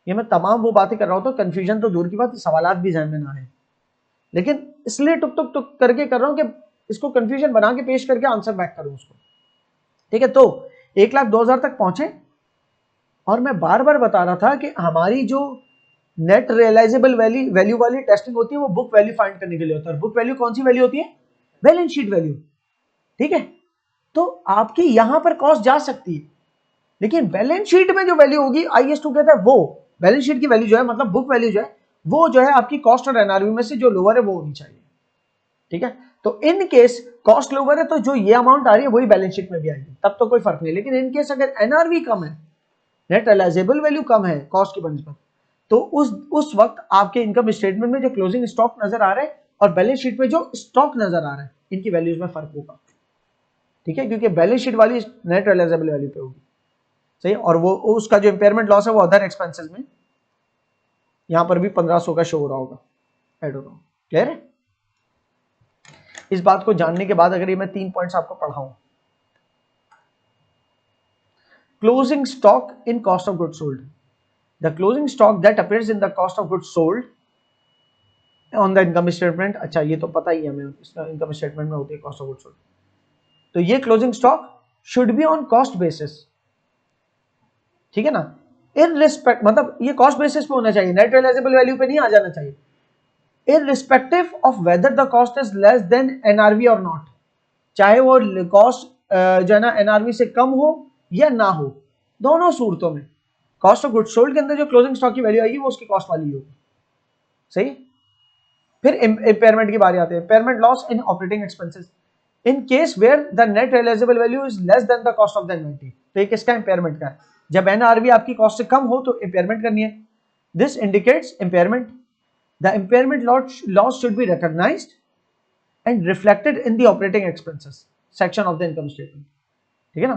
Speaker 1: ये मैं तमाम वो बातें कर रहा हूं तो कंफ्यूजन तो दूर की बात, सवालात भी ध्यान में ना आए, लेकिन इसलिए टुक टुक टुक करके कर रहा हूं कि इसको कंफ्यूजन बना के पेश करके आंसर बैक करूं उसको, ठीक है। तो 1,02,000 तक पहुंचे, और मैं बार बार बता रहा था कि हमारी जो नेट रियलाइजेबल वैल्यू वाली टेस्टिंग होती है वो बुक वैल्यू फाइंड करने के लिए होता है। बुक वैल्यू कौन सी वैल्यू होती है, बैलेंस शीट वैल्यू, ठीक है। तो आपकी यहां पर कॉस्ट जा सकती है, लेकिन बैलेंस शीट में जो वैल्यू होगी IS2 कहता है वो बैलेंस शीट की वैल्यू जो है, मतलब बुक वैल्यू जो है, वो जो है आपकी कॉस्ट और एनआरवी में से जो लोअर है वो होनी चाहिए, ठीक है। तो इन केस कॉस्ट लोअर है तो जो ये अमाउंट आ रही है वही बैलेंस शीट में भी आएगी, तब तो कोई फर्क नहीं। लेकिन इन केस अगर एनआरवी कम है, नेट रियलाइजेबल वैल्यू कम है कॉस्ट की बनस्पत, तो उस वक्त आपके इनकम स्टेटमेंट में जो क्लोजिंग स्टॉक नजर आ रहा है और बैलेंस शीट में जो स्टॉक नजर आ रहा है, इनकी वैल्यूज में फर्क होगा, ठीक है, क्योंकि बैलेंस शीट वाली नेट रियलाइजेबल वैल्यू पे होगी, सही। और वो उसका जो इंपेयरमेंट लॉस है वो अदर एक्सपेंसेस में यहां पर भी 1500 का शो हो रहा होगा, ऐड हो रहा होगा, क्लियर है। इस बात को जानने के बाद अगर ये मैं 3 पॉइंट्स आपको पढ़ाऊं, closing stock in cost of good sold, the closing stock that appears in the cost of good sold on the income statement, अच्छा ये तो पता ही है हमें, इनकम स्टेटमेंट में होती है कॉस्ट ऑफ गुड सोल्ड, तो ये closing stock should be on cost basis, ठीक है ना, इन रिस्पेक्ट, मतलब ये कॉस्ट बेसिस पे होना चाहिए, नेट रियलाइजेबल वैल्यू पे नहीं आ जाना चाहिए, irrespective of whether the cost is less than NRV or not, चाहे वो कॉस्ट जो है ना एनआरवी से कम हो या ना हो, दोनों सूरतों में कॉस्ट ऑफ गुड्स सोल्ड के अंदर जो क्लोजिंग स्टॉक की वैल्यू आएगी वो उसकी कॉस्ट वाली होगी, सही। फिर इम्पेयरमेंट की बारी आती है, impairment loss in operating expenses in case where the net realisable value is less than the cost of the inventory, तो ये किसका इम्पेयरमेंट का है, जब एनआरवी आपकी कॉस्ट से कम हो तो इम्पेयरमेंट करनी है, this indicates impairment, the impairment loss should be recognized and reflected in the operating expenses section of the income statement, ठीक है ना।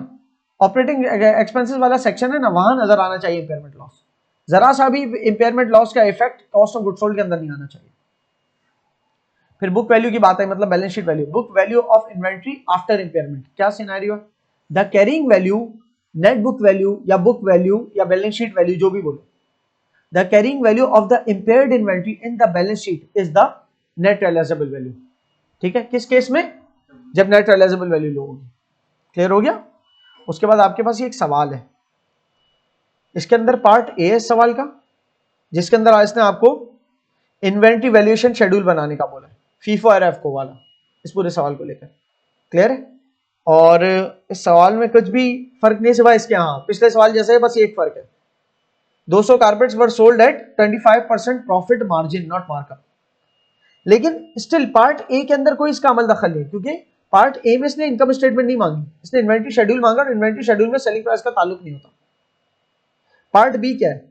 Speaker 1: ऑपरेटिंग एक्सपेंसेस वाला सेक्शन है ना, वहां नजर आना चाहिए इम्पेयरमेंट लॉस, जरा सा भी इम्पेयरमेंट लॉस का effect cost of goods sold के अंदर नहीं आना चाहिए। फिर बुक वैल्यू की बात है, मतलब balance sheet value, book value of inventory after impairment, क्या सिनेरियो है, the carrying value, net book value या बुक वैल्यू या बैलेंस शीट वैल्यू जो भी बोलो, the carrying value of the impaired inventory in the balance sheet is the net realizable value, ठीक है। किस केस में, जब net realizable value लो होगी, क्लियर हो गया। उसके बाद आपके पास ये एक सवाल है, इसके अंदर पार्ट ए है सवाल का, जिसके अंदर इसने आपको इन्वेंट्री वैल्यूएशन शेड्यूल बनाने का बोला है, फीफो और एफको वाला, इस पूरे सवाल को लेकर, क्लियर है। और इस सवाल में कुछ भी फर्क नहीं सिवाय इसके, हाँ पिछले सवाल जैसे है, बस एक फर्क है, 200 carpets were sold at 25% profit margin not markup, लेकिन स्टिल पार्ट ए के अंदर कोई इसका अमल दखल नहीं, क्योंकि पार्ट ए में इसने इनकम स्टेटमेंट नहीं मांगी, इसने इन्वेंट्री शेड्यूल मांगा, और इन्वेंट्री शेड्यूल में सेलिंग प्राइस का ताल्लुक नहीं होता। पार्ट बी क्या है,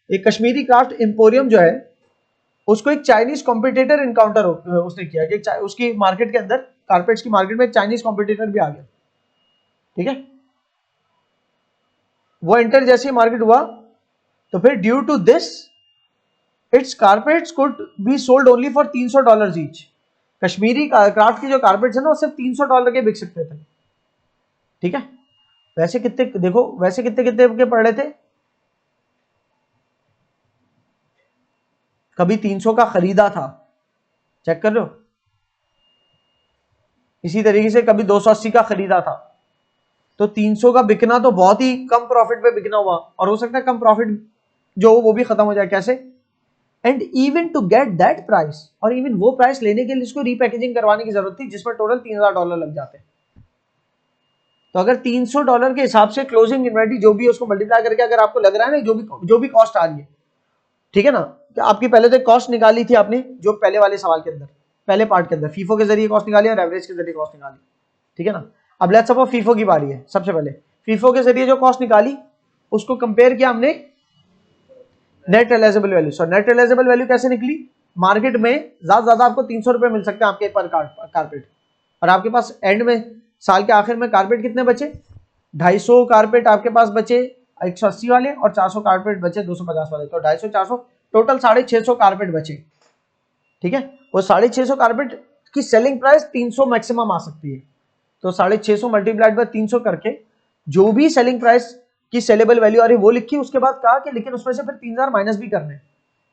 Speaker 1: एक कश्मीरी क्राफ्ट एम्पोरियम जो है उसको एक चाइनीज कॉम्पिटिटर इनकाउंटर उसने किया कि उसकी मार्केट के अंदर, कारपेट्स की मार्केट में एक चाइनीज कॉम्पिटिटर भी आ गया, ठीक है। वो एंटर जैसे मार्केट हुआ तो फिर due to this its carpets could be sold only for $300 each, Kashmiri craft की जो कारपेट्स है ना वो सिर्फ $300 के बिक सकते थे, ठीक है। वैसे कितने देखो, वैसे कितने कितने के पड़ रहे थे, कभी 300 का खरीदा था, चेक कर लो, इसी तरीके से कभी 280 का खरीदा था, तो 300 का बिकना तो बहुत ही कम प्रॉफिट पे बिकना हुआ, और हो सकता है कम प्रॉफिट जो वो भी खत्म हो जाए, कैसे, and even to get that price, और इवन वो प्राइस लेने के लिए इसको रीपैकेजिंग करवाने की जरूरत थी जिसमें टोटल $3,000 लग जाते, तो अगर $300 के हिसाब से क्लोजिंग इन्वेंटरी जो भी है उसको मल्टीप्लाई करके अगर आपको लग रहा है ना जो भी कॉस्ट आ रही है, ठीक है ना, कि आपकी पहले तो कॉस्ट निकाली थी आपने जो पहले वाले सवाल के अंदर, पहले पार्ट के अंदर फीफो के जरिए कॉस्ट निकाली और एवरेज के जरिए कॉस्ट निकाली, ठीक है ना। अब लेट्स सपोज फीफो की बारी है। सबसे पहले फीफो के जरिए जो कॉस्ट निकाली उसको कंपेयर किया हमने net realisable value. So net realisable value कैसे निकली, मार्केट में ज्यादा से ज्यादा आपको 300 रुपए मिल सकते हैं आपके पर कारपेट, और आपके पास एंड में साल के आखिर में कारपेट कितने बचे, 250 कारपेट आपके पास बचे 180 वाले और 400 कारपेट बचे 250 वाले, तो 250 400 टोटल 650 कारपेट बचे, ठीक है। वो 650 कारपेट की सेलिंग प्राइस 300 मैक्सिमम आ सकती है, तो 650 मल्टीप्लाइड बाय 300 करके जो भी सेलिंग प्राइस की सेलेबल वैल्यू आ रही है वो लिखी, उसके बाद कहा कि लेकिन उसमें से फिर 3000 माइनस भी करने,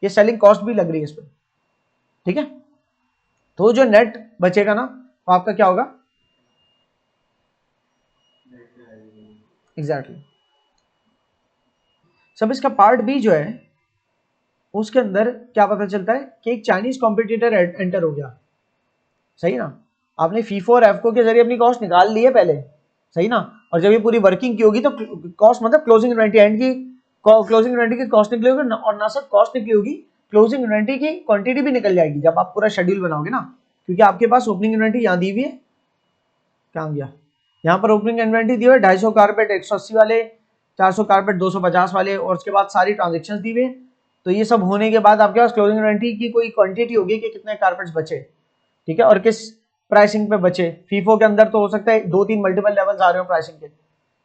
Speaker 1: ये सेलिंग कॉस्ट भी लग रही है इस पर, ठीक है। तो जो नेट बचेगा ना वो आपका क्या होगा, एग्जैक्टली सब इसका पार्ट बी जो है उसके अंदर क्या पता चलता है कि एक चाइनीज कॉम्पिटिटर एंटर हो गया, सही ना। आपने फीफो और एफको के जरिए अपनी कॉस्ट निकाल ली है पहले, सही ना, और जब ये पूरी वर्किंग की होगी तो कॉस्ट मतलब क्लोजिंग इन्वेंटरी एंड की क्लोजिंग इन्वेंटरी की कॉस्ट निकली होगी, और ना सिर्फ कॉस्ट निकली होगी, क्लोजिंग इन्वेंटरी की क्वांटिटी भी निकल जाएगी जब आप पूरा शेड्यूल बनाओगे ना, क्योंकि आपके पास ओपनिंग इन्वेंटरी यहाँ दी हुई है, क्या गया यहाँ पर ओपनिंग इन्वेंटरी दी हुई है 250 कारपेट 180 वाले, 400 कारपेट 250 वाले, और उसके बाद सारी ट्रांजेक्शन दी हुई है। तो ये सब होने के बाद आपके पास क्लोजिंग इन्वेंटरी की कोई क्वांटिटी होगी कि कितने कारपेट्स बचे, ठीक है, और किस प्राइसिंग पे बचे। फीफो के अंदर तो हो सकता है 2-3 मल्टीपल लेवल्स आ रहे हो प्राइसिंग के,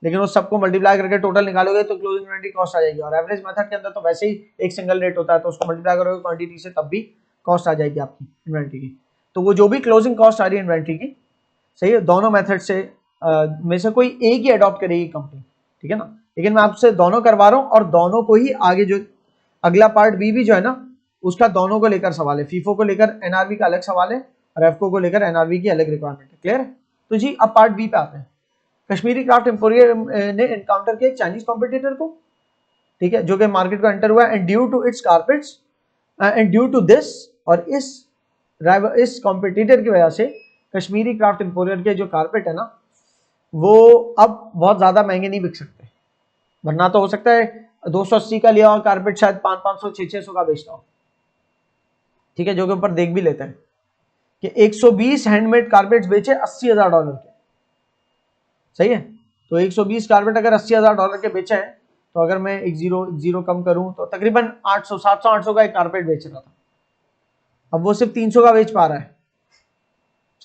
Speaker 1: लेकिन उस सबको मल्टीप्लाई करके टोटल निकालोगे तो क्लोजिंग इन्वेंटरी कॉस्ट आ जाएगी, और एवरेज मेथड के अंदर तो वैसे ही एक सिंगल रेट होता है, तो उसको मल्टीप्लाई करोगे क्वांटिटी से तब भी कॉस्ट आ जाएगी आपकी इन्वेंटरी की। तो वो जो भी क्लोजिंग कॉस्ट आ रही है इन्वेंटरी की, सही है, दोनों मेथड से में से कोई एक ही अडॉप्ट करेगी कंपनी, ठीक है ना। लेकिन मैं आपसे दोनों करवा रहा हूँ, और दोनों को ही आगे जो अगला पार्ट बी भी जो है ना उसका दोनों को लेकर सवाल है, फीफो को लेकर एनआरवी का अलग सवाल है और एफको को लेकर एनआरवी की अलग रिक्वायरमेंट है, क्लियर है। तो जी अब पार्ट बी पे आते हैं। कश्मीरी क्राफ्ट एम्पोरियम ने एनकाउंटर किया एक चाइनीज कॉम्पिटिटर को, ठीक है, जो कि मार्केट को एंटर हुआ and due to its carpets and due to this, और इस कॉम्पिटिटर की वजह से कश्मीरी क्राफ्ट एम्पोरियर के जो कारपेट है ना वो अब बहुत ज्यादा महंगे नहीं बिक सकते, वरना तो हो सकता है 280 का लिया हुआ कारपेट शायद 500 600 का बेचता हो, ठीक है, जो कि ऊपर देख भी लेते हैं कि 120 हैंडमेड कारपेट्स बेचे $80,000 के, सही है। तो 120 कारपेट अगर $80,000 के बेचे हैं, तो अगर मैं एक जीरो कम करूं तो तकरीबन 700-800 का एक कारपेट बेच रहा था, अब वो सिर्फ 300 का बेच पा रहा है,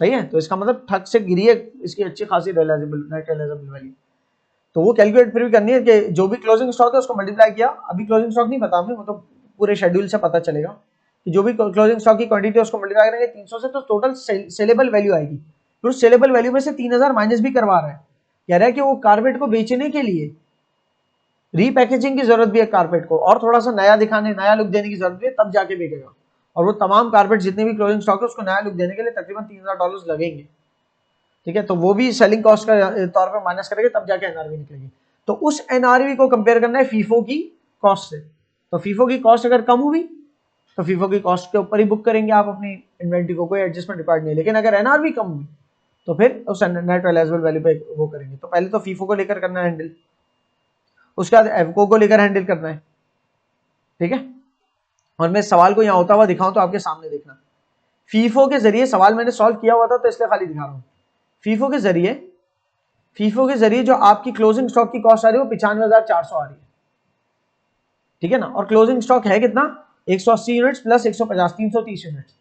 Speaker 1: सही है। तो इसका मतलब ठग से गिरी है इसकी अच्छी खासी नेट रियलाइजेबल वैल्यू। तो वो कैलकुलेट फिर भी करनी है कि जो भी क्लोजिंग स्टॉक है उसको मल्टीप्लाई किया, अभी क्लोजिंग स्टॉक नहीं पता हमें, वो तो पूरे शेड्यूल से पता चलेगा कि जो भी क्लोजिंग स्टॉक की क्वांटिटी है उसको मल्टीप्लाई करेंगे 300 से, तो टोटल सेलेबल वैल्यू आएगी। फिर उस सेलेबल वैल्यू में से 3000 माइनस भी करवा रहा है, कह रहा है कि वो कारपेट को बेचने के लिए रीपैकेजिंग की जरूरत भी है कारपेट को, और थोड़ा सा नया दिखाने नया लुक देने की जरूरत भी है, तब जाके बिकेगा। और वो तमाम कारपेट जितने भी क्लोजिंग स्टॉक है उसको नया लुक देने के लिए तकरीबन $3000 लगेंगे, ठीक है। तो वो भी सेलिंग कॉस्ट का तौर पे माइनस करेंगे तब जाके एनआरवी निकलेगी। तो उस एनआरवी को कंपेयर करना है फीफो की कॉस्ट से। तो फीफो की कॉस्ट अगर कम हुई तो फीफो की कॉस्ट के ऊपर ही बुक करेंगे आप अपनी इन्वेंटरी को, कोई एडजस्टमेंट रिक्वायर्ड नहीं। लेकिन अगर एनआरवी कम हुई तो फिर उस नेट रियलाइजेबल वैल्यू पे वो करेंगे। तो पहले तो फीफो को लेकर करना है हैंडल, उसके बाद एफको को लेकर हैंडल करना है, ठीक है। और मैं सवाल को यहाँ होता हुआ दिखाऊं तो आपके सामने देखना, फीफो के जरिए सवाल मैंने सॉल्व किया हुआ था तो इसलिए खाली दिखा रहा हूँ। फीफो के जरिए जो आपकी क्लोजिंग स्टॉक की कॉस्ट आ रही है वो 95,400 आ रही है, ठीक है ना। और क्लोजिंग स्टॉक है कितना, 180 यूनिट्स प्लस 150, 330 यूनिट्स।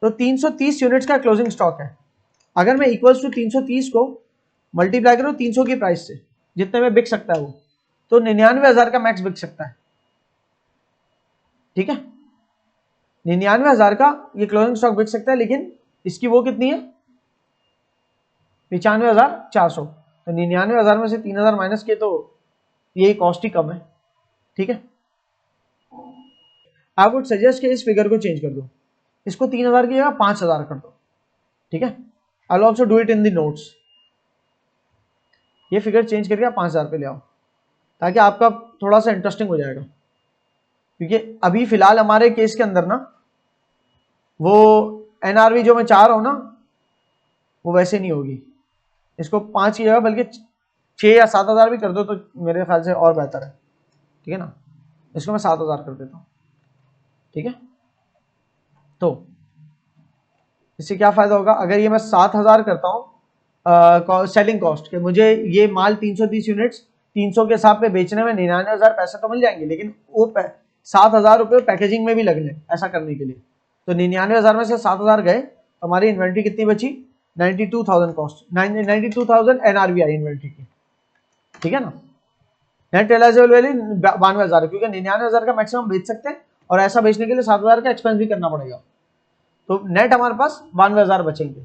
Speaker 1: तो 330 यूनिट्स का क्लोजिंग स्टॉक है। अगर मैं इक्वल्स टू 330 को मल्टीप्लाई करूं 300 की प्राइस से, जितने में बिक सकता है वो, तो 99,000 का मैक्स बिक सकता है, ठीक है। 99,000 का ये क्लोजिंग स्टॉक बिक सकता है, लेकिन इसकी वो कितनी है 95,400। तो 99,000 में से 3,000 माइनस के तो ये कॉस्ट ही कम है, ठीक है। आप वुड सजेस्ट कि इस फिगर को चेंज कर दो, इसको 3,000 की जगह 5,000 कर दो, ठीक है। I will also do it in the notes. ये फिगर चेंज करके आप 5,000 पे ले आओ, ताकि आपका थोड़ा सा इंटरेस्टिंग हो जाएगा। क्योंकि अभी फिलहाल हमारे केस के अंदर ना वो एनआरवी जो मैं चाह रहा हूं ना वो वैसे नहीं होगी, इसको 5 की जगह बल्कि 6 या 7,000 भी कर दो तो मेरे ख्याल से और बेहतर है, ठीक है ना। इसको मैं 7,000 कर देता हूँ, ठीक है। तो इससे क्या फायदा होगा, अगर ये मैं 7,000 करता हूँ सेलिंग कॉस्ट के, मुझे ये माल 330 यूनिट्स 300 के हिसाब पे बेचने में 99,000 पैसे तो मिल जाएंगे, लेकिन वो 7,000 रुपये पैकेजिंग में भी लगने ऐसा करने के लिए, तो 99,000 में से 7,000 गए, हमारी इन्वेंट्री कितनी बची, 92,000 कॉस्ट, 92,000 एनआरवी आई इन्वेंट्री की, ठीक है ना। नेट रियलाइजेबल वैल्यू 92,000, क्योंकि 99,000 का मैक्सिमम बेच सकते हैं और ऐसा बेचने के लिए 7,000 का एक्सपेंस भी करना पड़ेगा, तो नेट हमारे पास 92,000 बचेंगे।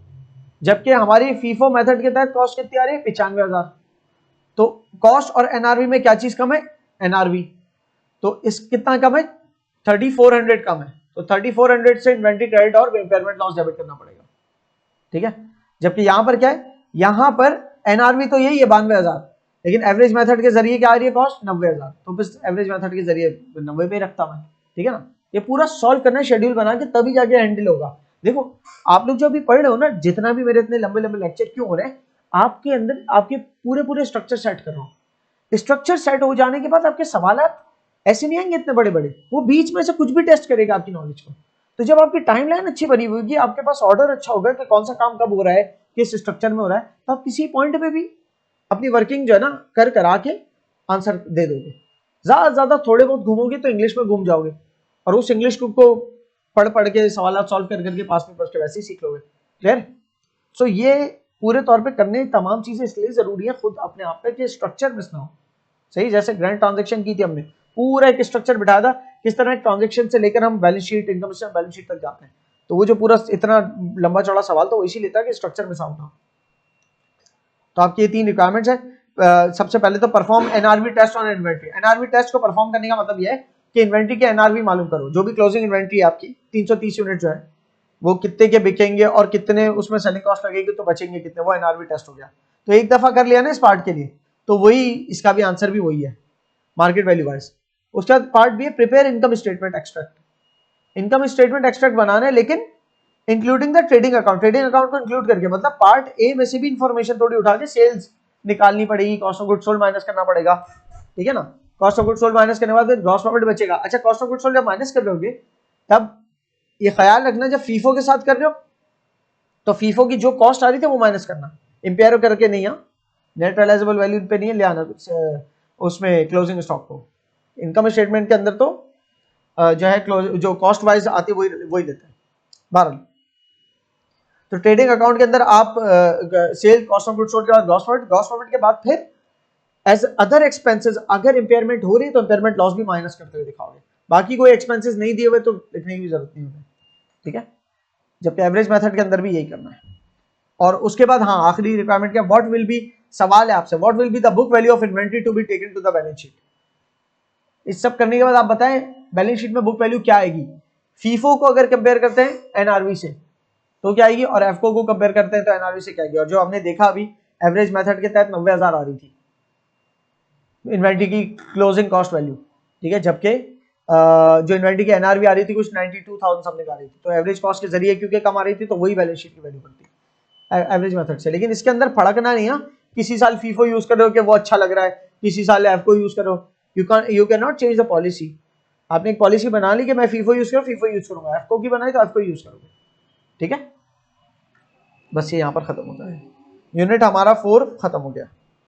Speaker 1: जबकि हमारी फीफो मेथड के तहत कॉस्ट कितनी आ रही है, 95,000। तो कॉस्ट और एनआरवी में क्या चीज कम है, एनआरवी, तो इस कितना कम है, 3400 कम है, तो 3400 से इन्वेंट्री क्रेडिट और इम्पेयरमेंट लॉस डेबिट करना पड़ेगा, ठीक है। जबकि यहां पर क्या है, यहां पर एनआरवी तो यही है 92,000, लेकिन एवरेज मेथड के जरिए क्या आ रही है कॉस्ट 90,000, तो बस एवरेज मेथड के जरिए 90 पे रखता मैं, ठीक है ना। ये पूरा सॉल्व करना है शेड्यूल बना के, तभी जाके हैंडल होगा। देखो आप लोग जो अभी पढ़ रहे हो ना, जितना भी मेरे इतने लंबे लंबे लेक्चर क्यों हो रहे हैं, आपके अंदर आपके पूरे स्ट्रक्चर सेट कर रहा हूँ। स्ट्रक्चर सेट हो जाने के बाद आपके सवाल ऐसे नहीं आएंगे इतने बड़े बड़े, वो बीच में से कुछ भी टेस्ट करेगा आपकी नॉलेज को। तो जब आपकी टाइमलाइन अच्छी बनी होगी, आपके पास ऑर्डर अच्छा होगा कि कौन सा काम कब हो रहा है, किस स्ट्रक्चर में हो रहा है, तो आप किसी पॉइंट पे भी अपनी वर्किंग जो है ना करा के आंसर दे दोगे। ज्यादा थोड़े बहुत घूमोगे तो इंग्लिश में घूम जाओगे, और उस इंग्लिश को पढ़ के सवाल सॉल्व करके पास में के वैसे ही सीख लोगे, क्लियर। सो ये पूरे तौर पे करने तमाम चीजें इसलिए जरूरी है खुद अपने आप पे कि स्ट्रक्चर मिस ना हो, सही। जैसे ग्रैंड ट्रांजेक्शन की थी हमने, पूरा एक स्ट्रक्चर बिठाया था, किस तरह ट्रांजेक्शन से लेकर हम balance sheet, income statement, balance sheet तक जाते हैं, तो वो जो पूरा इतना लंबा चौड़ा सवाल तो इसी लेता है कि स्ट्रक्चर मिस आउट ना। तो आपकी ये 3 रिक्वायरमेंट्स है। सबसे पहले तो perform NRV test on inventory. NRV test को परफॉर्म करने का मतलब ये है कि इन्वेंट्री के एनआरवी मालूम करो, जो भी क्लोजिंग इन्वेंट्री है आपकी 330 यूनिट जो है, वो कितने के बिकेंगे और कितने उसमें सेलिंग कॉस्ट लगेगी, तो बचेंगे कितने, वो एनआरवी टेस्ट हो गया। तो एक दफा कर लिया ना इस पार्ट के लिए, तो वही इसका भी आंसर भी वही है मार्केट वैल्यू वाइज। उसके बाद पार्ट भी है prepare income statement extract. Income statement extract बनाना है, लेकिन including the trading account, trading account को इंक्लूड करके, मतलब पार्ट ए में से भी इंफॉर्मेशन थोड़ी उठा के सेल्स निकालनी पड़ेगी, cost of goods sold minus करना पड़ेगा, ठीक है ना। Cost of goods sold minus करने के बाद ग्रॉस प्रॉफिट बचेगा। अच्छा, कॉस्ट ऑफ गुड्स सोल्ड जब माइनस कर रहे तब ये ख्याल रखना, जब फीफो के साथ कर रहे हो तो फीफो की जो कॉस्ट आ रही थी वो माइनस करना, इंपेयर करके नहीं, नेट रियलाइजेबल वैल्यू पे नहीं ले आना उसमें क्लोजिंग स्टॉक को। इनकम स्टेटमेंट के अंदर तो जो है जो कॉस्ट वाइज आती है वही लेते हैं। बहरहाल, तो ट्रेडिंग अकाउंट के अंदर आप sale, cost of goods sold के बाद ग्रॉस प्रॉफिट, ग्रॉस प्रॉफिट के बाद फिर एज अदर एक्सपेंसेस, अगर इंपेयरमेंट हो रही है तो इंपेयरमेंट लॉस भी माइनस करते हुए दिखाओगे। बाकी कोई एक्सपेंसेस नहीं दिए हुए तो लिखने की जरूरत नहीं होगी, ठीक है। जबकि एवरेज मेथड के अंदर भी यही करना है। और उसके बाद हाँ, आखिरी रिक्वायरमेंट क्या, व्हाट विल बी, सवाल है आपसे, what will be the book value of inventory to be taken to the balance sheet. इस सब करने के बाद आप बताएं बैलेंस शीट में बुक वैल्यू क्या आएगी। फीफो को अगर कंपेयर करते हैं एनआरवी से तो क्या आएगी, और एफको को कंपेयर करते हैं तो एनआरवी से क्या आएगी। और जो हमने देखा अभी एवरेज मेथड के तहत 90,000 आ रही थी इन्वेंट्री की क्लोजिंग कॉस्ट वैल्यू, ठीक है। जबकि जो इन्वेंट्री की एनआरवी आ रही थी कुछ 92,000 समथिंग आ रही थी, तो एवरेज कॉस्ट के जरिए क्योंकि कम आ रही थी तो वही बैलेंस शीट की वैल्यू बनती एवरेज मेथड से। लेकिन इसके अंदर फड़कना नहीं है, किसी साल फीफो यूज कर रहे हो कि वो अच्छा लग रहा है, किसी साल एफको यूज करो, you can not change the policy. आपने एक पॉलिसी बना ली कि मैं फीफो यूज करूँ, फीफो यूज करूंगा, एफको की बनाई तो एफको यूज करोगे, ठीक है। बस ये यहाँ पर खत्म होता है, यूनिट हमारा 4 खत्म हो गया।